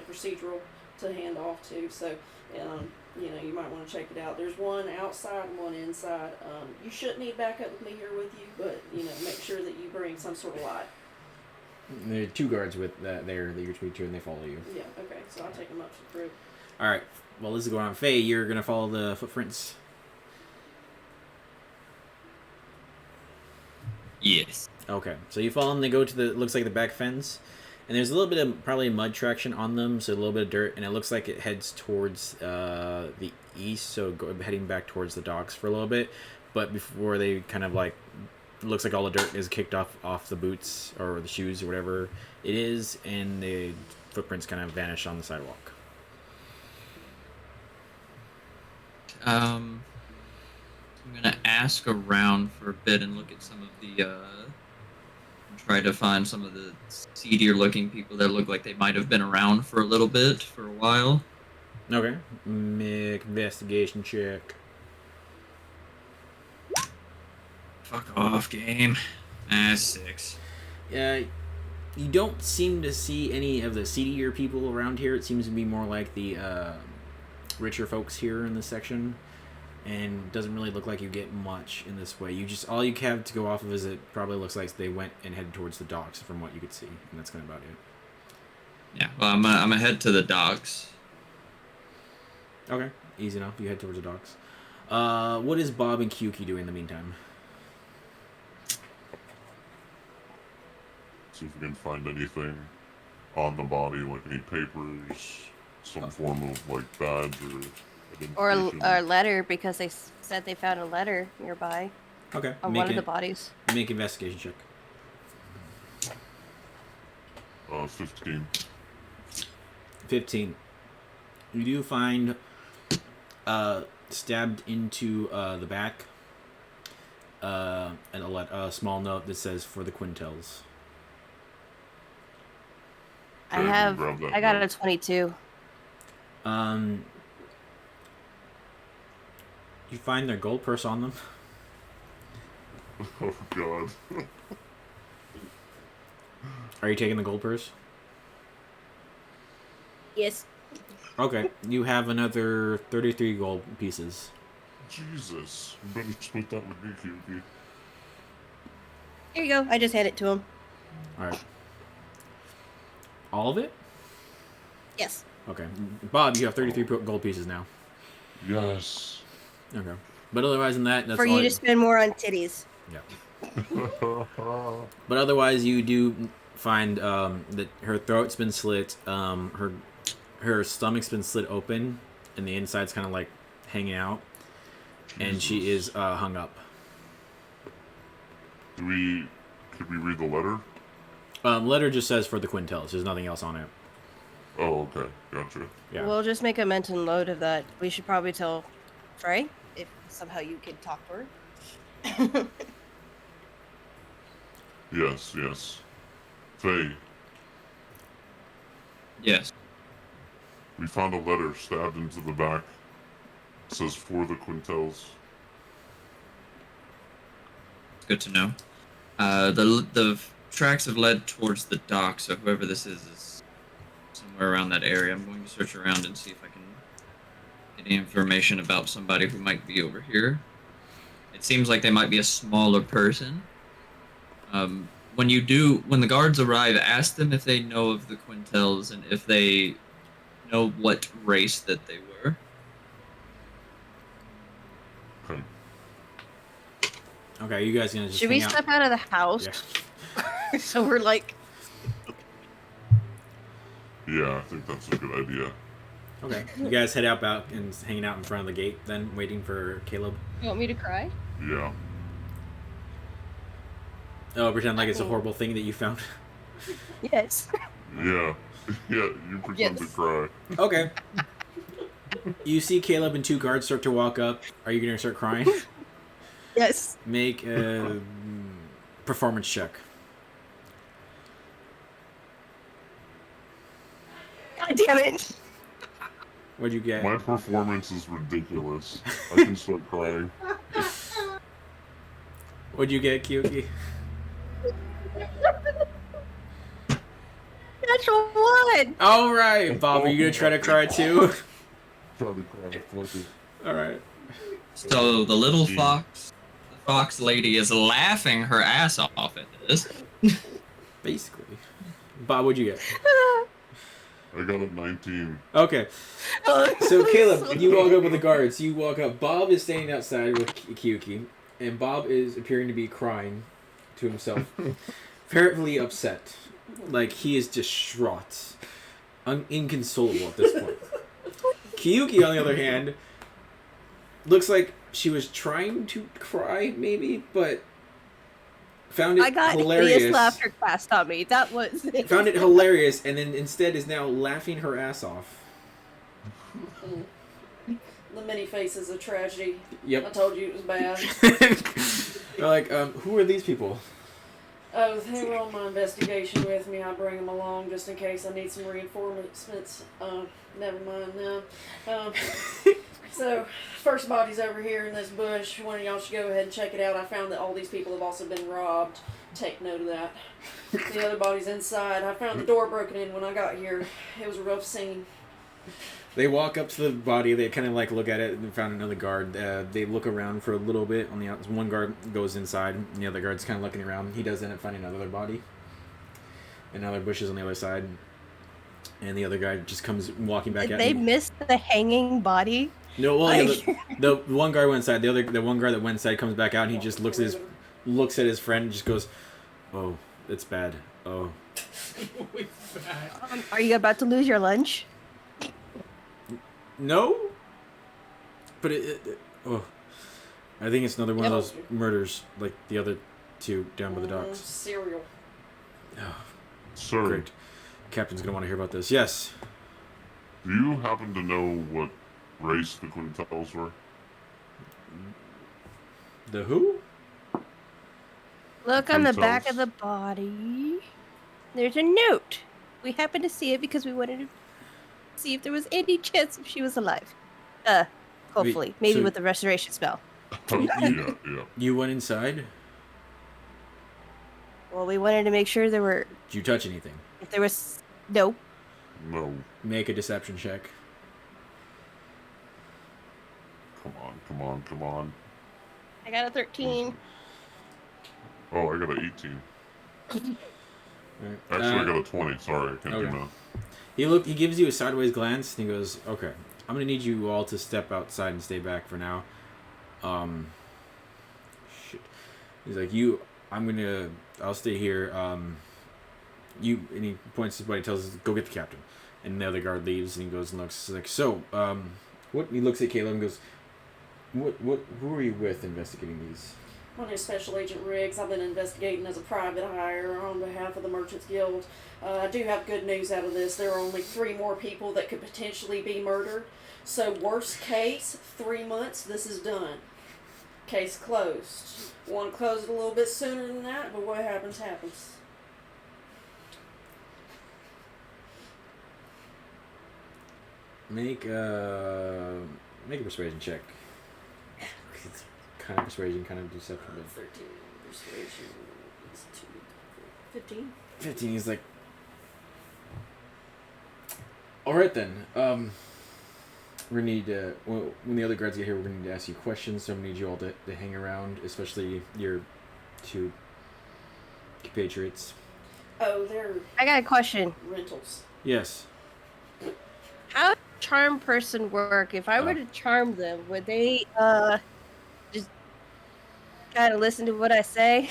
procedural to hand off to. So you might want to check it out. There's one outside and one inside. You shouldn't need backup with me here with you, but make sure that you bring some sort of light. There are 2 guards with there that you're speaking to, and they follow you. Yeah. Okay. So I'll take them up to the group. All right. Well, this is going on. Faye, you're gonna follow the footprints. Yes. Okay. So you follow them. They go to the looks like the back fence, and there's a little bit of probably mud traction on them, so a little bit of dirt, and it looks like it heads towards the east, so heading back towards the docks for a little bit. But before they kind of like. Looks like all the dirt is kicked off the boots or the shoes or whatever it is, and the footprints kind of vanish on the sidewalk. I'm gonna ask around for a bit and look at some of the and try to find some of the seedier looking people that look like they might have been around for a little bit, for a while. Okay. Make investigation check. Fuck off, game. 6. You don't seem to see any of the seedier people around here. It seems to be more like the richer folks here in this section, and doesn't really look like you get much in this way. All you have to go off of is it probably looks like they went and headed towards the docks from what you could see, and that's kind of about it. Yeah, well, I'm gonna head to the docks. Okay, easy enough. You head towards the docks. What is Bob and Kyuki doing in the meantime? See if we can find anything on the body, like any papers, some form of like badge or Or identification. a letter, because they said they found a letter nearby. Okay. On one of the bodies. Make investigation check. 15. 15. You do find stabbed into the back and a small note that says "for the Quintels." I got a 22. You find their gold purse on them. Oh God. Are you taking the gold purse? Yes. Okay. You have another 33 gold pieces. Jesus. You better split that with me, Kyuki. Here you go. I just hand it to him. Alright. All of it? Yes. Okay. Bob, you have 33 gold pieces now. Yes. Okay. But otherwise than that, that's For all you to spend more on titties. Yeah. But otherwise, you do find that her throat's been slit, her stomach's been slit open, and the inside's kind of like hanging out, and she is hung up. Could we read the letter? Letter just says "for the Quintels." There's nothing else on it. Oh, okay, gotcha. Yeah. We'll just make a mental note of that. We should probably tell Frey. if somehow you can talk to her. Yes, yes. Faye, Yes. we found a letter stabbed into the back. It says for the Quintels. Good to know. The tracks have led towards the dock, so whoever this is somewhere around that area. I'm going to search around and see if I can get any information about somebody who might be over here. It seems like they might be a smaller person. When the guards arrive, ask them if they know of the Quintels and if they know what race that they were. Okay. Okay, you guys gonna just Should we hang out? step out of the house? Yeah. So we're like, Yeah, I think that's a good idea. Okay, you guys head out and hanging out in front of the gate, then waiting for Caleb. you want me to cry? Yeah. Oh, pretend like it's a horrible thing that you found. Yes. Yeah. Yeah, you pretend to Yes. cry. Okay. You see Caleb and two guards start to walk up. Are you gonna start crying? Yes. Make a performance check. God damn it. What'd you get? My performance is ridiculous. I can start crying. What'd you get, Kyuki? Natural one. All right, Bob. Are you gonna try to cry too? Try to cry. Fuck it. All right. So the little fox, the fox lady, is laughing her ass off at this. Basically. Bob, what'd you get? I got a 19. Okay. So Caleb, you walk up with the guards. You walk up. Bob is standing outside with Kyuki, and Bob is appearing to be crying to himself, apparently upset, like he is distraught, inconsolable at this point. Kyuki, on the other hand, looks like she was trying to cry, maybe, but found it I got hilarious. hideous laughter cast on me. That was it. Found it hilarious, and then instead is now laughing her ass off. The many faces of tragedy. Yep. I told you it was bad. They're like, who are these people? Oh, they were on my investigation with me. I bring them along just in case I need some reinforcements. Never mind now. So, first body's over here in this bush. One of y'all should go ahead and check it out. I found that all these people have also been robbed. Take note of that. The other body's inside. I found the door broken in when I got here. It was a rough scene. They walk up to the body. They kind of like look at it and found another guard. They look around for a little bit. On the outside, one guard goes inside, and the other guard's kind of looking around. He does end up finding another body, and other bushes on the other side. And the other guy just comes walking back Did at they him. miss the hanging body? No, well, Like- the one guy went inside. The one guard that went inside comes back out, and he just looks at his friend, and just goes, "Oh, it's bad. Oh." Are you about to lose your lunch? No, but oh, I think it's another one of those murders like the other two down by the docks. Cereal. Sir, Great. Captain's gonna want to hear about this. Yes. do you happen to know what race the Quintels were? The who? Look on the back Quintels. of the body. There's a note. We happened to see it because we wanted to see if there was any chance if she was alive. Hopefully. Maybe so- with the restoration spell. Yeah. You went inside. Well, we wanted to make sure there were. Did you touch anything? If there was. No. No. Make a deception check. Come on. I got a 13. Oh, I got an 18. Alright. Actually, I got a 20. Sorry, I can't do okay. math. He gives you a sideways glance and he goes, "Okay, I'm gonna need you all to step outside and stay back for now." Shit. He's like, I'll stay here. And he points to his buddy, tells us, "Go get the captain." And the other guard leaves and he goes and looks. He's like, "So, what?" He looks at Caleb and goes, "Who are you with investigating these?" My name is Special Agent Riggs. I've been investigating as a private hire on behalf of the Merchants Guild. I do have good news out of this. There are only 3 more people that could potentially be murdered. So worst case, 3 months, this is done. Case closed. Want to close it a little bit sooner than that, but what happens, happens. Make a persuasion check. It's kind of persuasion, kind of deception. 13, persuasion, it's 2, 15. 15. He's like, all right then. We need when the other guards get here, we're gonna need to ask you questions. So I'm gonna need you all to hang around, especially your 2 compatriots. Oh, they're I got a question. rentals. Yes. How does charm person work? If I were to charm them, would they just kind of listen to what I say?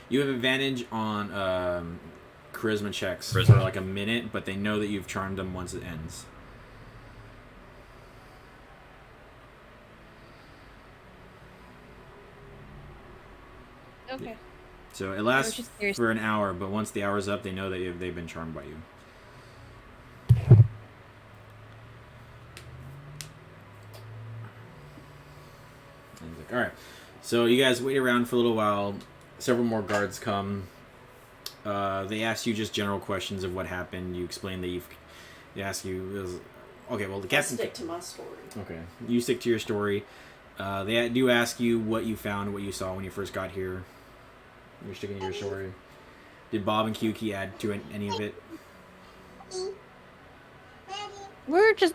You have advantage on charisma checks for like a minute, but they know that you've charmed them once it ends. Okay. So it I was lasts just curious. for an hour, but once the hour's up, they know that they've been charmed by you. And he's like, all right. So you guys wait around for a little while. Several more guards come. They ask you just general questions of what happened. You explain that they ask you, okay, well, the I captain. stick to my story. Okay, you stick to your story. They do ask you what you found, what you saw when you first got here. You're sticking to your story. Did Bob and Kyuki add to any of it?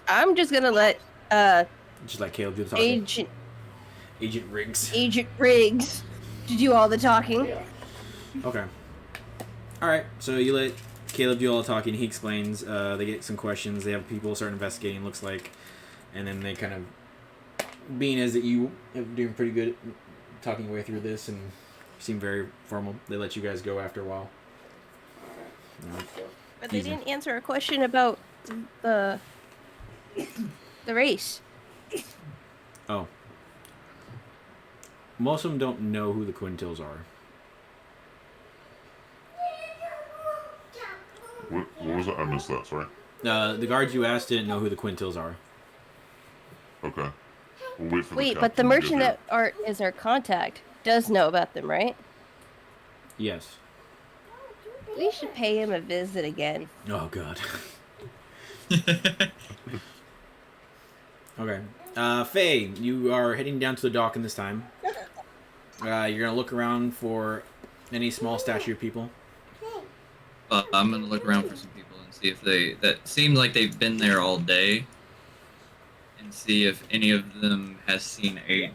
I'm just gonna let Just like Caleb do the talking. Agent Riggs. Agent Riggs to do all the talking. Okay. All right. So you let Caleb do all the talking. He explains. They get some questions. They have people start investigating. Looks like, and then they kind of, being as that you have doing pretty good at talking your way through this and seem very formal. They let you guys go after a while. But they didn't answer a question about the race. Oh. Most of them don't know who the Quintils are. What was it? I missed that, sorry. The guards you asked didn't know who the Quintils are. Okay. We'll wait for Wait, the but the captain to get merchant here. that is our contact does know about them, right? Yes. We should pay him a visit again. Oh, God. Okay. Faye, you are heading down to the dock in this time. You're going to look around for any small statue people. I'm gonna look around for some people and see if that seem like they've been there all day, and see if any of them has seen a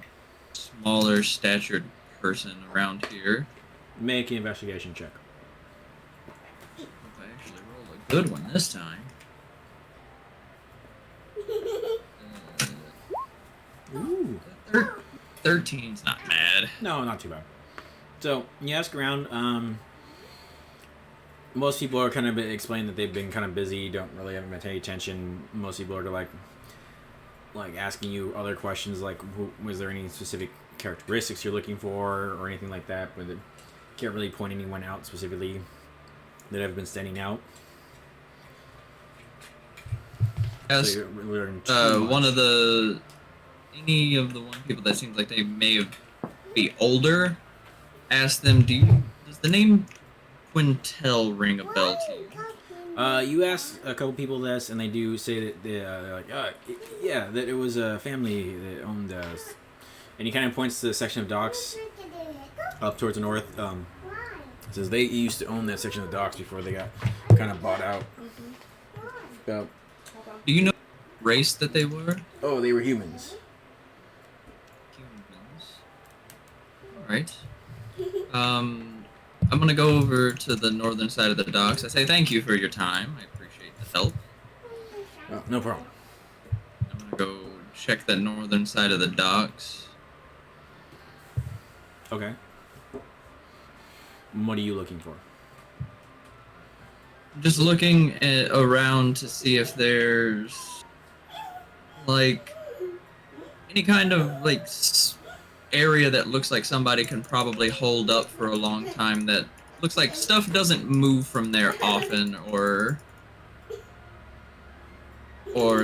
smaller statured person around here. Make an investigation check. If I actually roll a good one this time. Ooh. 13's not bad. No, not too bad. So, you ask around, most people are kind of explaining that they've been kind of busy, don't really haven't been paying attention. Most people are like asking you other questions like, was there any specific characteristics you're looking for or anything like that, but they can't really point anyone out specifically that have been standing out. Yes. So any of the one people that seems like they may be older, ask them, does the name Quintel ring a bell to you? You ask a couple people this, and they do say that they're like, yeah, that it was a family that owned us. And he kind of points to the section of docks up towards the north. Says they used to own that section of docks before they got kind of bought out. Do you know what race that they were? Oh, they were humans. Alright. I'm gonna go over to the northern side of the docks. I say thank you for your time. I appreciate the help. Oh, no problem. I'm gonna go check the northern side of the docks. Okay. What are you looking for? Just looking around to see if there's like any kind of like area that looks like somebody can probably hold up for a long time. That looks like stuff doesn't move from there often, or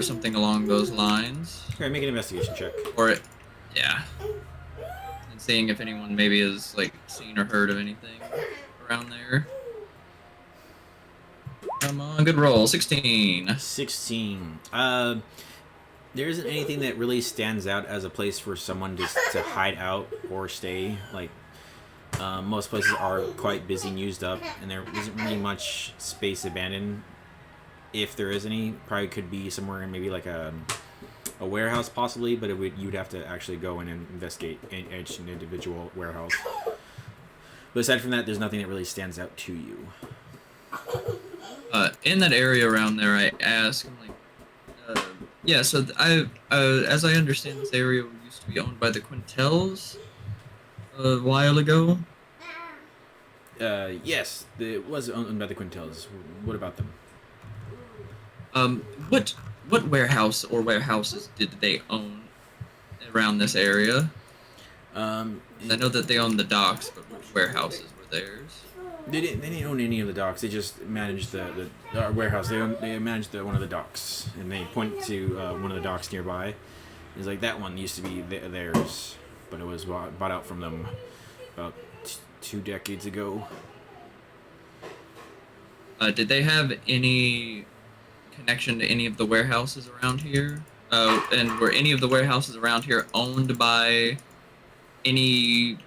something along those lines. Okay, make an investigation check. Or, yeah. And seeing if anyone maybe has like seen or heard of anything around there. Come on, good roll. 16. 16. There isn't anything that really stands out as a place for someone just to hide out or stay. Like, most places are quite busy and used up, and there isn't really much space abandoned. If there is any, probably could be somewhere in maybe like a warehouse possibly, but you'd have to actually go in and investigate each individual warehouse. But aside from that, there's nothing that really stands out to you. In that area around there, I ask, I'm like, yeah, so as I understand, this area used to be owned by the Quintels a while ago. Yes, it was owned by the Quintels. What about them? What warehouse or warehouses did they own around this area? I know that they owned the docks, but which warehouses were theirs? They didn't own any of the docks. They just managed the warehouse. They managed one of the docks, and they point to one of the docks nearby. It's like that one used to be theirs, but it was bought out from them about 2 decades ago. Did they have any connection to any of the warehouses around here? And were any of the warehouses around here owned by any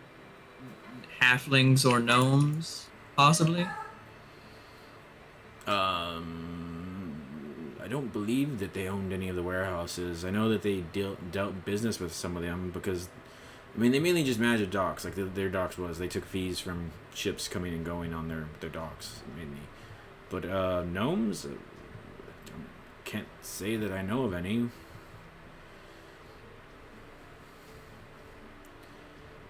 halflings or gnomes, possibly? I don't believe that they owned any of the warehouses. I know that they dealt business with some of them because, I mean, they mainly just managed docks. Like their docks they took fees from ships coming and going on their docks mainly. But gnomes, can't say that I know of any.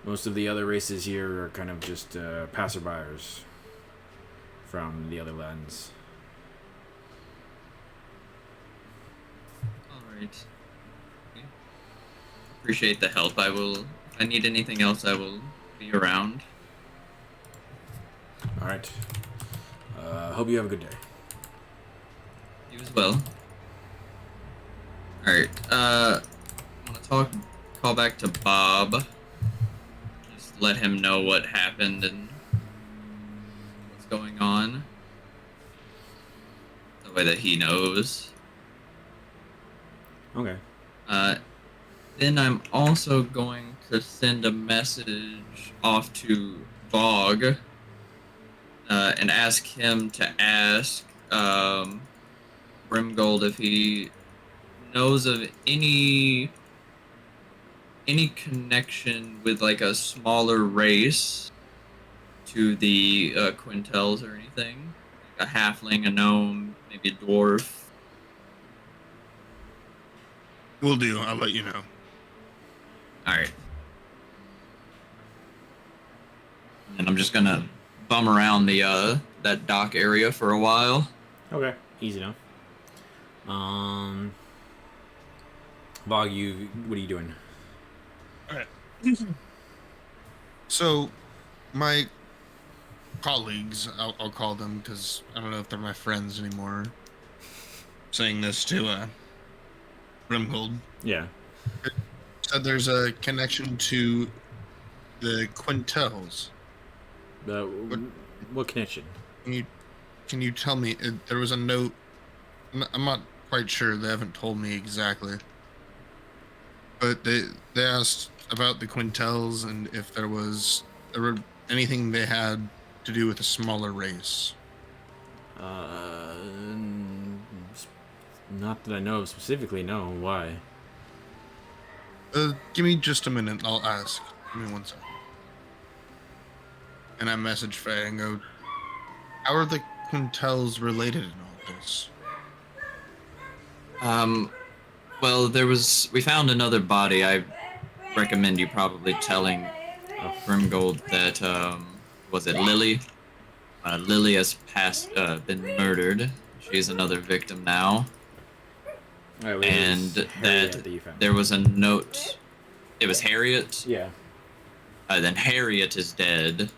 Most of the other races here are kind of just passerbyers from the other lands. Alright. Appreciate the help. If I need anything else, I will be around. Alright. Hope you have a good day. You as well. Alright, I want to call back to Bob. Just let him know what happened and what's going on. The way that he knows. Okay. Then I'm also going to send a message off to Vogue and ask him to ask Brimgold if he knows of any connection with like a smaller race to the Quintels or anything. Like a halfling, a gnome, maybe a dwarf. Will do. I'll let you know. Alright. And I'm just gonna bum around the that dock area for a while. Okay, easy enough. Bog, what are you doing? Alright. So, my colleagues, I'll call them because I don't know if they're my friends anymore. Saying this to Brimgold. Yeah. Said there's a connection to the Quintels. What connection? Can you tell me? There was a note. I'm not quite sure. They haven't told me exactly. But they asked about the Quintels and if there was anything they had to do with a smaller race. Not that I know of specifically. No. Why? Give me just a minute. I'll ask. Give me 1 second. And I message Faye and go, how are the Quintels related in all this? Well, we found another body. I recommend you probably telling Brimgold that, was it Lily? Lily has been murdered. She's another victim now. Right, and that you found. there was a note. It was Harriet? Yeah. then Harriet is dead,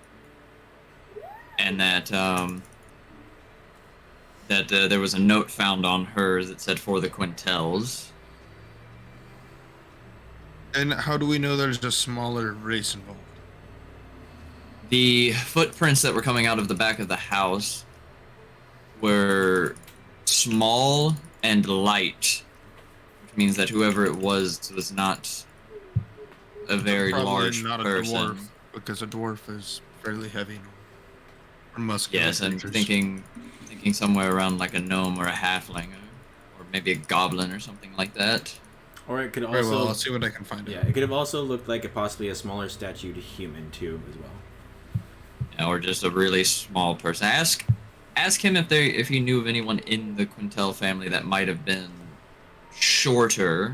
and that there was a note found on her that said for the Quintels. And how do we know there's a smaller race involved? The footprints that were coming out of the back of the house were small and light, which means that whoever it was not a very Probably large not person. a dwarf, because a dwarf is fairly heavy or muscular. Yes, I'm creatures. thinking somewhere around like a gnome or a halfling, or maybe a goblin or something like that. Or it could Very also. well, I'll see what I can find Yeah, out. it could have also looked like possibly a smaller statued human too, as well. Or just a really small person. Ask him if he knew of anyone in the Quintel family that might have been shorter.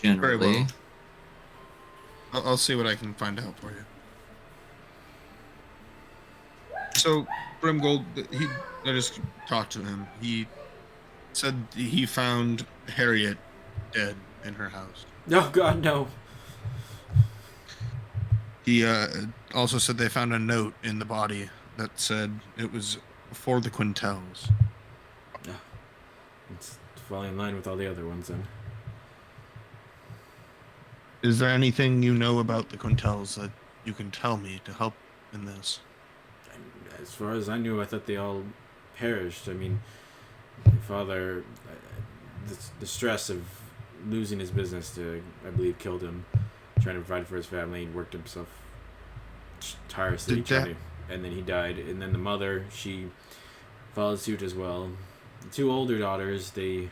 Generally. Very well. I'll see what I can find out for you. So, Brimgold, I just talked to him. He said he found Harriet dead in her house. Oh God, no. He also said they found a note in the body that said it was for the Quintels. It's falling in line with all the other ones then. Is there anything you know about the Quintels that you can tell me to help in this? As far as I knew, I thought they all perished. I mean, my father, the stress of losing his business, I believe, killed him. Trying to provide for his family, he worked himself tirelessly, and then he died. And then the mother, she followed suit as well. The two older daughters, they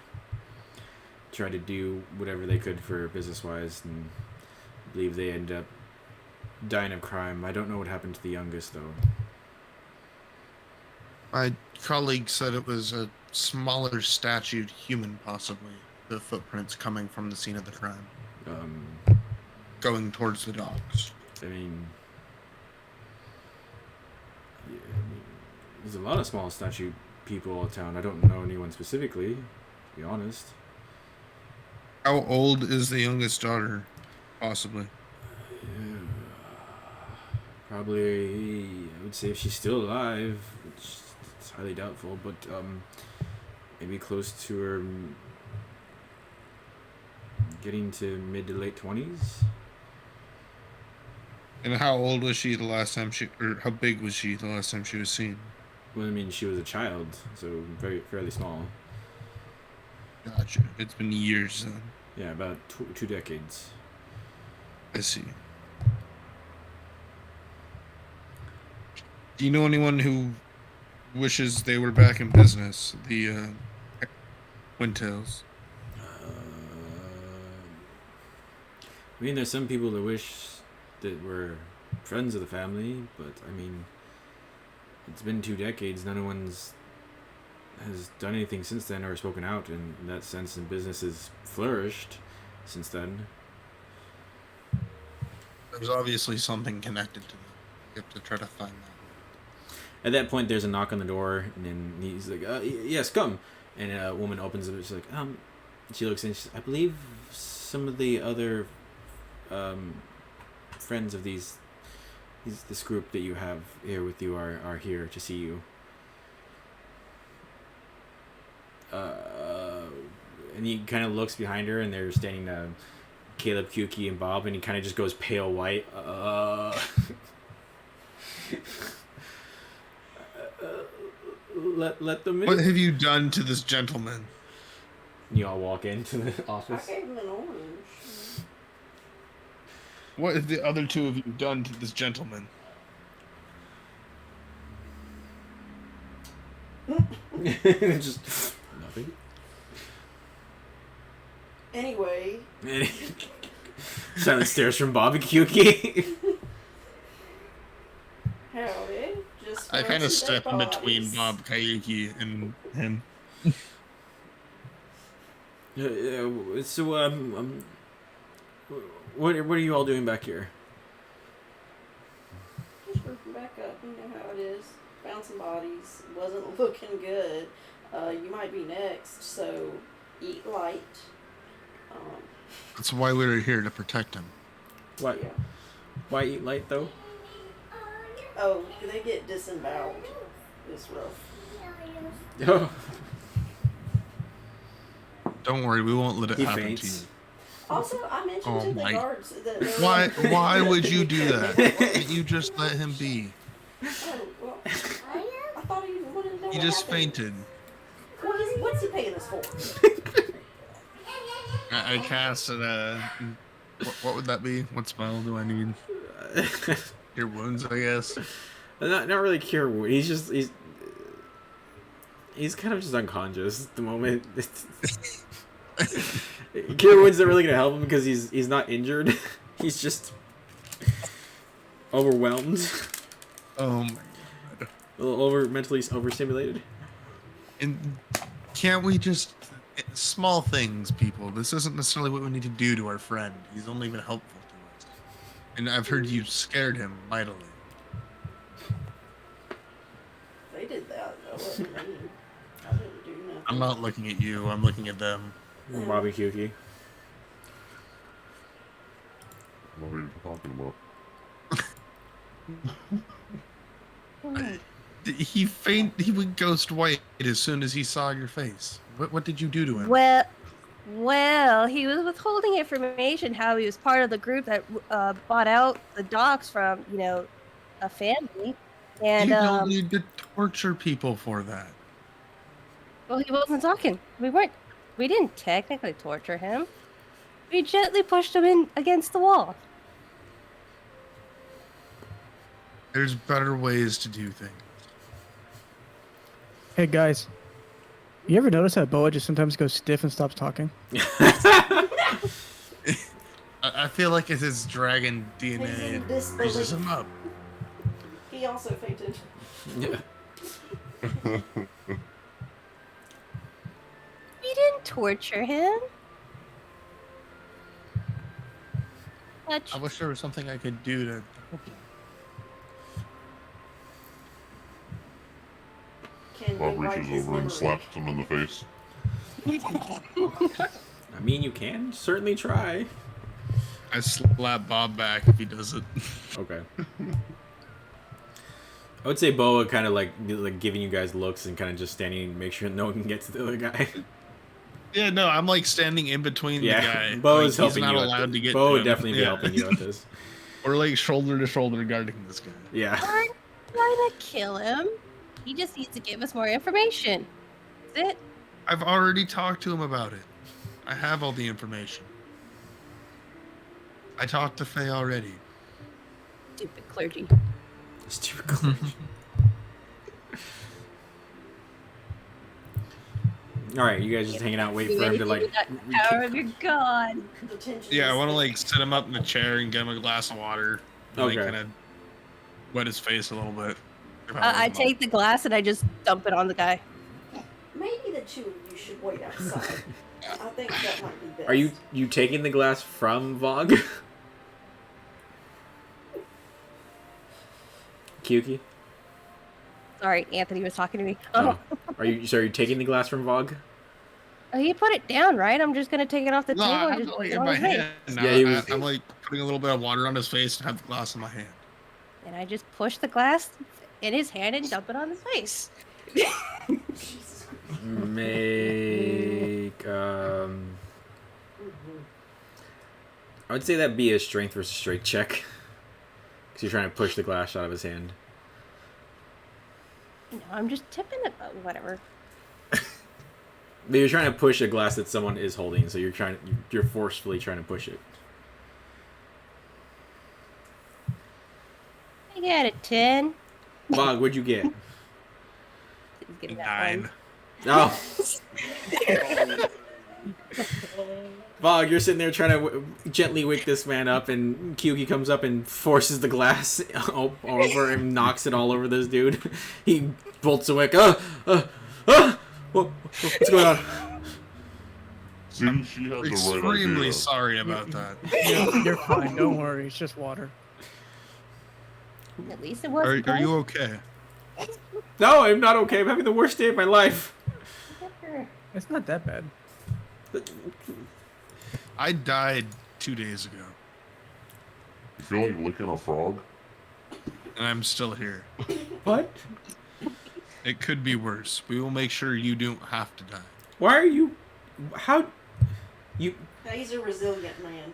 tried to do whatever they could for business-wise, and I believe they ended up dying of crime. I don't know what happened to the youngest, though. My colleague said it was a smaller statued human, possibly. The footprints coming from the scene of the crime. Going towards the docks. I mean, there's a lot of small statue people in town. I don't know anyone specifically, to be honest. How old is the youngest daughter, possibly? Probably, I would say if she's still alive, which it's highly doubtful, but maybe close to her getting to mid to late 20s. And how old was she the last time or how big was she the last time she was seen? Well, I mean, she was a child, so fairly small. Gotcha. It's been years then. Yeah, about 2 decades. I see. Do you know anyone who wishes they were back in business? The Quintels. I mean, there's some people that wish that were friends of the family, but I mean, it's been 2 decades. None of one's has done anything since then or spoken out in that sense, and business has flourished since then. There's obviously something connected to them. You have to try to find that. At that point, there's a knock on the door, and then he's like, yes, come. And a woman opens it. She's like, she looks in. She's, I believe some of the other friends of this group that you have here with you are here to see you. And he kind of looks behind her, and they're standing Caleb, Kuki, and Bob, and he kind of just goes pale white. Let them in. What have you done to this gentleman? You all walk into the office. I gave him an orange. What have the other two of you done to this gentleman? Just nothing. Anyway. Silent stares from Bob and Kuki. Howdy. Just I kind of some step in dead between bodies. Bob, Kayuki, and him. So what are you all doing back here? Just working back up. You know how it is. Found some bodies. Wasn't looking good. You might be next, so eat light. That's why we were here, to protect him. What? Yeah. Why eat light though? Oh, they get disemboweled. It's rough. Oh, Don't worry, we won't let it he happen to faints. you. Also, I mentioned Oh to the my- guards that they're Why? like- Why would you do that? Can't you just let him be? Oh, well, I thought he wanted to know He what just happened. fainted. What's he paying us for? I cast an what would that be? What spell do I need? Your wounds, I guess. not really cure wound. He's kind of just unconscious at the moment. Cure wounds not really gonna help him because he's not injured. He's just overwhelmed. Oh my god. A little mentally overstimulated. And can't we just small things, people? This isn't necessarily what we need to do to our friend. He's only been helpful to us. And I've heard you scared him mightily. They did that. That wasn't me. I didn't do nothing. I'm not looking at you. I'm looking at them. Bobby Kuki. What are you talking about? He went ghost white as soon as he saw your face. What did you do to him? Well, he was withholding information how he was part of the group that bought out the dogs from, a family. And you don't need to torture people for that. well, he wasn't talking. We didn't technically torture him. We gently pushed him in against the wall. There's better ways to do things. Hey guys, you ever notice that Boa just sometimes goes stiff and stops talking? I feel like it's his dragon He's DNA. in It disbelief. freezes him up. He also fainted. Yeah. We didn't torture him. I wish there was something I could do to help him. Can Bob rewrite reaches his over and memory. slaps him in the face. I mean, you can certainly try. I slap Bob back if he does it. Okay. I would say Boa kind of like giving you guys looks and kind of just standing, make sure no one can get to the other guy. Yeah, no, I'm like standing in between the guy. Boa's like, helping he's not you. allowed to get Bo to would him. definitely be Yeah. helping you with this. We're like shoulder to shoulder guarding this guy. Yeah. We're trying to kill him. He just needs to give us more information. That's it. I've already talked to him about it. I have all the information. I talked to Faye already. Stupid clergy. Stupid clergy. All right, you guys just hanging out, waiting for him to like. Power of your god. Yeah, I want to like sit him up in the chair and get him a glass of water. And, like, Okay. kind of wet his face a little bit. I take the glass and I just dump it on the guy. Maybe the two of you should wait outside. I think that might be best. Are you taking the glass from Vogue? Kyuki? Sorry, Anthony was talking to me. Oh. Are you taking the glass from Vogue? Oh, he put it down, right? I'm just gonna take it off the No, table I and have just it put like it in on my his face. hand. Now. Yeah, he was- I'm like putting a little bit of water on his face and have the glass in my hand. And I just push the glass in his hand and dump it on his face. Make I would say that'd be a strength versus strength check. Because you're trying to push the glass out of his hand. No, I'm just tipping it, but whatever. But you're trying to push a glass that someone is holding, so you're forcefully trying to push it. I got a 10. Bog, what'd you get? Didn't get that 9. Oh. Bog, you're sitting there trying to gently wake this man up, and Kyuki comes up and forces the glass over and knocks it all over this dude. He bolts awake. What's going on? See, she had the right Extremely idea. sorry about that. You're fine. Don't worry. It's just water. At least it Are wasn't. you okay? No, I'm not okay. I'm having the worst day of my life. It's not that bad. I died 2 days ago. You feel like licking a frog? And I'm still here. What? It could be worse. We will make sure you don't have to die. Why are you? How? You? He's a resilient man.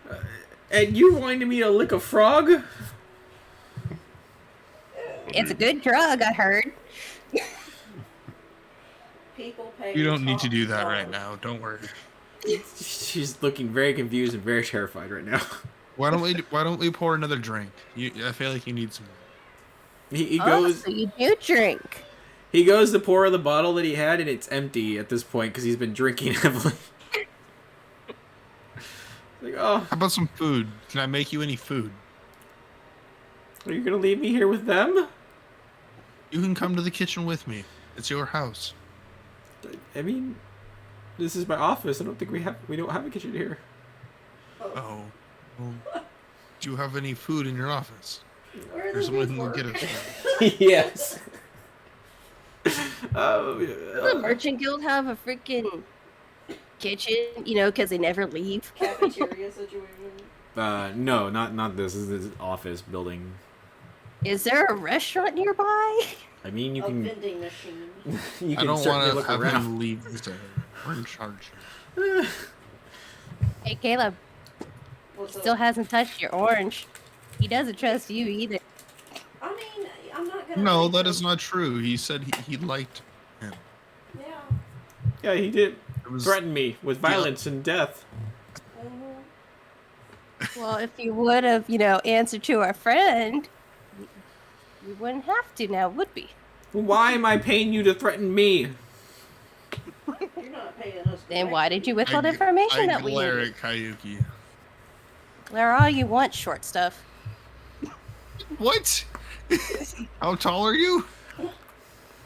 And you wanted me to lick a frog? It's a good drug, I heard. People pay. You don't need to top do that dollar. right now. Don't worry. She's looking very confused and very terrified right now. Why don't we pour another drink? I feel like you need some. He Oh, goes. so you do drink. He goes to pour the bottle that he had, and it's empty at this point because he's been drinking heavily. Like, oh, How about some food? Can I make you any food? are you gonna leave me here with them? You can come to the kitchen with me. It's your house. I mean, this is my office. I don't think we don't have a kitchen here. Oh. Well, do you have any food in your office? Where Or does someone he who will work? get it. Yes. Does the Merchant Guild have a freaking kitchen? You know, because they never leave. Cafeteria situation. No, not this. This is his office building. Is there a restaurant nearby? I mean, you A can. vending machine. You I can don't certainly want look to have around. him leave. Mr. We're in charge. Hey, Caleb, What's still up? hasn't touched your orange. He doesn't trust you either. I mean, I'm not gonna. No, make that him- is not true. He said he liked him. Yeah. Yeah, he did It was threaten me with violence and death. Well, if you would have, answered to our friend, we wouldn't have to now, would we? Why am I paying you to threaten me? You're not paying us. Then why did you withhold I information that we glare needed? at Kayuki. Glare all you want, short stuff. What? How tall are you?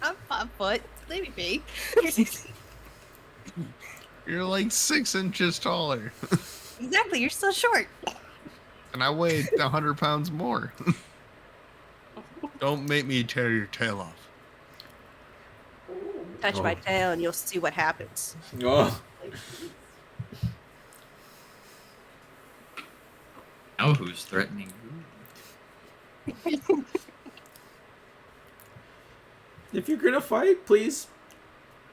I'm 5 foot. Leave me be. You're like 6 inches taller. Exactly, you're still short. And I weigh 100 pounds more. Don't make me tear your tail off. Touch Oh. my tail and you'll see what happens. Oh, Now who's threatening who? if you're gonna fight, please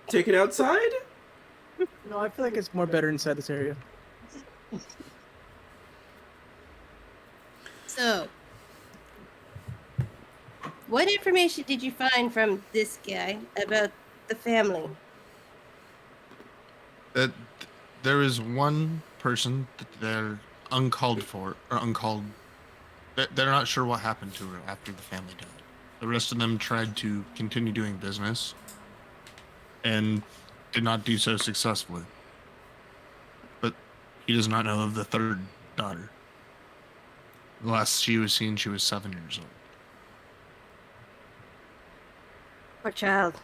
take it outside. No, I feel like it's more better inside this area. So, what information did you find from this guy about the family? That there is one person that they're uncalled for, or uncalled. They're not sure what happened to her after the family died. The rest of them tried to continue doing business and did not do so successfully. But he does not know of the third daughter. The last she was seen, she was 7 years old. Poor child.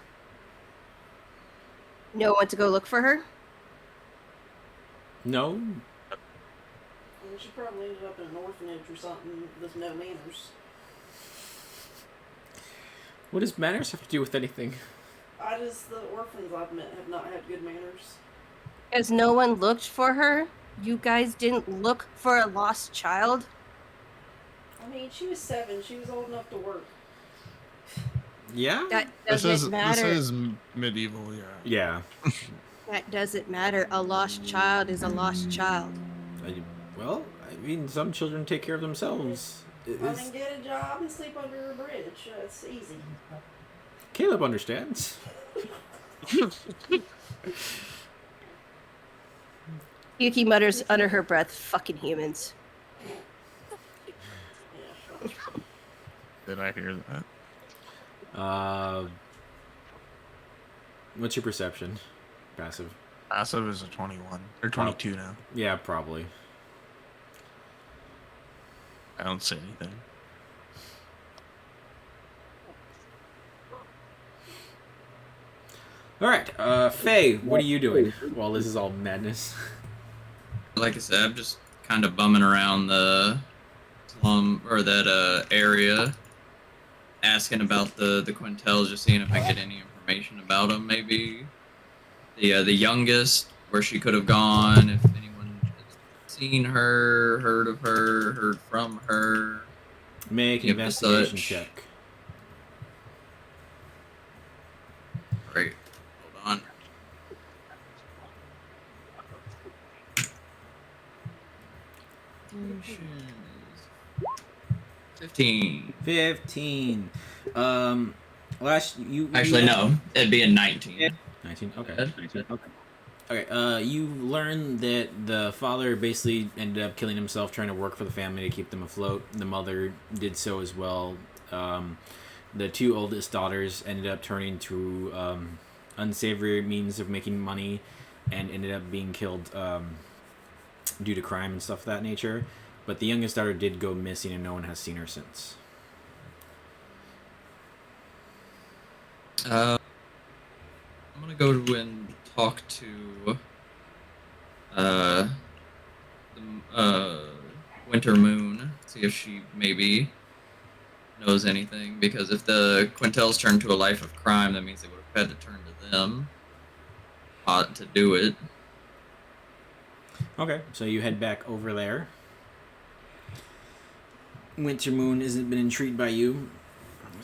No one to go look for her? No, And she probably ended up in an orphanage or something with no manners. what does manners have to do with anything? The orphans I've met have not had good manners. Because no one looked for her? You guys didn't look for a lost child? I mean, she was 7. She was old enough to work. Yeah. That This doesn't matter. is medieval, yeah. Yeah. That doesn't matter. A lost child is a lost child. Well, I mean, some children take care of themselves. I mean, get a job and sleep under a bridge. It's easy. Caleb understands. Yuki mutters under her breath, fucking humans. Did I hear that? What's your perception? Passive. Passive is a 21 or 22 now. Yeah, probably. I don't say anything. All right, Faye, what are you doing while this is all madness? Like I said, I'm just kind of bumming around the slum or that area, asking about the Quintels, just seeing if I get any information about them. Maybe the youngest, where she could have gone, if anyone has seen her, heard of her, heard from her. Make an Give the investigation such. check. Right. Hold on. Potions. 15. 15. Last you Actually, no. It'd be a 19. 19. Okay. Okay. You learn that the father basically ended up killing himself trying to work for the family to keep them afloat. The mother did so as well. The two oldest daughters ended up turning to unsavory means of making money, and ended up being killed due to crime and stuff of that nature. But the youngest daughter did go missing, and no one has seen her since. I'm gonna go and talk to Winter Moon, see if she maybe knows anything. Because if the Quintels turned to a life of crime, that means they would have had to turn to them to do it. Okay, so you head back over there. Winter Moon isn't been intrigued by you,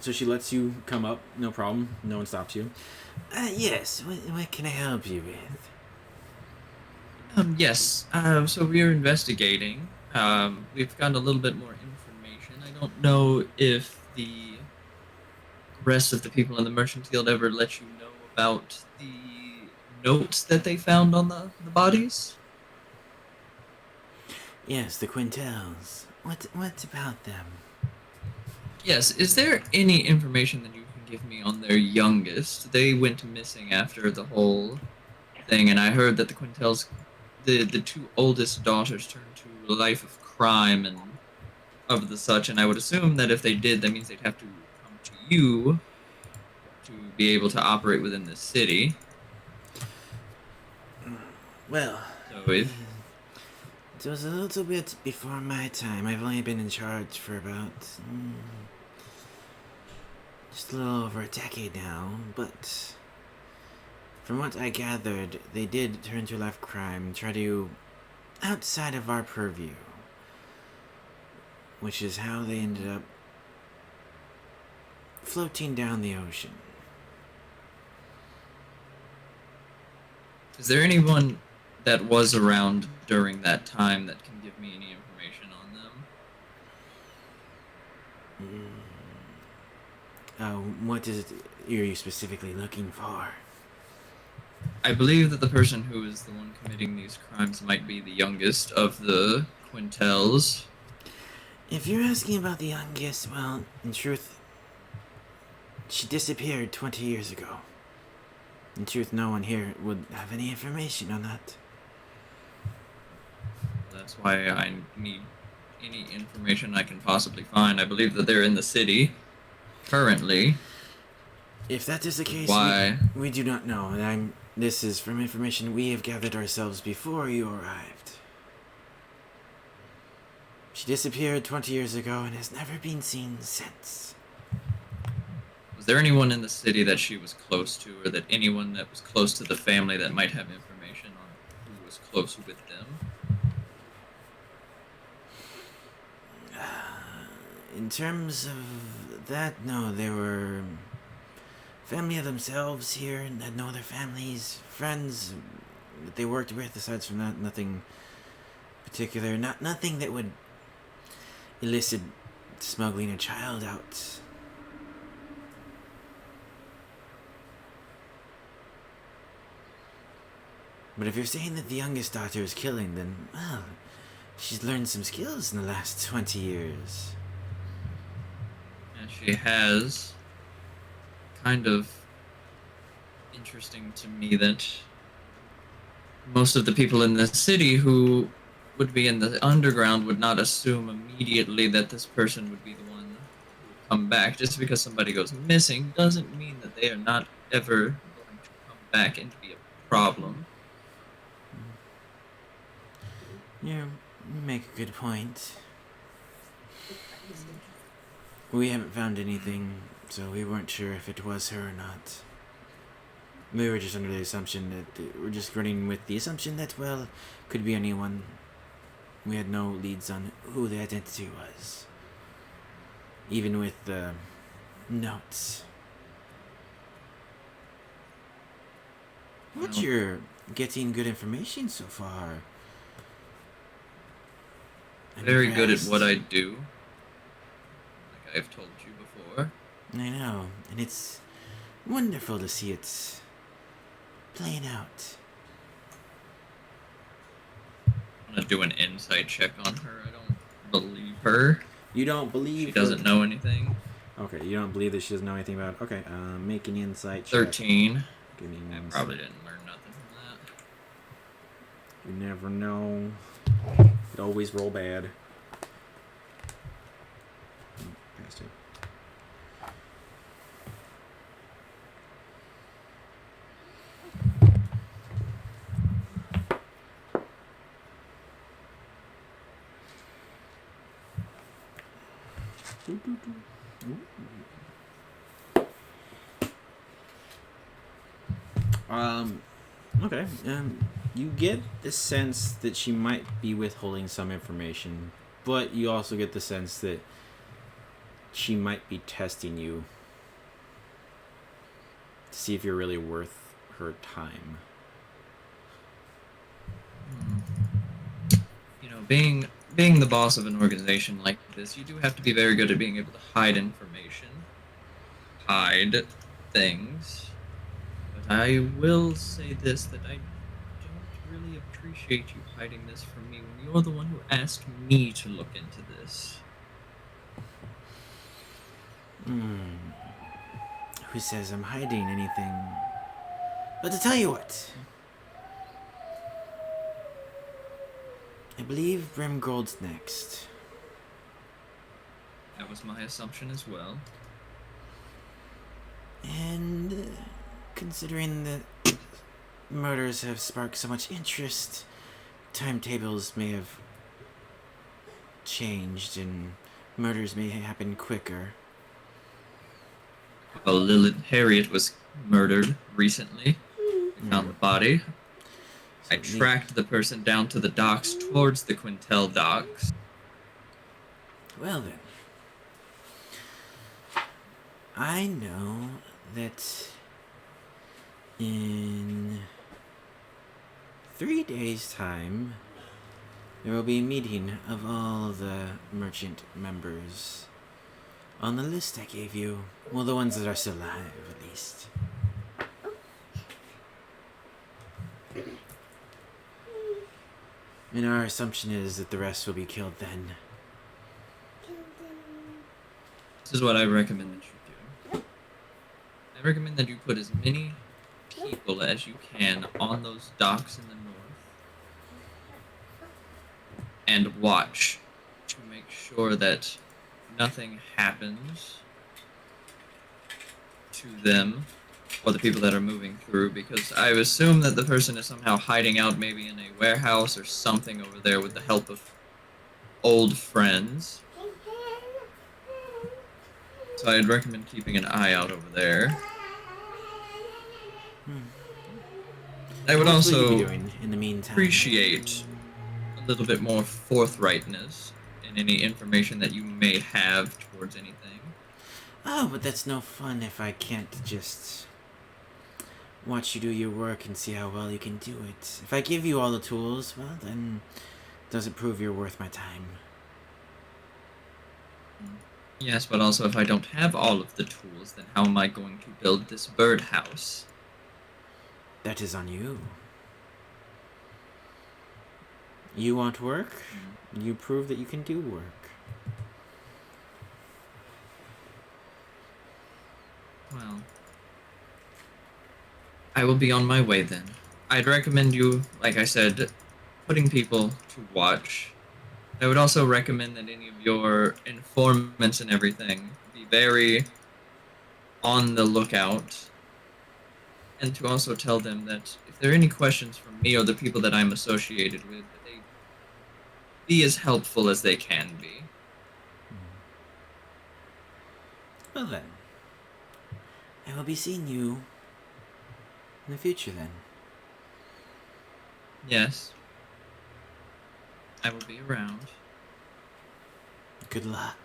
so she lets you come up. No problem. No one stops you. Yes. What can I help you with? Yes. So we're investigating. We've gotten a little bit more information. I don't know if the rest of the people in the Merchant Guild ever let you know about the notes that they found on the bodies. Yes, the Quintels. What about them? Yes. Is there any information that you can give me on their youngest? They went missing after the whole thing, and I heard that the Quintels, the two oldest daughters, turned to a life of crime and of the such. And I would assume that if they did, that means they'd have to come to you to be able to operate within the city. Well, So if it was a little bit before my time. I've only been in charge for about just a little over a decade now, but from what I gathered, they did turn to life crime, try to outside of our purview, which is how they ended up floating down the ocean. is there anyone that was around during that time that can give me any information on them? What is it you're specifically looking for? I believe that the person who is the one committing these crimes might be the youngest of the Quintels. If you're asking about the youngest, well, in truth, she disappeared 20 years ago. In truth, no one here would have any information on that. That's why I need any information I can possibly find. I believe that they're in the city currently. If that is the case, Why? we do not know. And this is from information we have gathered ourselves before you arrived. She disappeared 20 years ago and has never been seen since. Was there anyone in the city that she was close to, or that anyone that was close to the family that might have information on who was close with them? In terms of that, no, there were family of themselves here and had no other families, friends that they worked with. Aside from that, nothing particular. Nothing that would elicit smuggling a child out. But if you're saying that the youngest daughter is killing, then, well, she's learned some skills in the last 20 years. And she has. Kind of interesting to me that most of the people in the city who would be in the underground would not assume immediately that this person would be the one who would come back. Just because somebody goes missing doesn't mean that they are not ever going to come back and be a problem. You make a good point. We haven't found anything, so we weren't sure if it was her or not. We were just under the assumption that we're just running with the assumption that, well, could be anyone. We had no leads on who the identity was. Even with the notes. But Well- you're getting good information so far. I'm Very good at impressed. what I do. Like I've told you before. I know, and it's wonderful to see it playing out. I'm gonna do an insight check on her. I don't believe her. You don't believe She doesn't know anything. Okay, you don't believe that she doesn't know anything about. Okay, make an insight check. 13. Give me I one probably sec. didn't learn nothing from that. You never know. It always roll bad. Passed it. Okay. You get the sense that she might be withholding some information, but you also get the sense that she might be testing you to see if you're really worth her time. You know, being the boss of an organization like this, you do have to be very good at being able to hide information, hide things. But I will say this, that I don't really appreciate you hiding this from me when you're the one who asked me to look into this. Who says I'm hiding anything? But to tell you what, I believe Brimgold's next. That was my assumption as well. And considering that murders have sparked so much interest, timetables may have changed and murders may happen quicker. Well, Harriet was murdered recently. We found the body. I tracked the person down to the docks towards the Quintel docks. Well then, I know that in 3 days' time, there will be a meeting of all the merchant members on the list I gave you. Well, the ones that are still alive, at least. And our assumption is that the rest will be killed then. This is what I recommend that you do. I recommend that you put as many people as you can on those docks in the north and watch to make sure that nothing happens to them or the people that are moving through, because I assume that the person is somehow hiding out maybe in a warehouse or something over there with the help of old friends. So I'd recommend keeping an eye out over there. I would What will also you be doing in the meantime? appreciate a little bit more forthrightness in any information that you may have towards anything. Oh, but that's no fun if I can't just watch you do your work and see how well you can do it. If I give you all the tools, well, then does it prove you're worth my time? Yes, but also if I don't have all of the tools, then how am I going to build this birdhouse? That is on you. You want work? You prove that you can do work. Well, I will be on my way then. I'd recommend you, like I said, putting people to watch. I would also recommend that any of your informants and everything be very on the lookout, and to also tell them that if there are any questions from me or the people that I'm associated with, that they be as helpful as they can be. Well then, I will be seeing you in the future then. Yes. I will be around. Good luck.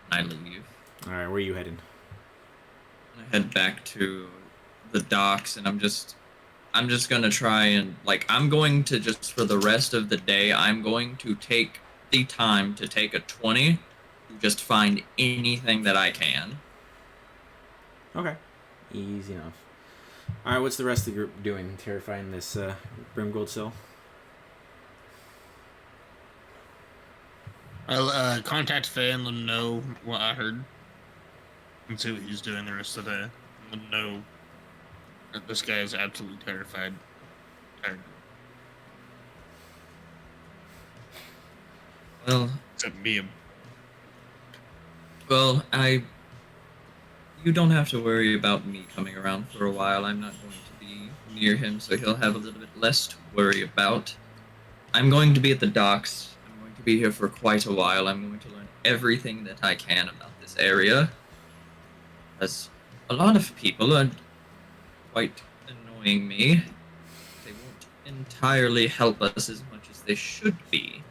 I leave. All right, where are you heading? I head back to the docks, and I'm just gonna try and I'm going to just for the rest of the day. I'm going to take the time to take a 20 to just find anything that I can. Okay, easy enough. All right, what's the rest of the group doing? Terrifying this Brimgold cell. I'll contact Faye and let him know what I heard. And see what he's doing the rest of the day. Let him know that this guy is absolutely terrified. Well, except me. Well, you don't have to worry about me coming around for a while. I'm not going to be near him, so he'll have a little bit less to worry about. I'm going to be at the docks. I'm going to be here for quite a while. I'm going to learn everything that I can about this area. As a lot of people are quite annoying me. They won't entirely help us as much as they should be.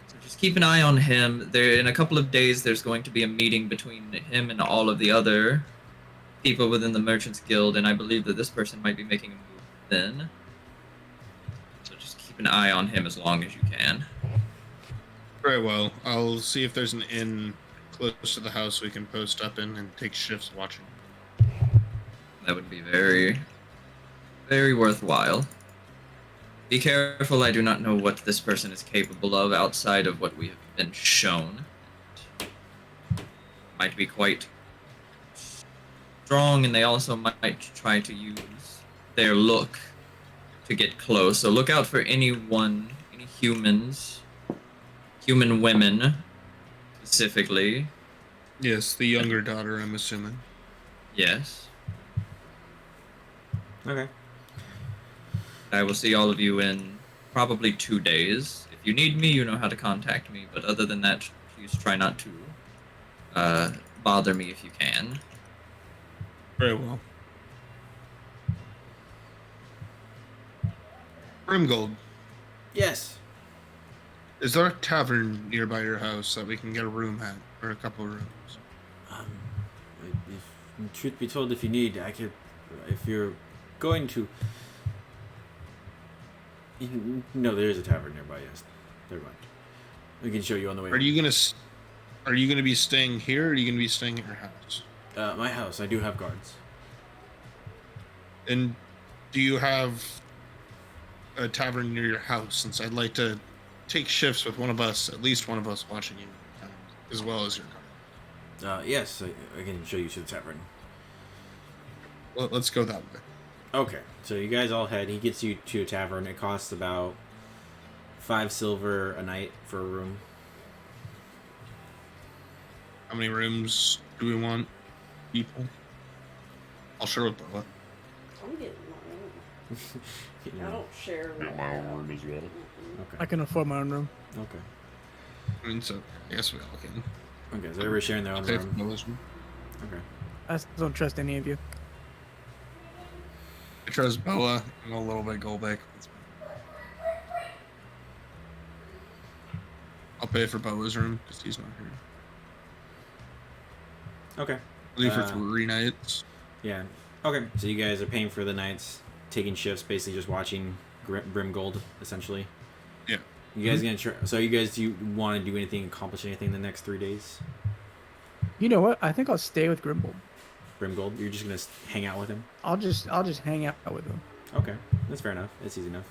So just keep an eye on him. In a couple of days, there's going to be a meeting between him and all of the other people within the Merchants Guild, and I believe that this person might be making a move then. So just keep an eye on him as long as you can. Very well. I'll see if there's an inn close to the house we can post up in and take shifts watching. That would be very, very worthwhile. Be careful, I do not know what this person is capable of outside of what we have been shown. Might be quite strong, and they also might try to use their look to get close. So look out for any humans, human women, specifically. Yes, the younger daughter, I'm assuming. Yes. Okay. I will see all of you in probably 2 days. If you need me, you know how to contact me. But other than that, please try not to bother me if you can. Very well. Brimgold. Yes. Is there a tavern nearby your house that we can get a room at, or a couple of rooms? If truth be told, if you need, I could. If you're going to, no, there is a tavern nearby. Yes, never mind. We can show you on the way. Are you gonna be staying here, or are you gonna be staying at your house? My house. I do have guards. And do you have a tavern near your house? Since I'd like to take shifts with one of us, at least one of us, watching you, as well as your guard. Yes, I can show you to the tavern. Well, let's go that way. Okay, so you guys all head. He gets you to a tavern. It costs about 5 silver a night for a room. How many rooms do we want? People? I'll share with Boa. I'm getting my own. I don't share. Get my own room as well. Okay. I can afford my own room. Okay. I mean, so I guess we all can. Okay, so everybody's sharing their own Pay for room. Boa's room. Okay. I still don't trust any of you. I trust Boa and a little bit Golbeck. I'll pay for Boa's room because he's not here. Okay. Leave for 3 nights. Yeah. Okay. So you guys are paying for the nights, taking shifts, basically just watching Brimgold, essentially. Yeah. You guys gonna try? So you guys, do you want to do anything, accomplish anything in the next 3 days? You know what? I think I'll stay with Grimbold. Brimgold, you're just gonna hang out with him. I'll just hang out with him. Okay, that's fair enough. It's easy enough.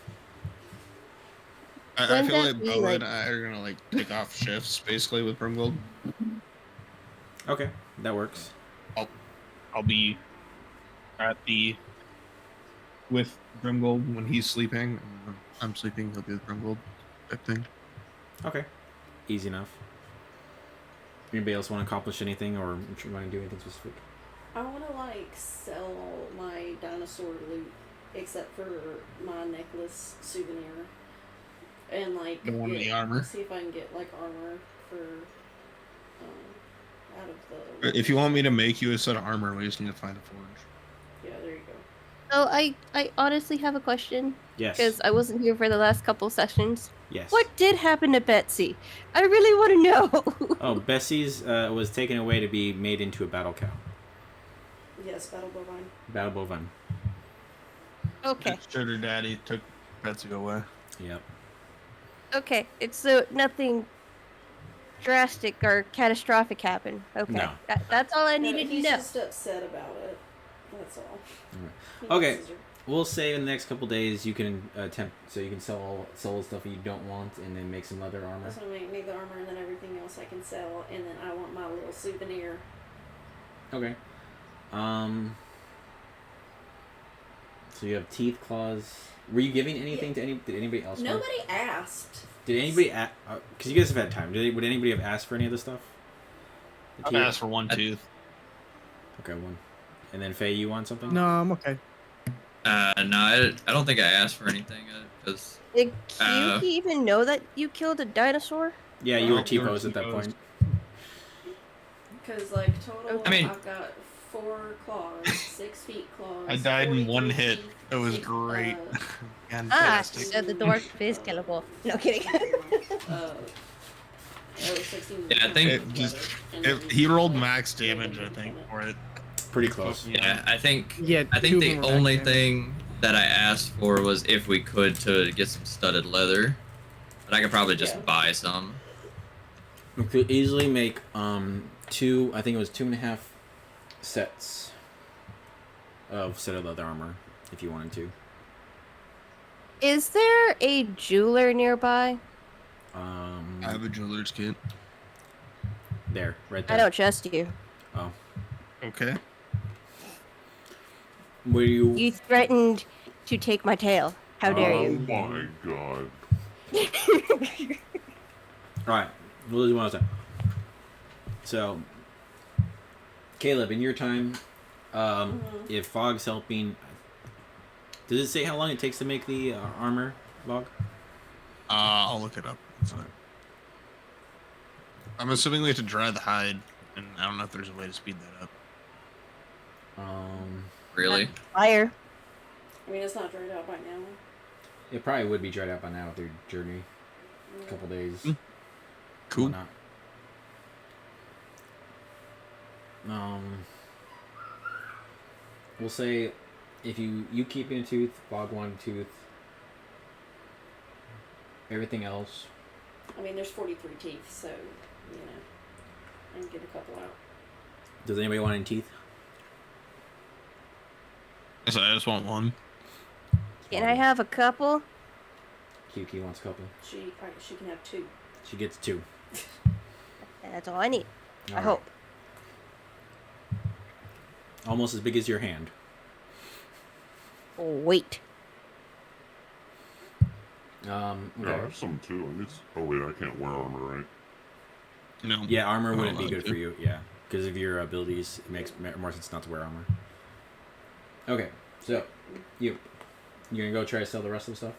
I Wouldn't feel that like be, Boa like- and I are gonna take off shifts basically with Brimgold. Okay, that works. I'll be with Brimgold when he's sleeping. And when I'm sleeping, he'll be with Brimgold type thing. Okay, easy enough. Anybody else want to accomplish anything, or want to do anything specific? I want to sell my dinosaur loot, except for my necklace souvenir, and The one in the armor? See if I can get armor for out of the. If you want me to make you a set of armor, we just need to find a forge. Yeah, there you go. So I honestly have a question. Yes. Because I wasn't here for the last couple sessions. Yes. What did happen to Betsy? I really want to know. Oh, Bessie's was taken away to be made into a battle cow. Yes, Battle Bovine. Battle bovine. Okay. Sugar Daddy took Betsy away. Yep. Okay. It's so nothing drastic or catastrophic happened. Okay. No. That's all I No, needed to he's know. just upset about it. That's all. He Okay. misses her. We'll say in the next couple days you can attempt, so you can sell the stuff you don't want, and then make some leather armor. That's gonna make the armor, and then everything else I can sell, and then I want my little souvenir. Okay. So you have teeth, claws. Were you giving anything to any? Did anybody else? want- Nobody asked. Did anybody? Because you guys have had time. Would anybody have asked for any of this stuff? The I've teeth? asked for one tooth. Okay, one. And then Faye, you want something? No, I'm okay. No, I don't think I asked for anything because. Did Kyuki even know that you killed a dinosaur? Yeah, you No, were you were T-posed at that T-posed. point. Because, like, total, Okay. I've got 4 claws, 6 feet claws. I died in one 43 hit. teeth, It was six, great. Ah, Fantastic. so the dwarf is killable. No kidding. 16 Yeah, I think- It just- he rolled max damage, I think, for it. Pretty close. Yeah, I think. Yeah, I two think of the them were only back then. thing that I asked for was if we could to get some studded leather, but I could probably just Yeah. buy some. We could easily make 2. I think it was 2.5 sets of set of leather armor if you wanted to. Is there a jeweler nearby? I have a jeweler's kit. There, right I there. don't trust you. Oh, Okay. were you? You threatened to take my tail. How dare Oh you? my god. All right, we'll do one last time. So, Caleb, in your time, if Fog's helping, does it say how long it takes to make the armor, Fog? I'll look it up. It's fine. I'm assuming we have to dry the hide, and I don't know if there's a way to speed that up. Really? Fire. I mean, it's not dried out by now. It probably would be dried out by now with your journey. A couple days. Cool. Whatnot. We'll say if you keeping a tooth, Fog one tooth. Everything else. I mean, there's 43 teeth, so, you know, I can get a couple out. Does anybody want any teeth? So I just want one. Can I have a couple? Kiki wants a couple. She can have 2. She gets 2. That's all I need. I Alright. hope. Almost as big as your hand. Oh, wait. Yeah, I Okay. have some too. I need oh wait, I can't wear armor, right? No. Yeah, armor I'm wouldn't be allowed good to. for you. Yeah, because of your abilities, it makes more sense not to wear armor. Okay, so you're gonna go try to sell the rest of the stuff.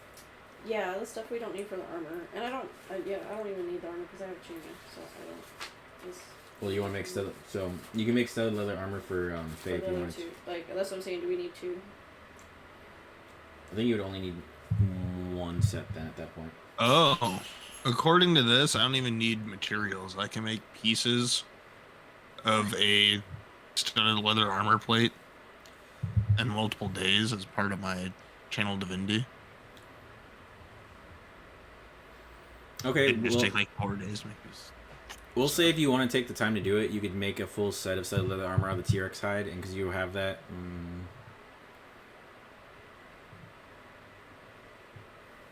Yeah, the stuff we don't need for the armor. And I don't even need the armor because I have a chainmail, so I don't. Just Well, you want to make studded, so you can make studded leather armor for Faye for if the you other want. 2. Like, that's what I'm saying. Do we need 2? I think you would only need 1 set then at that point. Oh. According to this, I don't even need materials. I can make pieces of a studded leather armor plate in multiple days as part of my channel divinity. Okay, It'd just well, take like 4 days to make these. we'll say if you want to take the time to do it, you could make a full set of studded leather armor out of the T-Rex hide, and because you have that.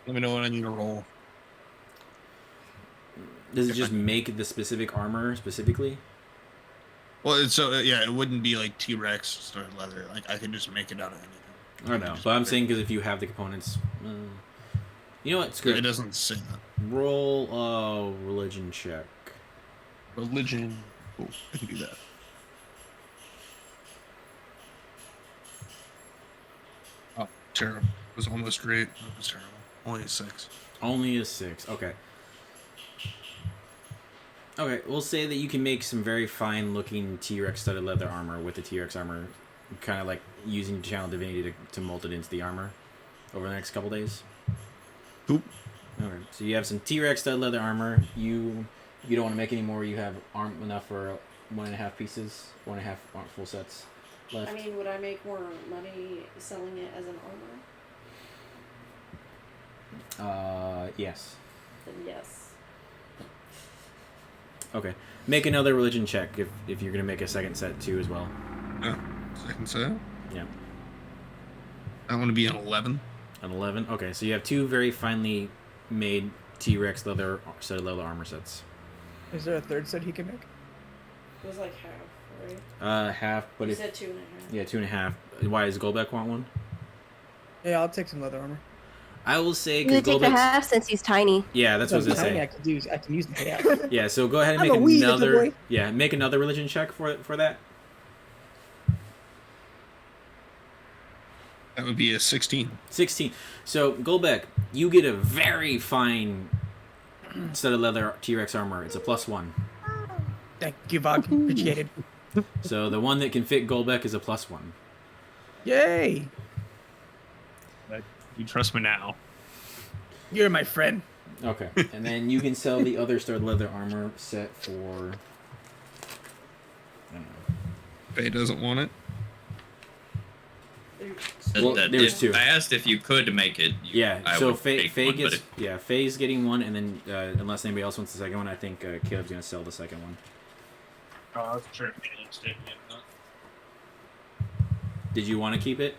Let me know when I need to roll. Does it just make the specific armor specifically? Well, it's so yeah, it wouldn't be like T-Rex studded leather. Like I could just make it out of anything. I know, but I'm saying because if you have the components, you know what? Screw It it. doesn't say that. Roll a religion check. Religion. Cool. I can do that. Oh, terrible. It was almost great. It was terrible. Only a 6. Only a 6. Okay. Okay, we'll say that you can make some very fine looking T-Rex studded leather armor with the T-Rex armor kind of like using channel divinity to mold it into the armor over the next couple days. Cool. Okay, so you have some T-Rex stud leather armor. You don't want to make any more. You have enough for 1.5 pieces, 1.5 full sets left. I mean, would I make more money selling it as an armor? Yes. Then yes. Okay. Make another religion check if you're gonna make a second set too as well. Second set. Yeah. I want to be an 11. An 11. Okay, so you have 2 very finely made T-Rex leather armor sets. Is there a third set he can make? It was like half, right? Half, but You if said 2.5. yeah, 2.5. Why does Golbeck want one? Yeah, I'll take some leather armor. I will say You take the Golbeck's. half since he's tiny. Yeah, that's what I was gonna Tiny, say. I can use the half. Yeah, so go ahead and I'm make a wee little another. boy. Yeah, make another religion check for that. That would be a 16. 16. So Golbeck, you get a very fine set of leather T-Rex armor. It's a +1. Thank you, Vog. Appreciate it. So the one that can fit Golbeck is a +1. Yay! You trust me now. You're my friend. Okay, and then you can sell the other stud leather armor set for. I don't know. Faye doesn't want it. Well, there's 2. I asked if you could make it. Yeah, I so would Faye take one, gets but Faye's getting one, and then unless anybody else wants the second one, I think Caleb's gonna sell the second one. Oh, that's true. Did you want to keep it?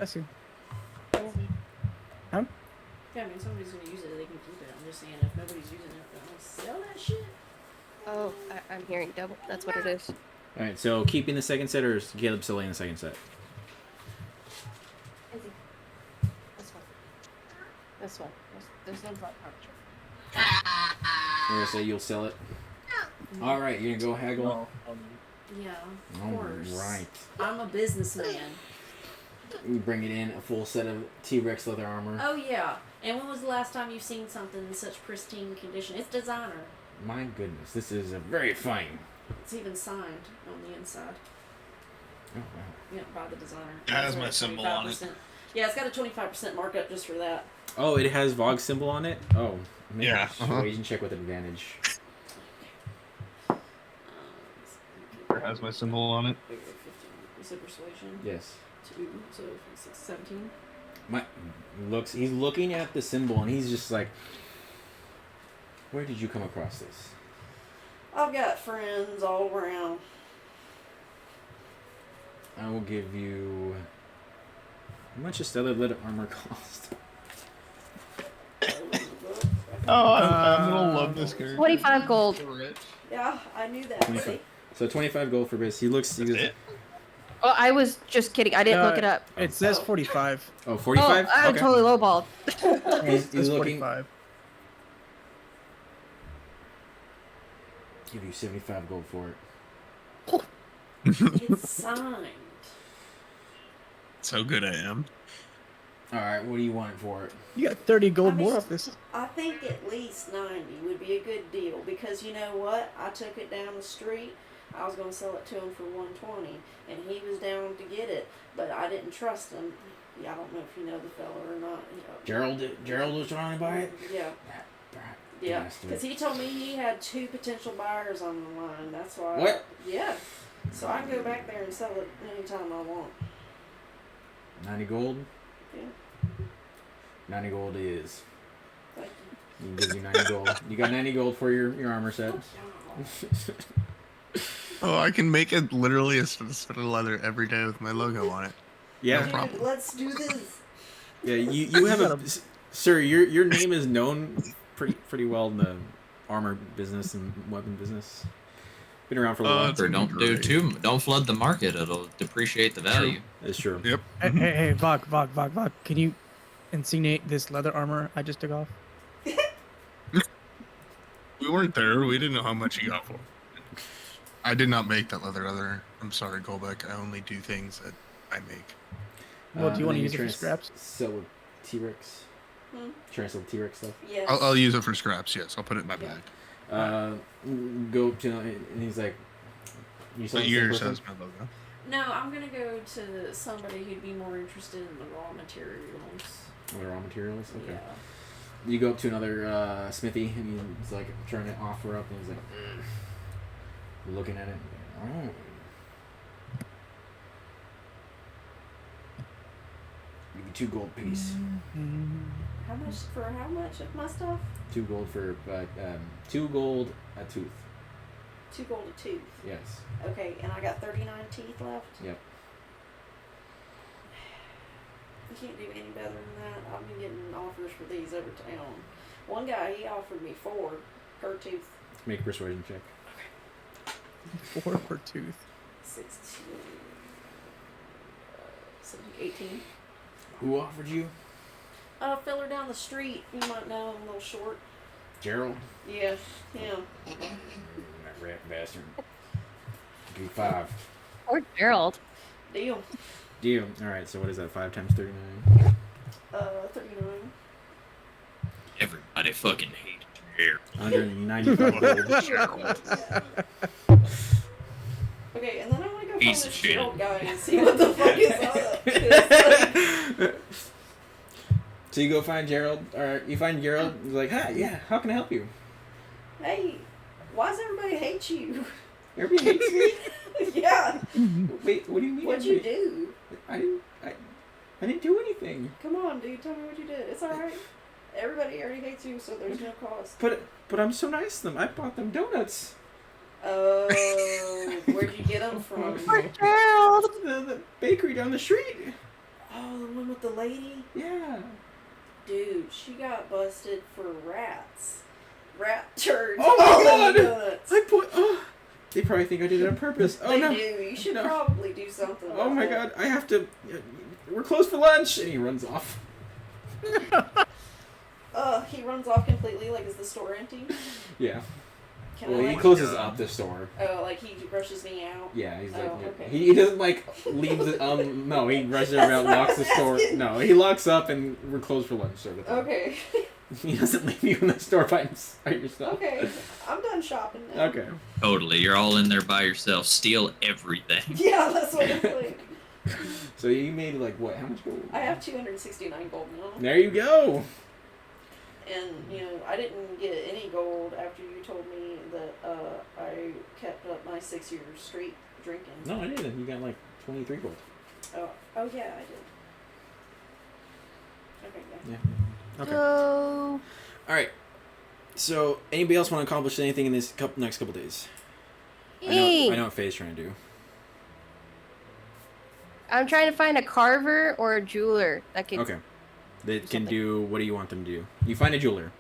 I see. Yeah, I mean, somebody's gonna use it, they can keep it. I'm just saying, if nobody's using it, then I'll sell that shit. Oh, I'm hearing double. That's what it is. All right, so keeping the second set, or is Caleb selling the second set? This one. This one. This one's not punctured. You're gonna say you'll sell it. All right, you're gonna go haggle. Yeah, of All course. right. I'm a businessman. You bring it in a full set of T-Rex leather armor. Oh yeah. And when was the last time you've seen something in such pristine condition? It's designer. My goodness, this is a very fine. It's even signed on the inside. Oh wow. Yeah, by the designer. It has It's my at symbol on it. 25%. Yeah, it's got a 25% markup just for that. Oh, it has Vogue symbol on it. Oh, man. Yeah, Persuasion check with advantage. It has my symbol on it. 15. You said persuasion? Yes. 2, so 6, 17. He's looking at the symbol and he's just like, where did you come across this? I've got friends all around. I will give you. How much does other leather armor cost? Oh, I'm gonna love this character. 25 gold. Yeah, I knew that. 25. So 25 gold for this. He looks. Oh, I was just kidding. I didn't look it up. It says 45. Oh, 45? Oh, I'm Okay. totally lowballed. He's looking. 45. Give you 75 gold for it. It's signed. So good I am. All right, what do you want for it? You got 30 gold more off this. I think at least 90 would be a good deal because you know what? I took it down the street. I was going to sell it to him for 120, and he was down to get it, but I didn't trust him. Yeah, I don't know if you know the fella or not. Gerald was trying to buy it? Yeah. Yeah, because he told me he had 2 potential buyers on the line. That's why. What? Yeah. So I can go back there and sell it anytime I want. 90 gold? Yeah. 90 gold it is. Thank He gives you 90 gold. You got 90 gold for your armor set. Oh, I can make it literally a set of leather every day with my logo on it. Yeah. No problem. Let's do this. Yeah, you have a sir. Your name is known pretty well in the armor business and weapon business. Been around for a while. Don't flood the market. It'll depreciate the value. It's true. Yep. Hey, Vog. Can you insignate this leather armor I just took off? We weren't there. We didn't know how much you got for it. I did not make that leather. I'm sorry, Golbeck. I only do things that I make. Well, do you want to then use it for trying scraps? Sell with T-Rex. Hmm? Trying to sell T-Rex stuff. Yes. I'll use it for scraps. Yes, I'll put it in my bag. Go up to, and he's like, you saw But the same yours person? has my logo. No, I'm gonna go to somebody who'd be more interested in the raw materials. Oh, the raw materials? Okay. Yeah. You go up to another smithy, and he's like trying to offer up, and he's like, looking at it. Oh. Give you 2 gold piece. How much of my stuff? 2 gold for 2 gold a tooth. 2 gold a tooth. Yes. Okay, and I got 39 teeth left. Yep. You can't do any better than that. I've been getting offers for these over town. One guy, he offered me 4 per tooth. Make a persuasion check. 4 per tooth. 16. 18. Who offered you? Filler down the street. You might know him, a little short. Gerald? Yeah, him. That rat bastard. Give you 5. Or Gerald. Deal. Deal. Alright, so what is that? 5 times 39? 39. Everybody fucking hates Gerald. 195 gold. Okay, and then I want to go find Piece this of shit. Gerald guy and see what the fuck is up. 'Cause, like, So you go find Gerald, or you find Gerald, he's like, hi, yeah, how can I help you? hey, why does everybody hate you? Everybody hates me? Yeah. Wait, what do you mean? What'd you do? I didn't do anything. Come on, dude. Tell me what you did. It's alright. Everybody already hates you, so there's no cost. But I'm so nice to them. I bought them donuts. Oh, where'd you get them from? Gerald! The bakery down the street. Oh, the one with the lady? Yeah. Dude, she got busted for rats. Rat turds. Oh my all god! in donuts. They probably think I did it on purpose. Oh They no. do. You should No. probably do something. Oh about my that. god, I have to. We're closed for lunch! And he runs off. He runs off completely. Like, is the store empty? Yeah. Can Well, I, he like, closes up the store. Oh, like he rushes me out. Yeah, he's like, Oh, okay. he doesn't like leave the no, he rushes around, locks the store. No, he locks up and we're closed for lunch sort of thing. Okay. He doesn't leave you in the store by yourself. Okay. I'm done shopping now. Okay. Totally, you're all in there by yourself. Steal everything. Yeah, that's what I'm like. So you made like what? How much gold? I have 269 gold now. There you go. And, you know, I didn't get any gold after you told me that I kept up my 6 years straight drinking. No, I didn't. You got like 23 gold. Oh yeah, I did. Okay, yeah. Yeah. Okay. So, All right. So anybody else want to accomplish anything in this next couple days? me. I know what Faye's trying to do. I'm trying to find a carver or a jeweler that could. Okay. They can do. What do you want them to do? You find a jeweler.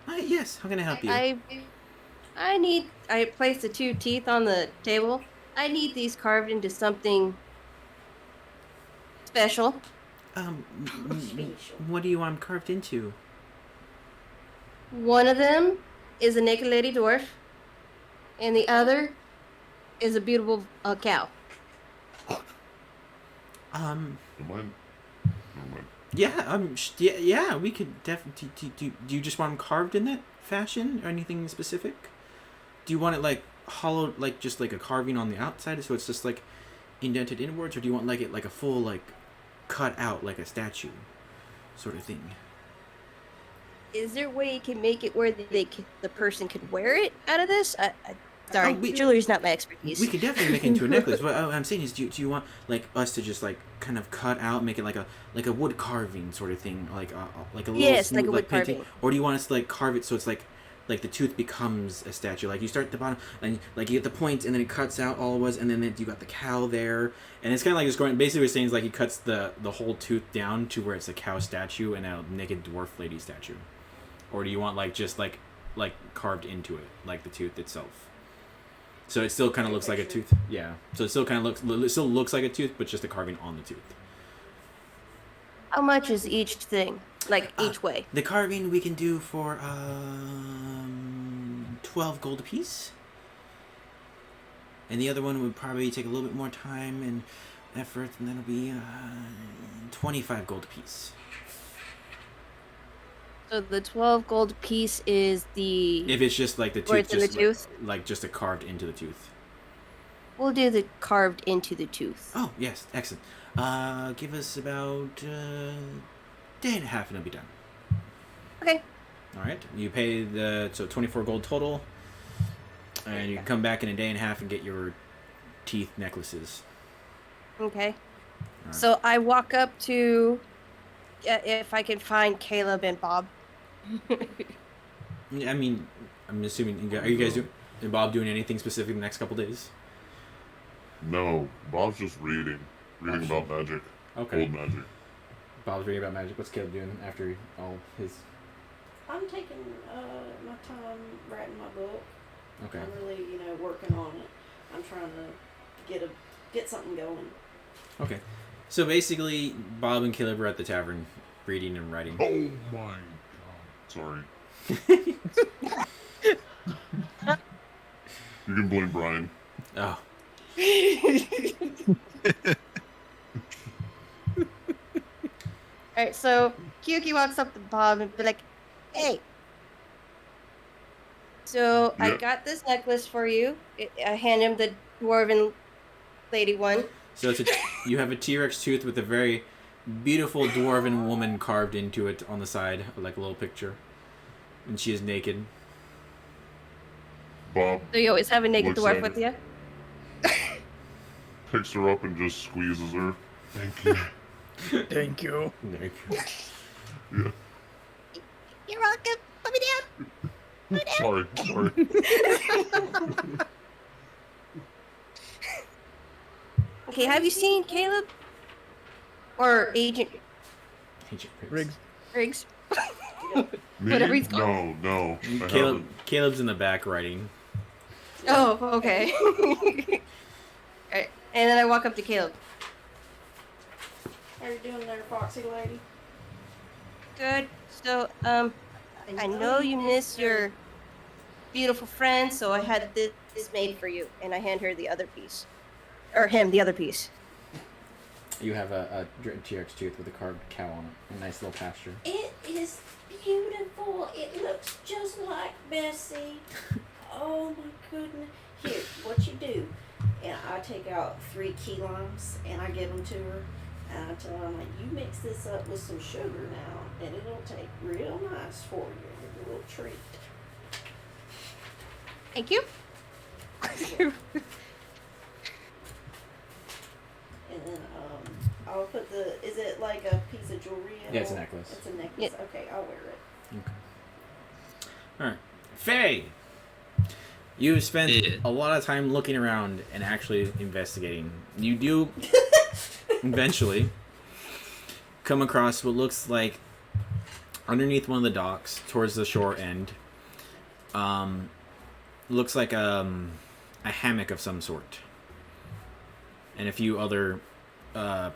Yes. How can I help you? I placed the 2 teeth on the table. I need these carved into something special. What do you want them carved into? One of them is a naked lady dwarf, and the other is a beautiful cow. Yeah, we could definitely. Do you just want them carved in that fashion, or anything specific? Do you want it like hollowed, like just like a carving on the outside, so it's just like indented inwards, or do you want like it like a full like cut out like a statue, sort of thing? Is there a way you can make it where the person could wear it out of this? Sorry, jewelry's not my expertise. We could definitely make it into a necklace. What I'm saying is, do you want like us to just like kind of cut out, make it like a wood carving sort of thing, like a little Yes, smooth, like a wood painting? carving. Or do you want us to like carve it so it's like the tooth becomes a statue? Like you start at the bottom and like you get the point, and then it cuts out all of us, and then you got the cow there, and it's kind of like just going. Basically, what it's saying is like he cuts the whole tooth down to where it's a cow statue and a naked dwarf lady statue. Or do you want like just like carved into it, like the tooth itself? So it still kind of looks like a tooth. Yeah. So it still kind of looks like a tooth, but just a carving on the tooth. How much is each thing? Like each way? The carving we can do for 12 gold apiece. And the other one would probably take a little bit more time and effort, and that'll be 25 gold apiece. So the 12 gold piece is the. If it's just like the Where tooth, it's in the just tooth? like just a carved into the tooth. We'll do the carved into the tooth. Oh yes, excellent. Give us about day and a half and it'll be done. Okay. All right. You pay the 24 gold total, and you can come back in a day and a half and get your teeth necklaces. Okay. Alright. So I walk up to if I can find Caleb and Bob. I mean, I'm assuming are you guys doing? Is Bob doing anything specific the next couple days? No, Bob's just reading about magic. Okay. Old magic. Bob's reading about magic. What's Caleb doing after all his? I'm taking my time writing my book. Okay. I'm really, working on it. I'm trying to get something going. Okay. So basically, Bob and Caleb are at the tavern, reading and writing. Oh my god. Sorry. You can blame Brian. Oh. Alright, so Kyuki walks up to Bob and be like, "Hey, so I Yeah. got this necklace for you." I hand him the dwarven lady one. So you have a T-Rex tooth with a very beautiful dwarven woman carved into it on the side, like a little picture, and she is naked. Bob So you always have a naked looks dwarf at with her, you? picks her up and just squeezes her. Thank you. Thank you. Thank you. Yeah. You're welcome. Put me down. Sorry. Okay, have you seen Caleb? Or Agent Riggs. Riggs? Me? Whatever he's called. No. I Caleb's in the back writing. Oh, okay. Alright, and then I walk up to Caleb. How you doing there, Foxy Lady? Good. So, I know you miss your beautiful friend, so I had this made for you, and I hand her the other piece. Or him, the other piece. You have a T-Rex tooth with a carved cow on it. A nice little pasture. It is beautiful. It looks just like Bessie. Oh my goodness. Here, what you do, and I take out 3 key limes and I give them to her. And I tell her, I'm like, you mix this up with some sugar now, and it'll take real nice for you. A little treat. Thank you. And then I'll put is it like a piece of jewelry? Yeah, it's a necklace. It's a necklace. Okay, I'll wear it. Okay. Alright. Faye! You've spent a lot of time looking around and actually investigating. You do eventually come across what looks like underneath one of the docks towards the shore end. Looks like a hammock of some sort. And a few other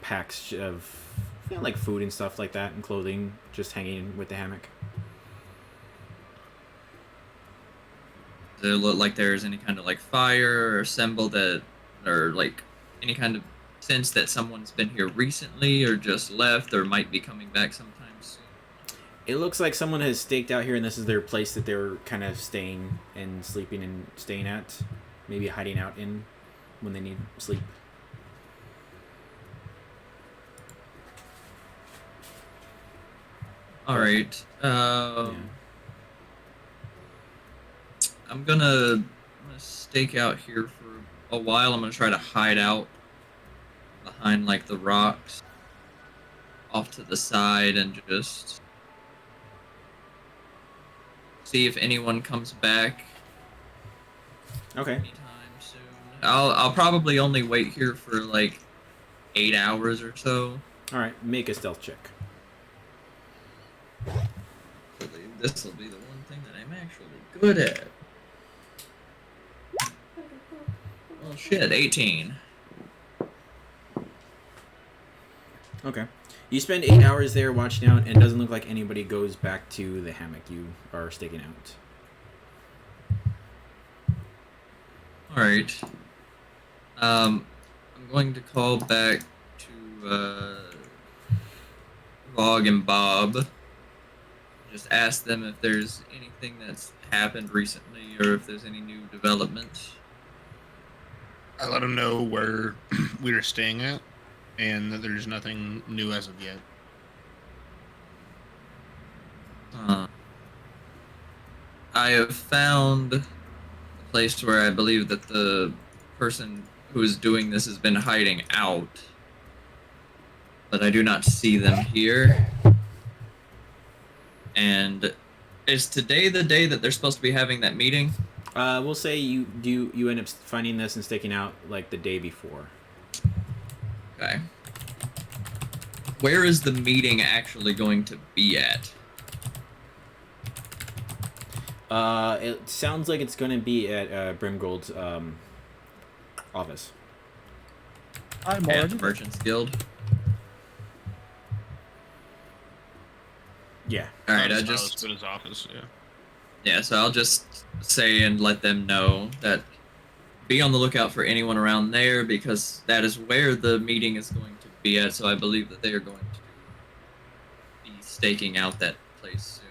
packs of like food and stuff like that and clothing just hanging with the hammock. Does it look like there's any kind of like fire or symbol that, or like any kind of sense that someone's been here recently or just left or might be coming back sometime soon? It looks like someone has staked out here and this is their place that they're kind of staying and sleeping and staying at. Maybe hiding out in when they need sleep. All right. I'm gonna stake out here for a while. I'm gonna try to hide out behind like the rocks off to the side and just see if anyone comes back. Okay. Anytime soon. I'll probably only wait here for like 8 hours or so. All right, make a stealth check. This will be the one thing that I'm actually good at. Oh shit, 18. Okay. You spend 8 hours there watching out, and it doesn't look like anybody goes back to the hammock you are staking out. Alright. I'm going to call back to Vog and Bob. just ask them if there's anything that's happened recently or if there's any new development. I let them know where we were staying at, and that there's nothing new as of yet. I have found a place where I believe that the person who is doing this has been hiding out, but I do not see them here. And is today the day that they're supposed to be having that meeting? We'll say you end up finding this and sticking out like the day before. Okay. Where is the meeting actually going to be at? It sounds like it's going to be at Brimgold's office. I'm At already the Merchants Guild. Yeah. All right. His office. Yeah. Yeah. So I'll just say and let them know that be on the lookout for anyone around there because that is where the meeting is going to be at. So I believe that they are going to be staking out that place soon.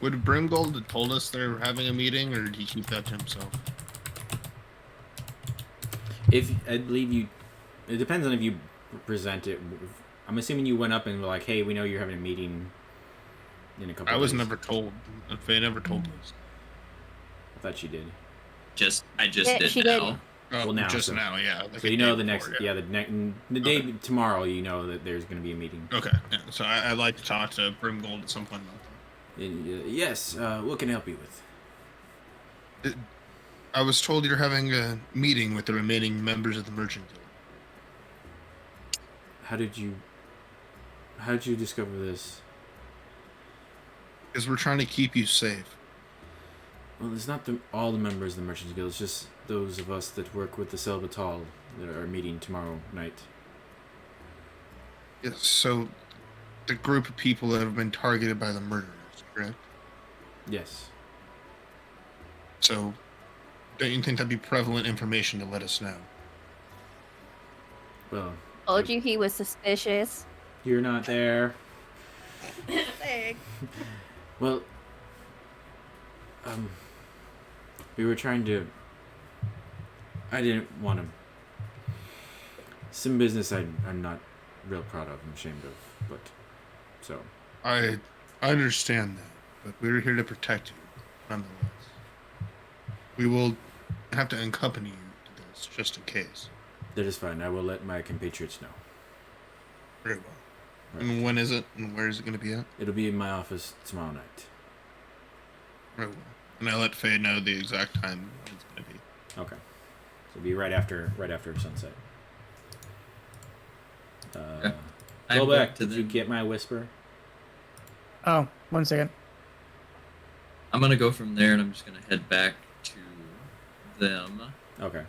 Would Brimgold have told us they're having a meeting, or did he keep that to himself? I believe you, it depends on if you present it. I'm assuming you went up and were like, "Hey, we know you're having a meeting in a couple." I was days. never told. They never told us. I thought she did. I just Yeah, did she now. did. Oh, Well, now just so- now, yeah. like So a you know day the next, before, the day tomorrow. You know that there's going to be a meeting. Okay, yeah. So I'd like to talk to Brimgold at some point about that. Yes. What can I help you with? I was told you're having a meeting with the remaining members of the Merchant Guild. How did you discover this? Because we're trying to keep you safe. Well, it's not all the members of the Merchants Guild. It's just those of us that work with the Selvatal that are meeting tomorrow night. Yes, so the group of people that have been targeted by the murderers, correct? Yes. So, don't you think that'd be prevalent information to let us know? Well, Told you he was suspicious. you're not there. Well, we were trying to. I didn't want to. Some business I'm not real proud of. I'm ashamed of, but so. I understand that, but we're here to protect you, nonetheless. We will have to accompany you to this, just in case. That is fine. I will let my compatriots know. Very well. And when is it, and where is it going to be at? It'll be in my office tomorrow night. Very well. And I let Faye know the exact time it's going to be. Okay. So it'll be right after sunset. I'm Go going back. to Did you get my whisper? Oh, 1 second. I'm gonna go from there, and I'm just gonna head back to them. Okay.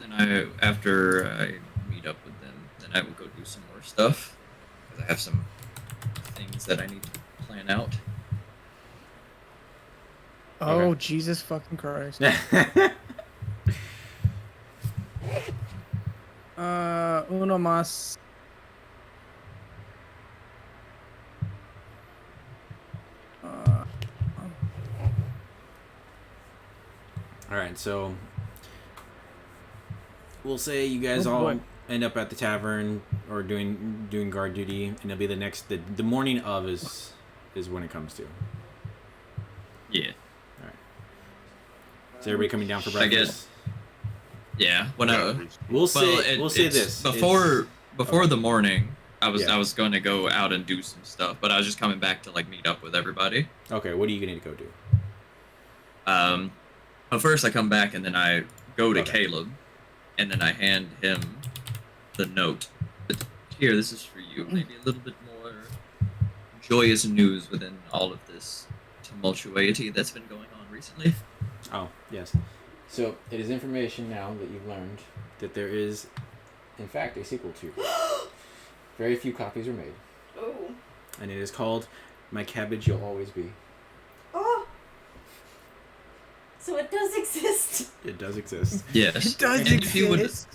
And then after I meet up with them, then I will go do some more stuff because I have some things that I need to plan out. Oh, Okay. Jesus fucking Christ. Uno más. All right, so we'll say you guys Oh, all boy. end up at the tavern or doing guard duty, and it'll be the morning of is when it comes to. Yeah. All right. Is everybody coming down for I breakfast? Yeah. We'll say it's this before okay. the morning. I was Yeah. going to go out and do some stuff, but I was just coming back to like meet up with everybody. Okay, what are you gonna go do? But first I come back and then I go to Okay. Caleb, and then I hand him the note. But here, this is for you. Maybe a little bit more joyous news within all of this tumultuosity that's been going on recently. Oh, yes. So it is information now that you've learned that there is, in fact, a sequel to. Very few copies are made, Oh. and it is called "My Cabbage You'll Always Be." Oh. So it does exist. It does exist. Yes. It does and if you would, exist.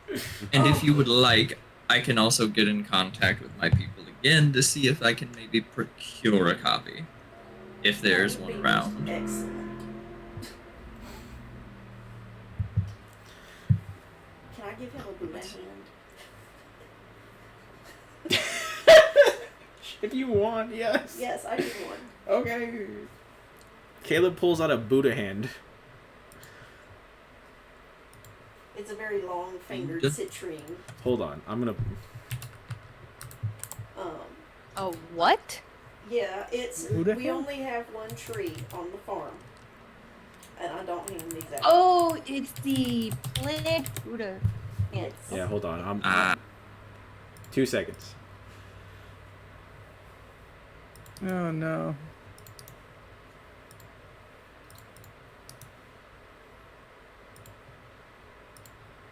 and if you would like, I can also get in contact with my people again to see if I can maybe procure a copy, if there's one around. Excellent. Can I give him a Buddha hand? If you want, yes. Yes, I give one. Okay. Caleb pulls out a Buddha hand. It's a very long fingered citrine. Hold on, I'm gonna. Oh, what? Yeah, it's Buddha we hand? only have one tree on the farm, and I don't have the exact. Oh, it's the plant Buddha. Yes. Yeah, hold on. I'm 2 seconds. Oh no.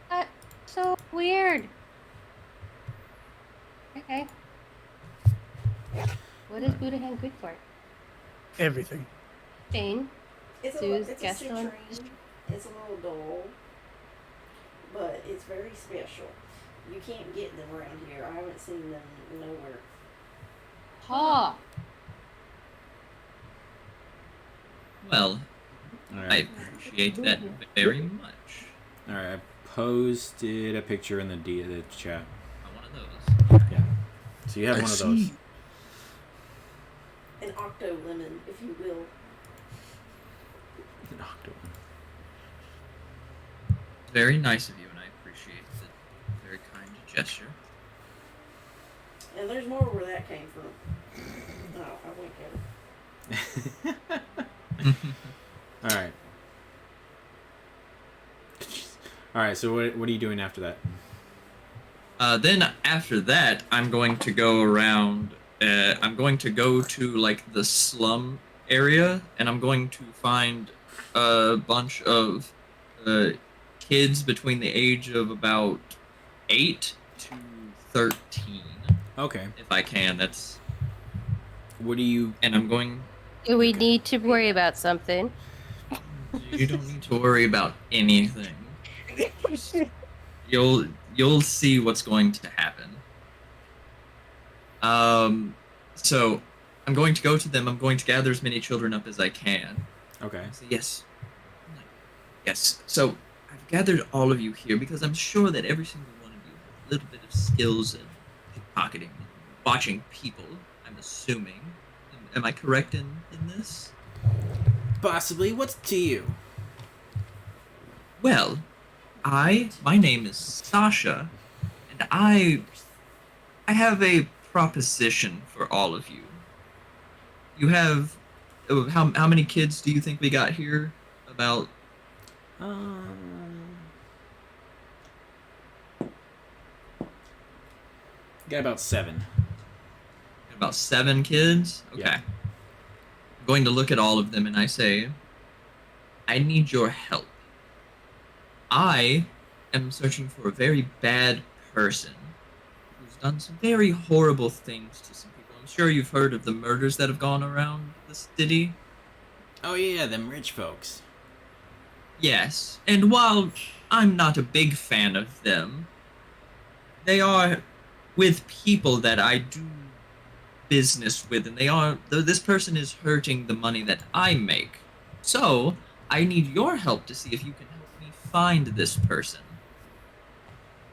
That's so weird. Okay. What is Buddha hand good for? Everything. Jane. It's a Sue's it's a gastroenterologist. citrine. It's a little dull, but it's very special. You can't get them around here. I haven't seen them nowhere. Ha. Well, I Alright. appreciate that very much. Alright, I posted a picture in the chat. One of those. Yeah. So you have I one of see. those. An octo lemon, if you will. An octo. Very nice of you, and I appreciate the very kind gesture. And there's more where that came from. Oh, I wink at it. Alright. Alright, so what are you doing after that? Then after that, I'm going to go around. I'm going to go to like the slum area, and I'm going to find a bunch of kids between the age of about 8 to 13. Okay. If I can, that's. What do you? And I'm going. Do we need to worry about something? You don't need to worry about anything. You'll see what's going to happen. So I'm going to go to them. I'm going to gather as many children up as I can. Okay. So, yes. Yes. So I've gathered all of you here because I'm sure that every single one of you has a little bit of skills in pickpocketing, watching people. I'm assuming. Am I correct in this? Possibly. What's to you? Well, my name is Sasha, and I have a proposition for all of you. You have, how many kids do you think we got here? About. Got about 7. About 7 kids? Okay. Yeah. I'm going to look at all of them and I say, I need your help. I am searching for a very bad person who's done some very horrible things to some people. I'm sure you've heard of the murders that have gone around the city. Oh yeah, them rich folks. Yes, and while I'm not a big fan of them, they are with people that I do business with, and this person is hurting the money that I make. So, I need your help to see if you can help me find this person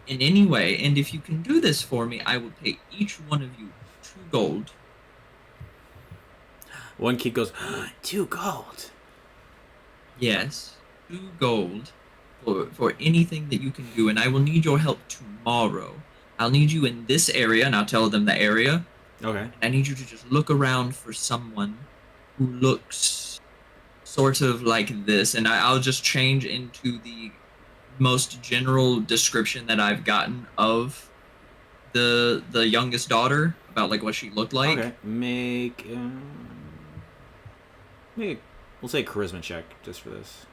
in any way, and if you can do this for me, I will pay each one of you 2 gold. One kid goes, 2 gold. Yes, 2 gold for anything that you can do, and I will need your help tomorrow. I'll need you in this area, and I'll tell them the area. Okay. I need you to just look around for someone who looks sort of like this, and I'll just change into the most general description that I've gotten of the youngest daughter, about like what she looked like. Okay. Make we'll say charisma check just for this.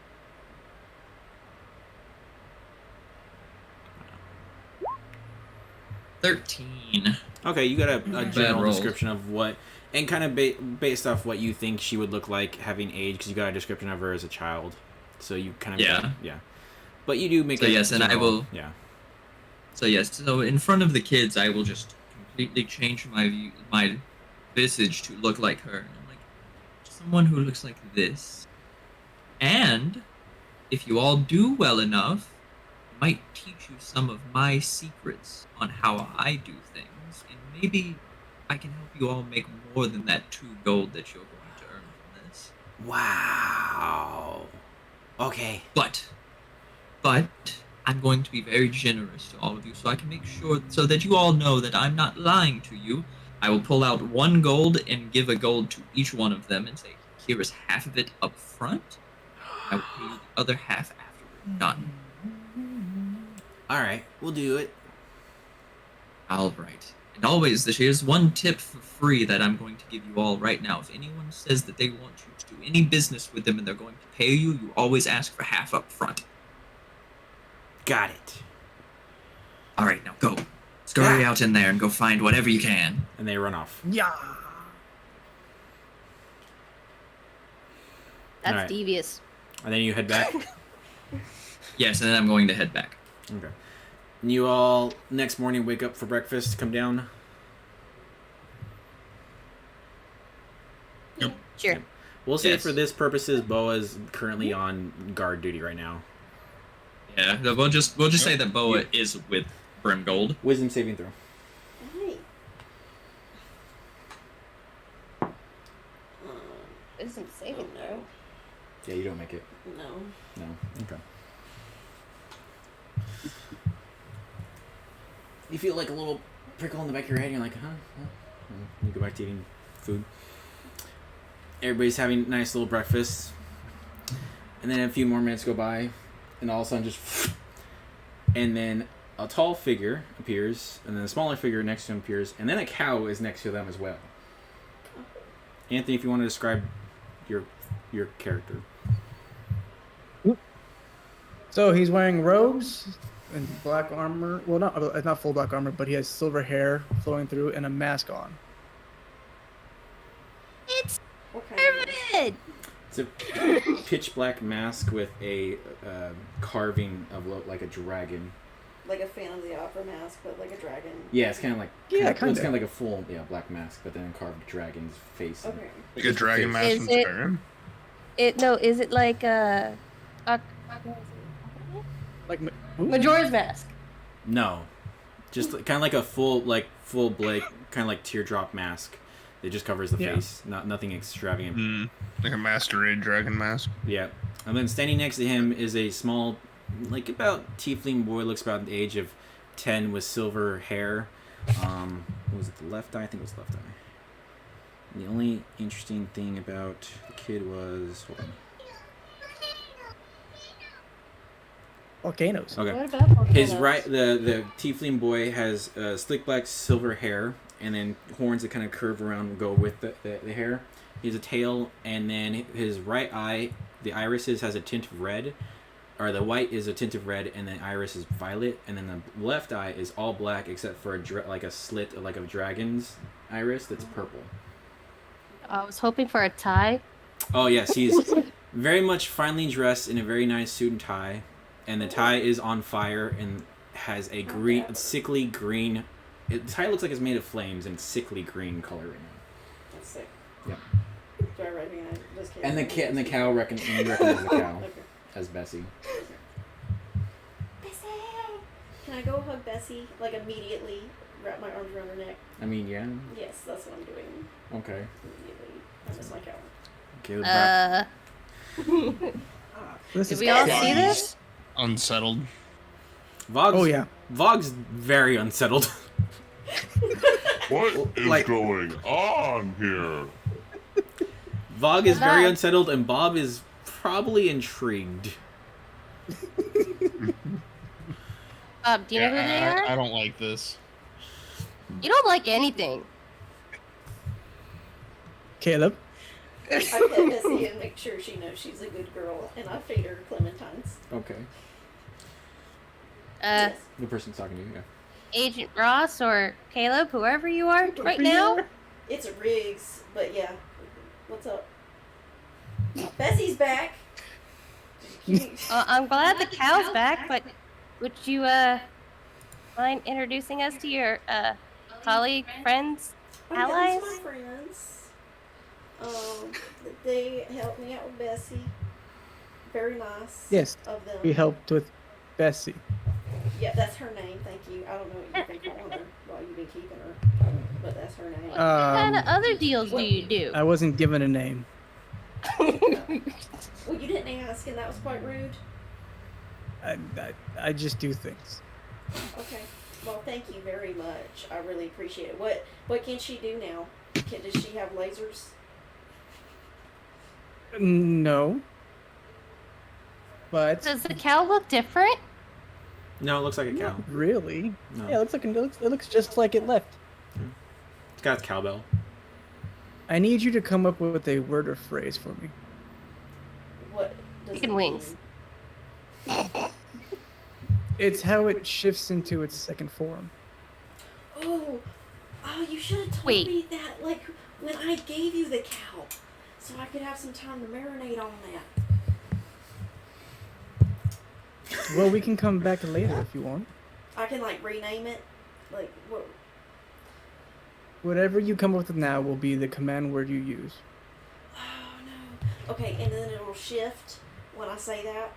13. Okay, you got a Bad general rolls. description of what, and kind of based off what you think she would look like having age, because you got a description of her as a child, so you kind of Yeah. yeah. But you do make So a yes, and I general- will- yeah. So yes, so in front of the kids, I will just completely change my visage to look like her. And I'm like, someone who looks like this. And if you all do well enough, I might teach you some of my secrets on how I do things, and maybe I can help you all make more than that 2 gold that you're going to earn from this. Wow. Okay. But I'm going to be very generous to all of you, so I can make sure so that you all know that I'm not lying to you. I will pull out 1 gold and give a gold to each one of them and say, here is half of it up front. I will pay you the other half after we're done. All right, we'll do it. All right. And always, here's 1 tip for free that I'm going to give you all right now. If anyone says that they want you to do any business with them and they're going to pay you, you always ask for half up front. Got it. All right, now go. Scurry out in there and go find whatever you can. And they run off. Yeah. That's Alright. devious. And then you head back. Yes, and then I'm going to head back. Okay. And you all next morning wake up for breakfast, come down. Yep. Sure. We'll say Yes. for this purposes, Boa's currently on guard duty right now. Yeah, we'll just say that Boa is with Brimgold. Wisdom saving throw. Hey. Isn't saving though. Yeah, you don't make it. No. No. Okay. You feel like a little prickle in the back of your head. You're like, huh? And you go back to eating food. Everybody's having nice little breakfast. And then a few more minutes go by. And all of a sudden just... And then a tall figure appears. And then a smaller figure next to him appears. And then a cow is next to them as well. Anthony, if you want to describe your character. So he's wearing robes and black armor. Well, not full black armor, but he has silver hair flowing through and a mask on. It's What kind of Hermit! It's a pitch black mask with a carving of like a dragon. like a Phantom of the Opera mask, but like a dragon? Yeah, it's kind of like kind It's kind of of like a full black mask, but then a carved dragon's face. Okay. Like a dragon mask Is from it- Skyrim. Is it like a Like Majora's Mask? No, just kind of like a full blade, kind of like teardrop mask. It just covers the Yeah. face, nothing extravagant. Like a masquerade dragon mask. Yeah, and then standing next to him is a small, like about tiefling boy, looks about the age of 10 with silver hair. What was it, the left eye? I think it was left eye. And the only interesting thing about the kid was, hold on. volcanoes. Okay. What about His volcanoes? right, the tiefling boy has slick black silver hair, and then horns that kind of curve around and go with the hair. He has a tail, and then his right eye, the irises has a tint of red, or the white is a tint of red, and then iris is violet, and then the left eye is all black except for like a slit like a dragon's iris that's purple. I was hoping for a tie. Oh yes, he's very much finely dressed in a very nice suit and tie, and the tie is on fire and has a green, sickly green. The tie looks like it's made of flames and sickly green color right now. That's sick. Yeah. Do I recognize this kid? And the cow recognizes the cow Okay. as Bessie. Bessie! Can I go hug Bessie, like immediately, wrap my arms around her neck? I mean, yeah. Yes, that's what I'm doing. Okay. Immediately. I miss my cow. Okay. This Did is we all crazy. see this? Unsettled. Vogg's, Oh, yeah. Vogg's very unsettled. What is Like- going on here? Vog is very Bob. unsettled, and Bob is probably intrigued. Bob, do you know who they are? I don't like this. You don't like anything. Caleb. I pet Bessie and make sure she knows she's a good girl, and I feed her clementines. Okay. Yes. The person's talking to you, yeah. Agent Ross or Caleb, whoever you are right now. It's Riggs, but yeah. What's up? Bessie's back. I'm glad the cow's back, but would you mind introducing us to your colleague, friends, Oh, yeah, allies? these are my friends. They helped me out with Bessie. Very nice. Yes, Of them. we helped with Bessie. Yeah, that's her name. Thank you. I don't know what you've been calling her while you've been keeping her, but that's her name. What kind of other deals do you do? I wasn't given a name. Well, you didn't ask, and that was quite rude. I just do things. Okay. Well, thank you very much. I really appreciate it. What can she do now? Does she have lasers? No. But Does the cow look different? No, it looks like a cow. not really. No. Yeah, it looks just like it left. It's got its cowbell. I need you to come up with a word or phrase for me. What does Chicken it wings. mean? It's how it shifts into its second form. Oh, you should have told Wait. me that, like, when I gave you the cow, so I could have some time to marinate on that. Well, we can come back later if you want. I can, like, rename it. Like, what? Whatever you come up with now will be the command word you use. Oh, no. Okay, and then it'll shift when I say that.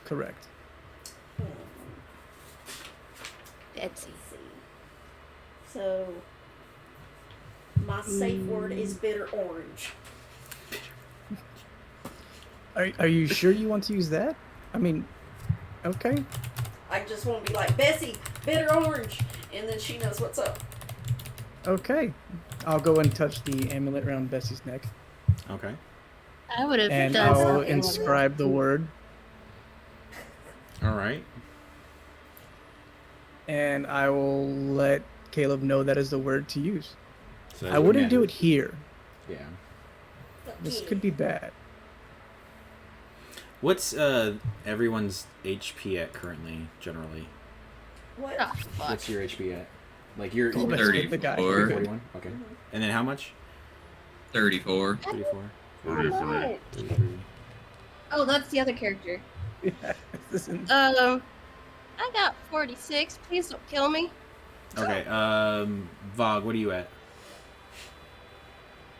Correct. Betsy. Let's see. So, my safe word is bitter orange. Are you sure you want to use that? I mean, okay. I just want to be like, Bessie, bitter orange, and then she knows what's up. Okay. I'll go and touch the amulet around Bessie's neck. Okay. I would have And done I'll something with inscribe the word. All right. And I will let Caleb know that is the word to use. So I wouldn't do it here. Yeah. This could be bad. What's everyone's HP at currently, generally? What? Oh, fuck. What's your HP at? Like you're Cool, that's what the guy- 34. 41? Okay. And then how much? 34. 34. 33. 33. Oh, that's the other character. Yeah, this is- I got 46. Please don't kill me. Okay. Vog, what are you at?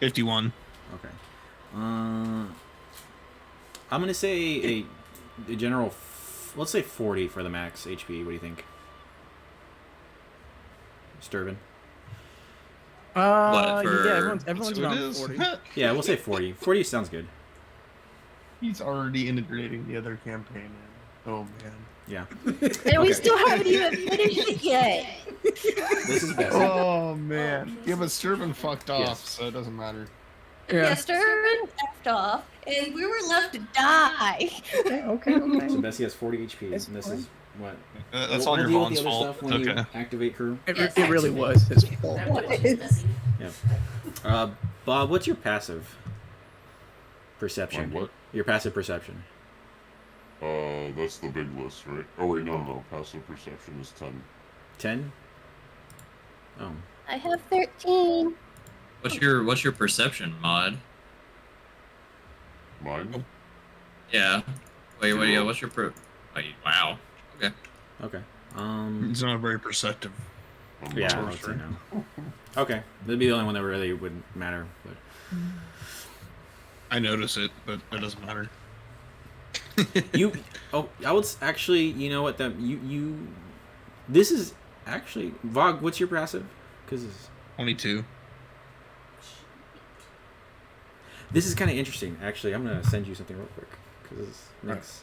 51. Okay. I'm gonna say a general. Let's say 40 for the max HP. What do you think? Sturban. What, for- yeah, everyone's So it around is. 40. Yeah, we'll say 40. 40 sounds good. He's already integrating the other campaign in. Oh man. Yeah. And we still haven't even finished it yet. This is best. Oh man. Yeah, but Sturban fucked off, Yes. so it doesn't matter. Yeah, Sturban effed off, and we were left to die. Okay. So Bessie has 40 HP, It's and this fine. is what? That's We'll all your deal with Vaughn's the other fault. stuff when you Okay. activate crew. It really was his fault. That was Bessie. Yeah. Bob, what's your passive perception? My what? Your passive perception. That's the big list, right? Oh wait, no. Passive perception is 10. 10? Oh. I have 13. What's your perception mod? Mine? Yeah. Wait, yeah, what's your wait, wow. Okay. Okay. He's not very perceptive. Yeah, I would say no. Okay. That'd be the only one that really wouldn't matter. But I notice it, but it doesn't matter. I would actually, you know what, this is actually, Vog, what's your passive? Because 22. this is kind of interesting. Actually, I'm going to send you something real quick. Because this makes...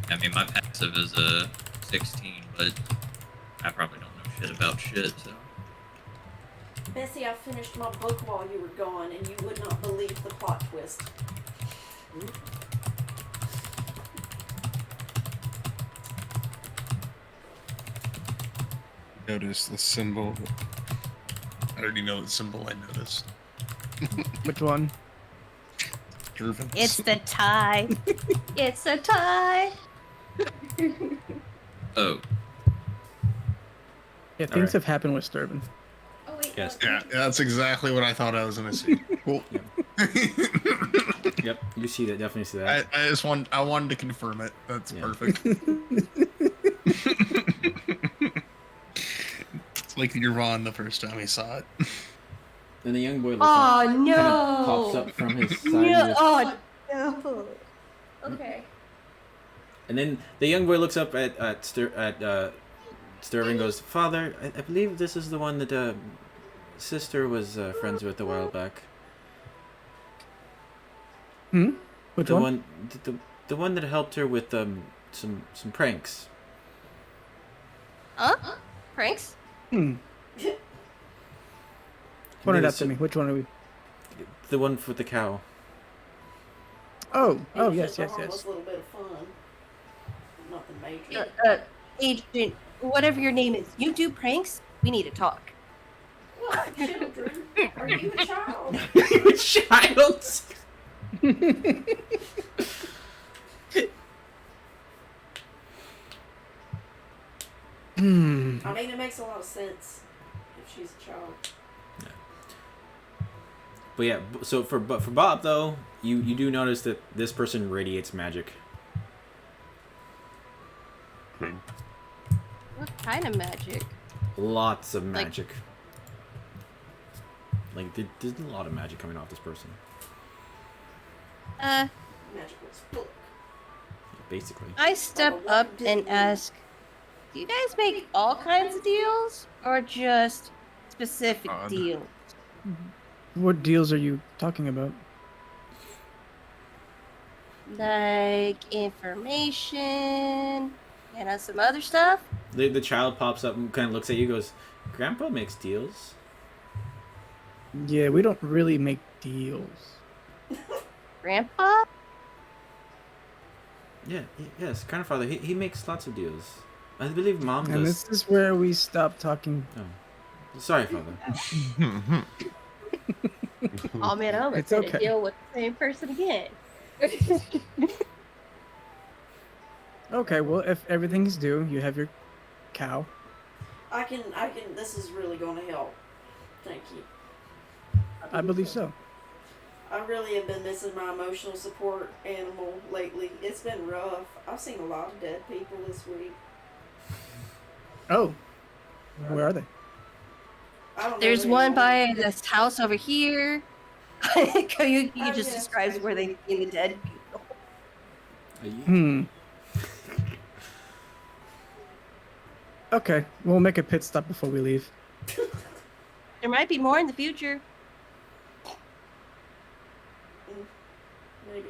I mean, my passive is a 16, but I probably don't know shit about shit, so. Bessie, I finished my book while you were gone, and you would not believe the plot twist. Notice the symbol. I already know the symbol I noticed. Which one? Gervins. It's the tie. It's a tie. Oh. Yeah, things Alright. have happened with Sturban. Oh, wait. Yes. Yeah, that's exactly what I thought I was gonna see. Cool. Yep, you see that. Definitely see that. I wanted to confirm it. That's Yeah. perfect. like Yvonne the first time he saw it. Then the young boy looks up, Oh kinda no! pops up from his side. No, and goes- oh no. Okay. And then the young boy looks up at Sturve and goes, "Father, I believe this is the one that sister was friends with a while back. Which the one? the one that helped her with some pranks." Huh? Pranks? Point it out to me. Which one are we? The one with the cow. Oh, It oh was yes, just a yes, harmless yes. little bit of fun. Nothing major. Agent, whatever your name is, you do pranks? We need to talk. What, children? Are you a child? You a child? I mean, it makes a lot of sense if she's a child. But yeah, so for Bob though, you do notice that this person radiates magic. Okay. What kind of magic? Lots of magic. Like there's a lot of magic coming off this person. Magical book. Basically. I step up and ask, do you guys make all kinds of deals? Or just specific deals? What deals are you talking about? Like information and some other stuff? The child pops up and kind of looks at you, goes, "Grandpa makes deals." Yeah, we don't really make deals. Grandpa? Yeah, yes, grandfather. He makes lots of deals. I believe Mom And does. this is where we stop talking. Oh, sorry, father. Oh man, I'm It's gonna okay. deal with the same person again. Okay, well, if everything's due, you have your cow. I can, this is really going to help. Thank you. I believe so. I really have been missing my emotional support animal lately. It's been rough. I've seen a lot of dead people this week. Oh, where are they? I don't know There's their one names. by this house over here. you just describes where they see the dead people. Okay, we'll make a pit stop before we leave. There might be more in the future. Maybe.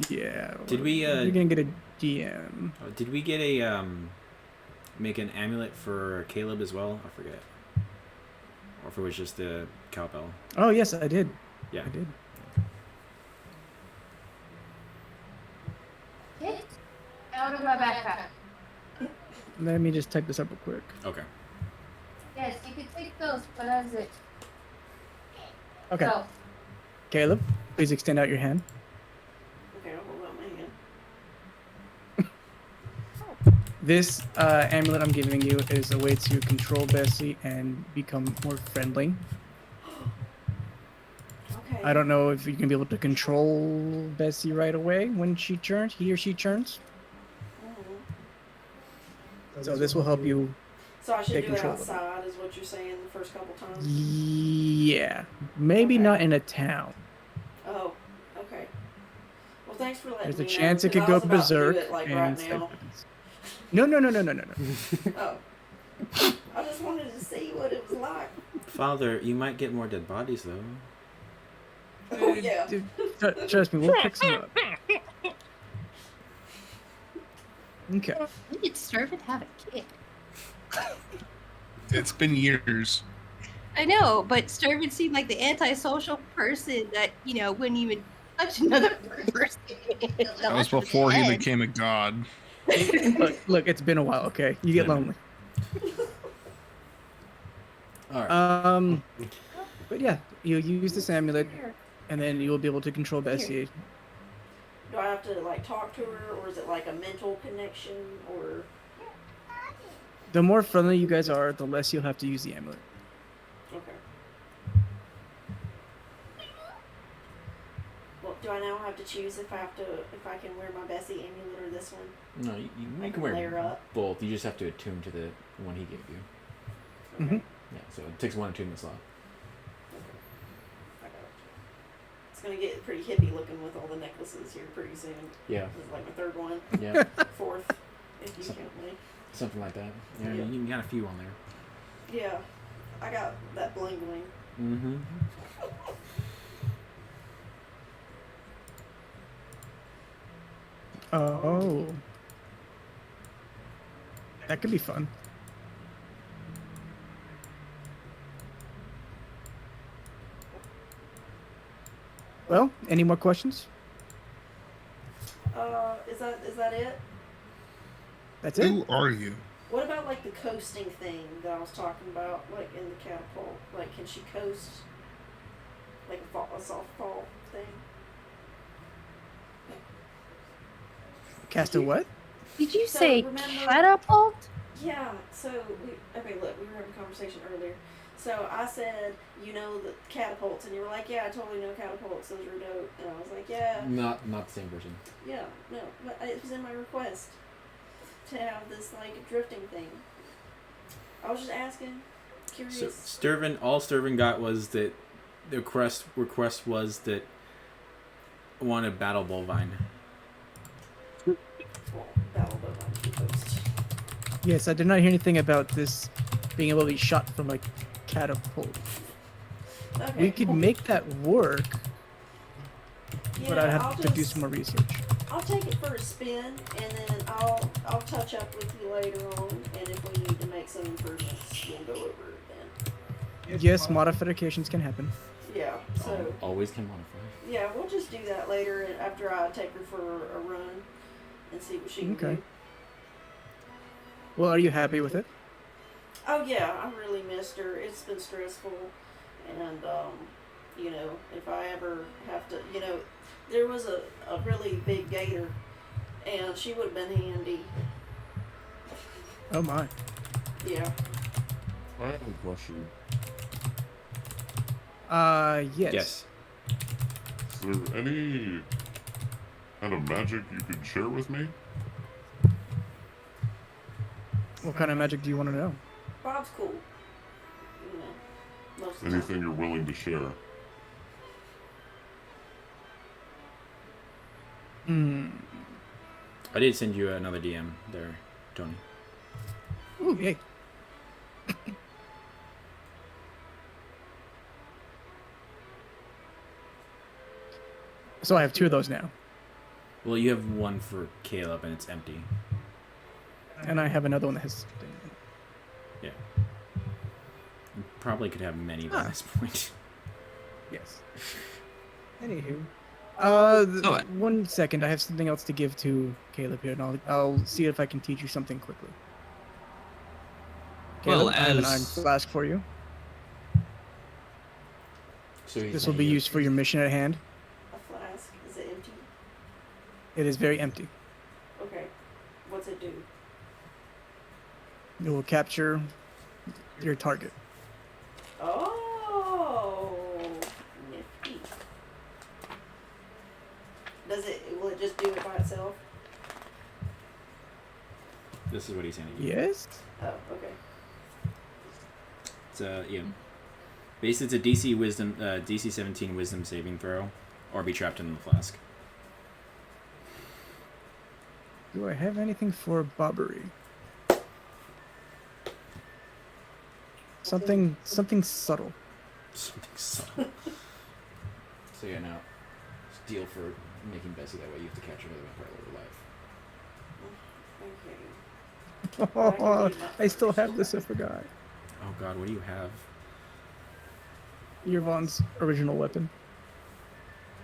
Yeah. Did we? You're gonna get a DM. Did we get a make an amulet for Caleb as well? I forget. Or if it was just the cowbell. Oh yes, I did. Yeah. I did. Get out of my backpack. Let me just type this up real quick. Okay. Yes, you can take those, but that's it. Okay. So, Caleb, please extend out your hand. Okay, I'll hold out my hand. This amulet I'm giving you is a way to control Bessie and become more friendly. Okay. I don't know if you can be able to control Bessie right away when he or she turns. So this will help you. So I should take do it control of it. outside, is what you're saying, the first couple times? Yeah, maybe not in a town. Oh, okay. Well, thanks for letting There's a me chance know, it could 'cause I go was about to do berserk it, like, and right stuff now. happens. No. Oh. I just wanted to see what it was like. Father, you might get more dead bodies though. Oh, yeah. Dude, trust me, we'll pick some up. Okay. we could serve and have a kid. It's been years. I know, but Sturvin seemed like the antisocial person that, wouldn't even touch another person. That was before he became a god. Look, it's been a while. Okay, you get lonely. All right. But yeah, you use this amulet, and then you will be able to control Bessie. Do I have to, like, talk to her, or is it like a mental connection, or... The more friendly you guys are, the less you'll have to use the amulet. Okay. Well, Do I now have to choose if I can wear my Bessie amulet or this one? No, you I can can wear layer up. both. You just have to attune to the one he gave you. Mm-hmm. Yeah, so it takes one attunement slot. I got it. It's gonna get pretty hippie looking with all the necklaces here pretty soon. Yeah. This is like my third one. Yeah. Fourth, if you Some- count me. Something like that. Yeah, Yeah. you got a few on there. Yeah, I got that bling bling. Mm-hmm. Oh. That could be fun. Well, any more questions? Is that it? That's it? Who are you? What about like the coasting thing that I was talking about, like in the catapult? Like, can she coast? Like a softball thing? Cast a what? Did you So, say remember- catapult? Yeah, so, okay, look, we were having a conversation earlier. So I said, you know, the catapults, and you were like, yeah, I totally know catapults, those are dope. And I was like, yeah, Not the same person. yeah, no, but it was in my request to have this, like, drifting thing. I was just asking, curious. So all Sturvin got was that the request was that wanted battle bovine. Well, battle bovine can coast. Yes, I did not hear anything about this being able to be shot from a catapult. Okay, We could well, make that work, but I'd I'll have to do just- some more research. I'll take it for a spin, and then I'll touch up with you later on, and if we need to make some improvements, we'll go over it then. Yes, modifications can happen. Yeah, so, Always can modify. yeah, we'll just do that later after I take her for a run and see what she can Okay. do. Well, are you happy with it? Oh yeah, I really missed her. It's been stressful, and you know, if I ever have to, you know, there was a really big gator, and she would have been handy. Oh my. Yeah. I have a question. Yes. Yes. Is there any kind of magic you could share with me? What kind of magic do you want to know? Bob's cool. You know, most of the time. Anything you're willing to share? Hmm. I did send you another DM there, Tony. Ooh, yay. So I have two of those now, Well, you have one for Caleb, and it's empty. and I have another one that has. Yeah. You probably could have many by Ah. this point. Yes. Anywho, So, 1 second. I have something else to give to Caleb here, and I'll see if I can teach you something quickly. Well, Caleb, I have an iron as- flask for you. So he's This will saying be you- used for your mission at hand. A flask. Is it empty? It is very empty. Okay. What's it do? It will capture your target. Oh, nifty. Will it just do it by itself? This is what he's handing you. Yes. Oh, okay. It's yeah. Basically, it's a DC 17 Wisdom saving throw, or be trapped in the flask. Do I have anything for Bobbery? Something subtle. Something subtle. So yeah, now it's a deal for making Bessie that way. You have to capture her part of her life. Okay. Oh, I still have this. I forgot. Oh God, what do you have? Yvonne's original weapon.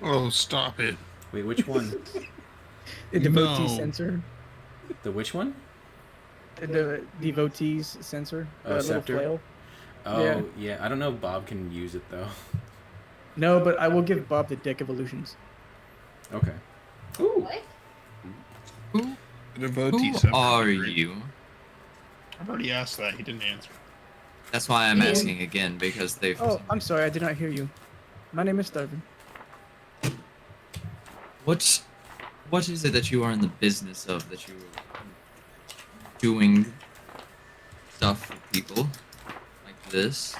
Oh, stop it. Wait, which one? The devotee No. sensor. The which one? The devotee's sensor. Oh, The little scepter? flail. Oh Yeah. yeah, I don't know if Bob can use it though. No, but I will give Bob the deck evolutions. Okay. What? Who, The devotee who scepter. are you? I've already asked that. He didn't answer. That's why I'm Me. asking again, because they've... Oh, I'm sorry, I did not hear you. My name is Starvin. What is it that you are in the business of, that you are doing stuff for people like this?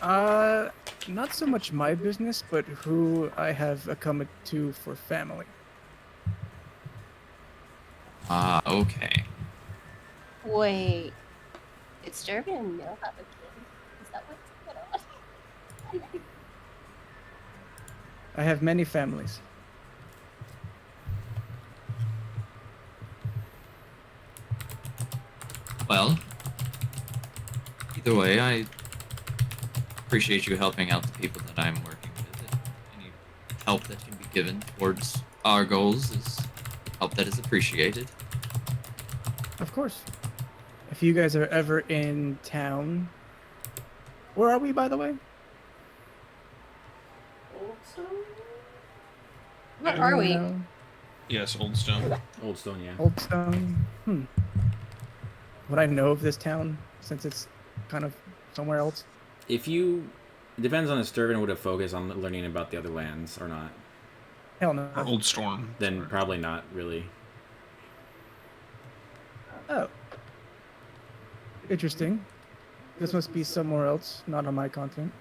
Not so much my business, but who I have come to for family. Ah, okay. Wait. Did Sturgeon and Mill have a kid? Is that what's going on? I have many families. Well, either way, I appreciate you helping out the people that I'm working with. Any help that can be given towards our goals is help that is appreciated. Of course. If you guys are ever in town, where are we, by the way? Where are we? Yes, Old Stone. Old Stone, yeah. Old Stone. Would I know of this town since it's kind of somewhere else? If you, it depends on if Sturgeon would have focused on learning about the other lands or not. Hell no. Or Old Storm. Then probably not really. Oh. Interesting. This must be somewhere else, not on my continent.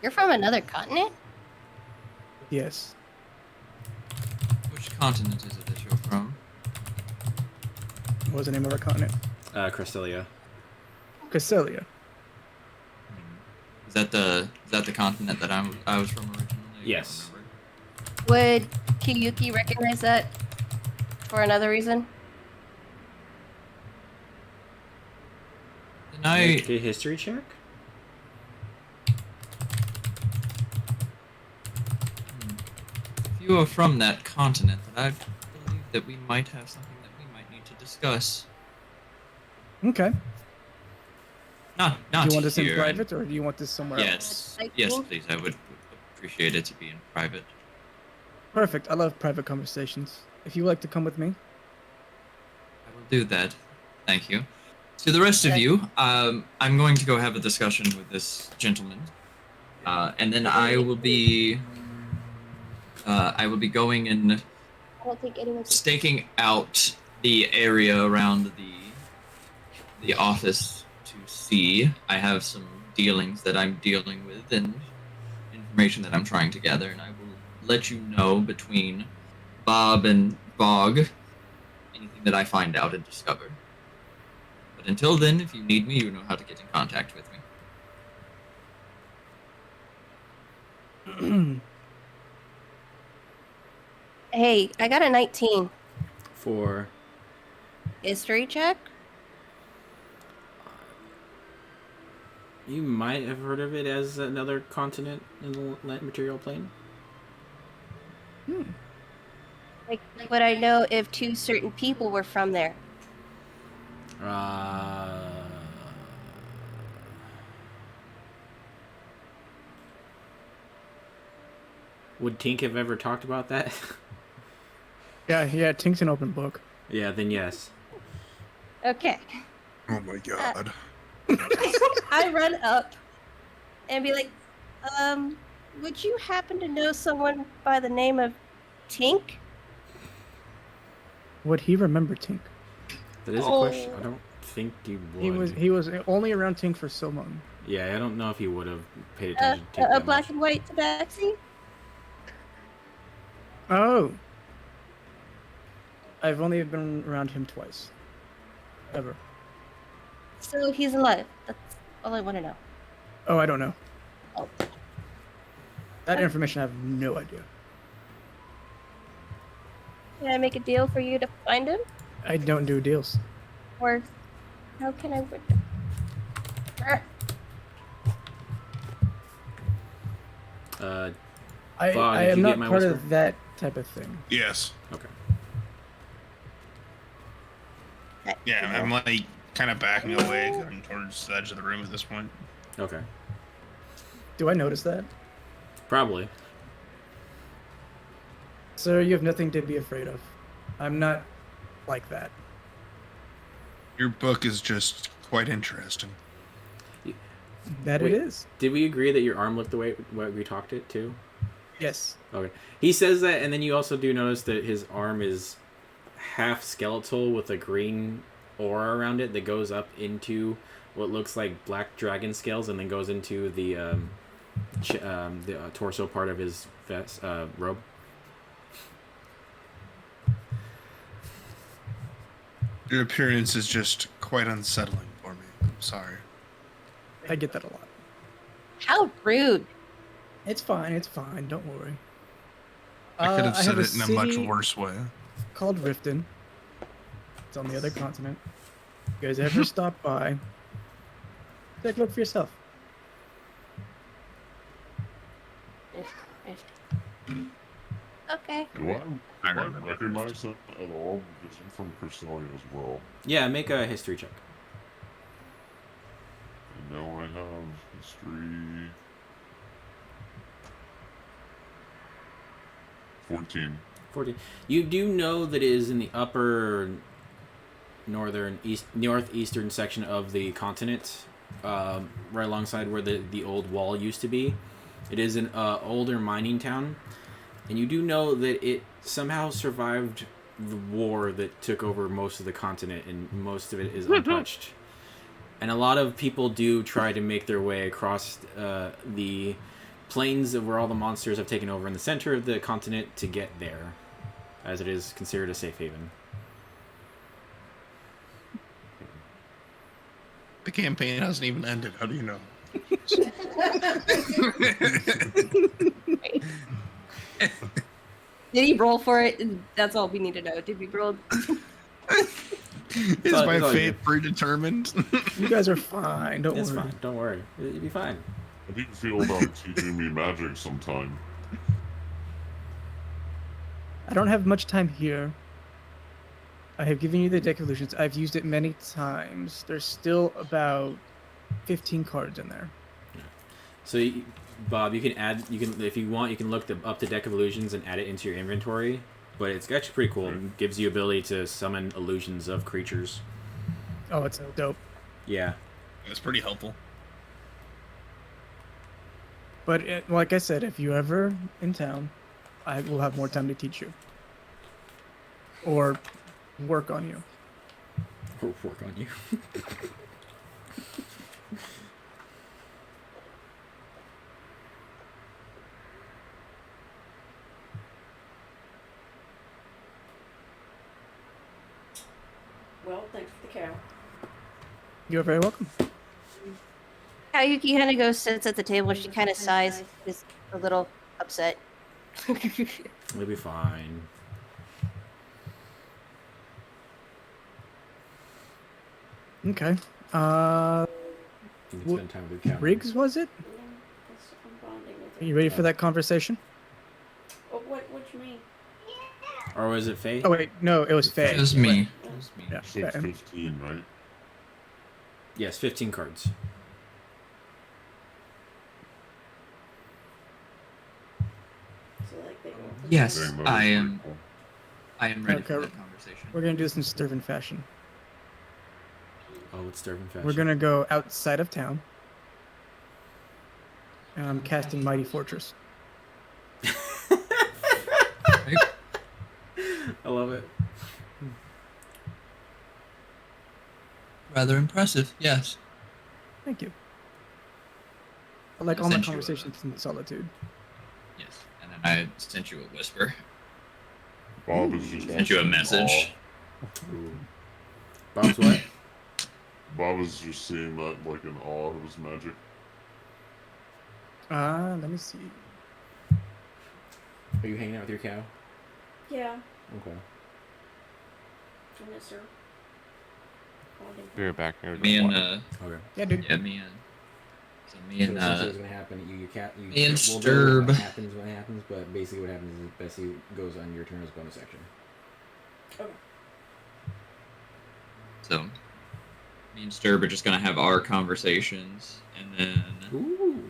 You're from another continent? Yes. Which continent is it that you're from? What was the name of our continent? Crestelia. Crestelia. Is that the continent that I was from originally? Yes. Would Kiyuki recognize that for another reason? Then I Make a history check? If you are from that continent, then I believe that we might have something that we might need to discuss. Okay. Not Do you want this in here. private, or do you want this somewhere else? Yes, please. I would appreciate it to be in private. Perfect. I love private conversations. If you would like to come with me. I will do that. Thank you. To the rest of you, I'm going to go have a discussion with this gentleman, and then I will be going and I don't think anyone. staking out the area around the office to see. I have some dealings that I'm dealing with and information that I'm trying to gather, and I will let you know between Bob and Bog anything that I find out and discover. But until then, if you need me, you know how to get in contact with me. Hey, I got a 19. For History check? you might have heard of it as another continent in the land material plane. Like, would I know if two certain people were from there? Would Tink have ever talked about that? Yeah, Tink's an open book. Yeah, then yes. Okay. Oh my god. I run up and be like, would you happen to know someone by the name of Tink? Would he remember Tink? That is a question. I don't think he would. He was only around Tink for so long. Yeah, I don't know if he would have paid attention to Tink A that black much. and white tabaxi? Oh. I've only been around him twice. Ever. So he's alive. That's all I want to know. Oh, I don't know. Oh. That information I have no idea. Can I make a deal for you to find him? I don't do deals. Or how can I... I Bob, did am you not get my part whisper? of that type of thing. Yes. Okay. Yeah, I'm like kind of backing away, going towards the edge of the room at this point. Okay. Do I notice that? Probably. Sir, you have nothing to be afraid of. I'm not like that. Your book is just quite interesting. That Wait, it is. Did we agree that your arm looked the way we talked it too? Yes. Okay. He says that, and then you also do notice that his arm is half skeletal with a green aura around it that goes up into what looks like black dragon scales, and then goes into the torso part of his vest robe. Your appearance is just quite unsettling for me. I'm sorry. I get that a lot. How rude. It's fine. It's fine. Don't worry. I could have said have it in a much city worse way. Called Riften. It's on the other continent. You guys ever stop by? Take a look for yourself. Okay. Do I recognize it at all? Because I'm from Crystalia as well. Yeah, make a history check. And now I have history. 14. 14. You do know that it is in the upper northeastern section of the continent, right alongside where the old wall used to be. It is an older mining town, and you do know that it somehow survived the war that took over most of the continent, and most of it is untouched. And a lot of people do try to make their way across the plains of where all the monsters have taken over in the center of the continent to get there, as it is considered a safe haven. The campaign hasn't even ended. How do you know? Did he roll for it? That's all we need to know. Did we roll? Is my fate predetermined? You guys are fine. Don't It's worry. fine. Don't worry. You'll be fine. How do you feel about teaching me magic sometime? I don't have much time here. I have given you the deck of illusions. I've used it many times. There's still about 15 cards in there. So, Bob, you can add. You can, if you want, you can look up the deck of illusions and add it into your inventory. But it's actually pretty cool. It gives you ability to summon illusions of creatures. Oh, it's dope. Yeah. It's pretty helpful. But like I said, if you're ever in town, I will have more time to teach you. Or work on you. Or work on you. Well, thanks for the cow. You're very welcome. Kayuki kind of goes, sits at the table. She kind of sighs, is a little upset. It'll be fine. Okay. You can spend time with your Riggs, was it? I'm bonding with Are you ready for that conversation? What you mean? Or was it Faye? Oh wait, no, it was Faye. It was me. Yeah, So Faye. 15, right? Yes, 15 cards. So like they go. Yes, Dang, that was I pretty am. cool. I am ready Okay. for that conversation. We're gonna do this in Sturvan fashion. Oh, it's Sturvan fashion. We're gonna go outside of town. And I'm casting Mighty Fortress. I love it. Rather impressive, yes. Thank you. I like all my conversations in solitude. Yes, and then I sent you a whisper. Bob is just Sent you a message. Bob's what? Bob is just seeing that like in awe of his magic. Let me see. Are you hanging out with your cow? Yeah. Okay. I miss her. Bonding. Be right back. Here, Me and Okay. Yeah, dude. yeah, me and so me So and essentially what's gonna happen? You cat. You me and we'll know what Sturb. happens when it happens, but basically what happens is Bessie goes on your turn as bonus action. Okay. So me and Sturb are just gonna have our conversations, and then Ooh.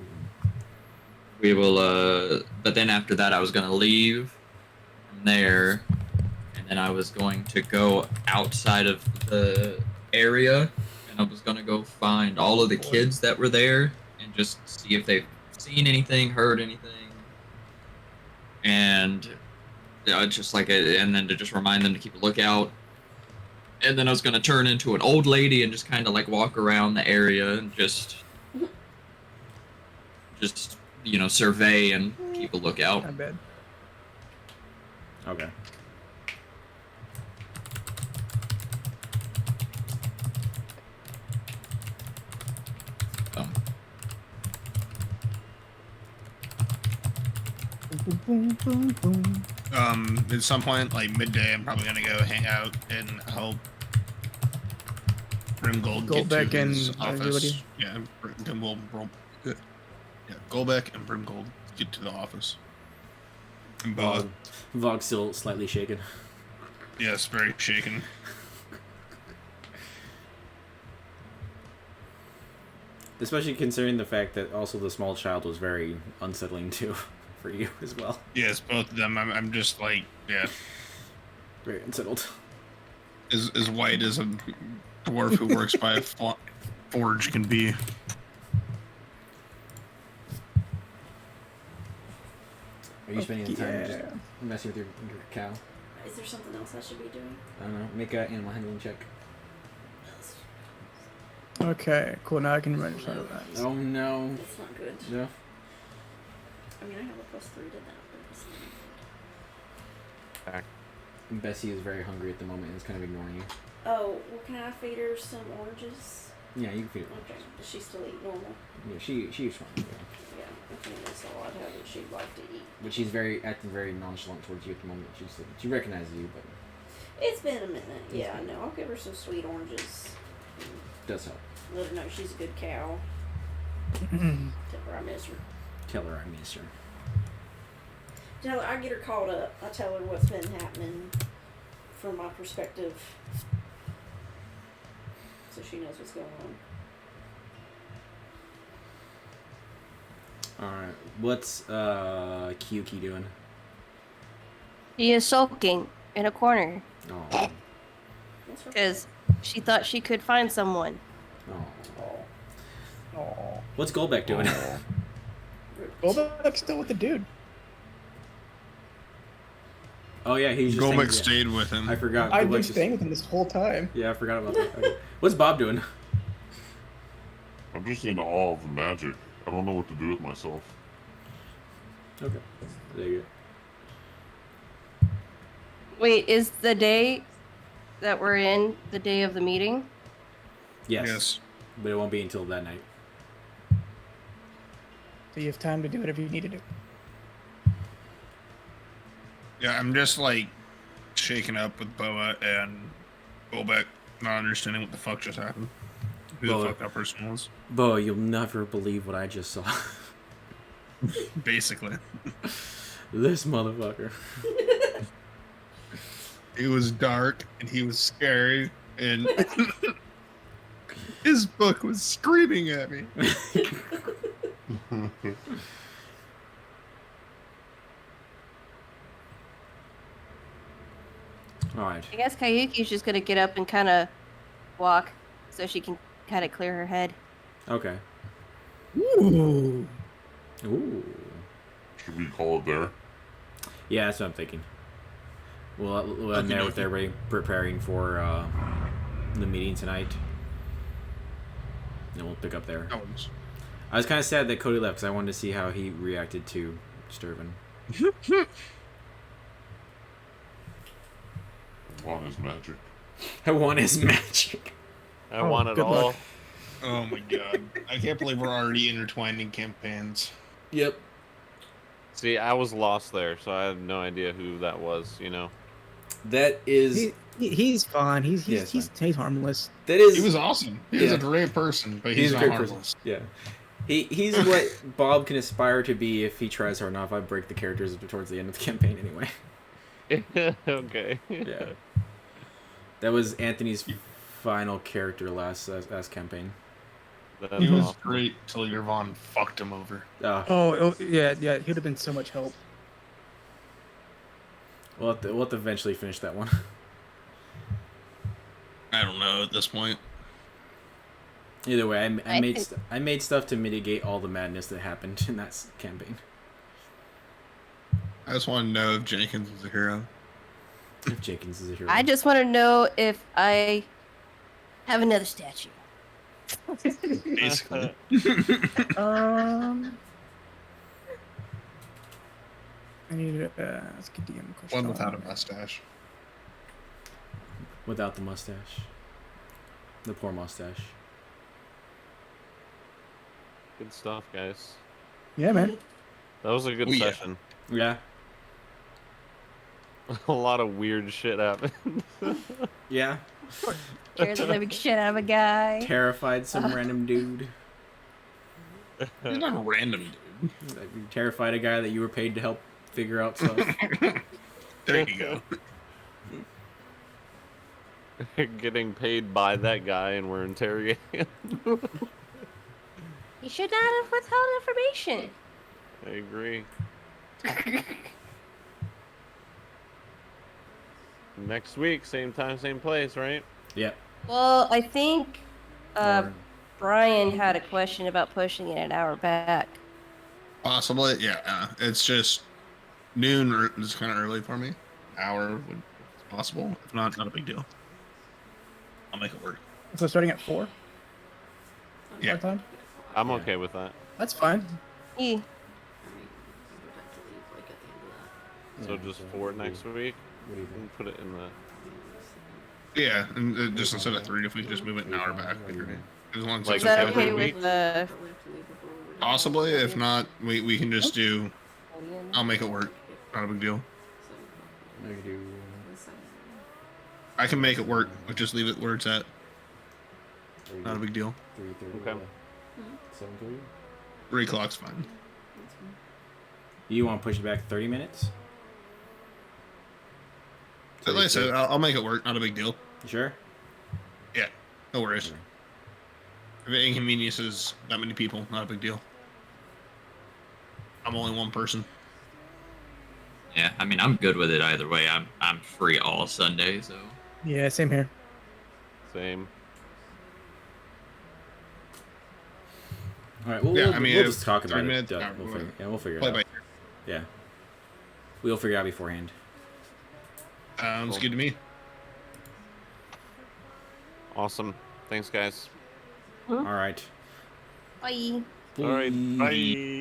we will. But then after that, I was gonna leave from there, and then I was going to go outside of the area, and I was gonna go find all of the kids that were there and just see if they've seen anything, heard anything. and just like and then to just remind them to keep a lookout. And then I was gonna turn into an old lady and just kind of like walk around the area and just survey and keep a lookout. Not bad. Okay. Boom, boom, boom. At some point, like midday, I'm probably gonna go hang out and help Brimgold get Goldbeck to his and office. everybody? Yeah, Goldbeck and Brimgold get to the office. And Boa. Vog's still slightly shaken. Yes, very shaken. Especially considering the fact that also the small child was very unsettling too for you as well. Yes, both of them. I'm just like, yeah. Very unsettled. As white as a dwarf who works by a forge can be. Are you spending any time Yeah. just messing with your cow? Is there something else I should be doing? I don't know. Make an animal handling check. Okay, cool. Now I can remember some of that. Oh no. That's not good. No. I mean, I have a +3 to that, but it's not good. Bessie is very hungry at the moment and is kind of ignoring you. Oh, well, can I feed her some oranges? Yeah, you can feed her. Okay. Does she still eat normal? Yeah, she's fine. Yeah. Yeah, I think that's all I'd have that she'd like to eat. But she's acting very nonchalant towards you at the moment. She recognizes you, but It's been a minute. Yeah, I know. I'll give her some sweet oranges. does help. Let her know she's a good cow. Tell her I miss her. Tell her I miss her. Tell her I get her caught up. I tell her what's been happening from my perspective, so she knows what's going on. Alright. What's Kyuki doing? He is sulking in a corner Oh. because she thought she could find someone. Oh. What's Goldbeck doing? Goldbeck's still with the dude. Oh yeah, he's just Goldbeck staying, stayed with him. I forgot. I've Goldbeck been just- staying with him this whole time. Yeah, I forgot about that. Okay. What's Bob doing? I'm just in awe of the magic. I don't know what to do with myself. Okay. There you Wait, is the day that we're in the day of the meeting? go. Yes. Yes. But it won't be until that night. So you have time to do whatever you need to do. Yeah, I'm just like shaken up with Boa and Goldbeck, not understanding what the fuck just happened. Who Boa. the fuck that person was. Bo, you'll never believe what I just saw. Basically. This motherfucker. It was dark and he was scary and his book was screaming at me. Alright. I guess Kayuki's just gonna get up and kind of walk so she can kind of clear her head. Okay. Ooh. Ooh. Should we call it there? Yeah, that's what I'm thinking. We'll end there with everybody preparing for the meeting tonight. And we'll pick up there. I was kind of sad that Cody left because I wanted to see how he reacted to Sturvin. I want his magic. I want his magic. I want it good all. luck. Oh my god. I can't believe we're already intertwining campaigns. Yep. See, I was lost there, so I had no idea who that was, you know? That is... He's fine. He's Yeah, it's he's harmless. That is... He was awesome. He was a great person, but he's a not great harmless. person. Yeah. He's what Bob can aspire to be if he tries hard enough. I break the characters towards the end of the campaign anyway. Okay. Yeah. That was Anthony's final character last campaign. That's He was awesome. great till Yervon fucked him over. Oh yeah. He'd have been so much help. We'll have to eventually finish that one. I don't know at this point. Either way, I made think- I made stuff to mitigate all the madness that happened in that campaign. I just want to know if Jenkins is a hero. If Jenkins is a hero. I just want to know if I have another statue. Basically. I need to ask a DM question. One without a mustache. Without the mustache. The poor mustache. Good stuff, guys. Yeah, man. That was a good Oh, yeah. session. Yeah. A lot of weird shit happened. Yeah. Scared the living shit out of a guy. Terrified some random dude. He's not a random dude. You terrified a guy that you were paid to help figure out stuff. There you go. Getting paid by that guy and we're interrogating him. You should not have withheld information. I agree. Next week, same time, same place, right? Yep. Well, I think Or- Brian had a question about pushing it an hour back. Possibly, yeah. It's just noon is kind of early for me. Hour would be possible. If not, not a big deal. I'll make it work. So starting at 4? Yeah. Time? I'm okay with that. That's fine. E. So just 4 next week. What do you think? And put it in the. Yeah, and just instead of 3, if we could just move it an hour back, that'd be great. As long as Like, it's Is that okay okay with with the? Possibly. If not, we can just do. I'll make it work. Not a big deal. I could do. I can make it work, but just leave it where it's at. Not a big deal. 3:30. Okay. 7:30. 3 o'clock's fine. You want to push it back 30 minutes? So like I said, I'll make it work. Not a big deal. You sure? Yeah, no worries. If it inconveniences that many people, not a big deal. I'm only one person. Yeah, I mean, I'm good with it either way. I'm free all Sunday, so. Yeah, same here. Same. All right. Well, Yeah, we'll, I mean, we'll if just talk 3 about minutes, it. however We'll we figure, want. yeah, we'll figure it Play out. by Yeah. We'll figure it out beforehand. Sounds good to me. Awesome. Thanks, guys. All right. Bye. All right. Bye.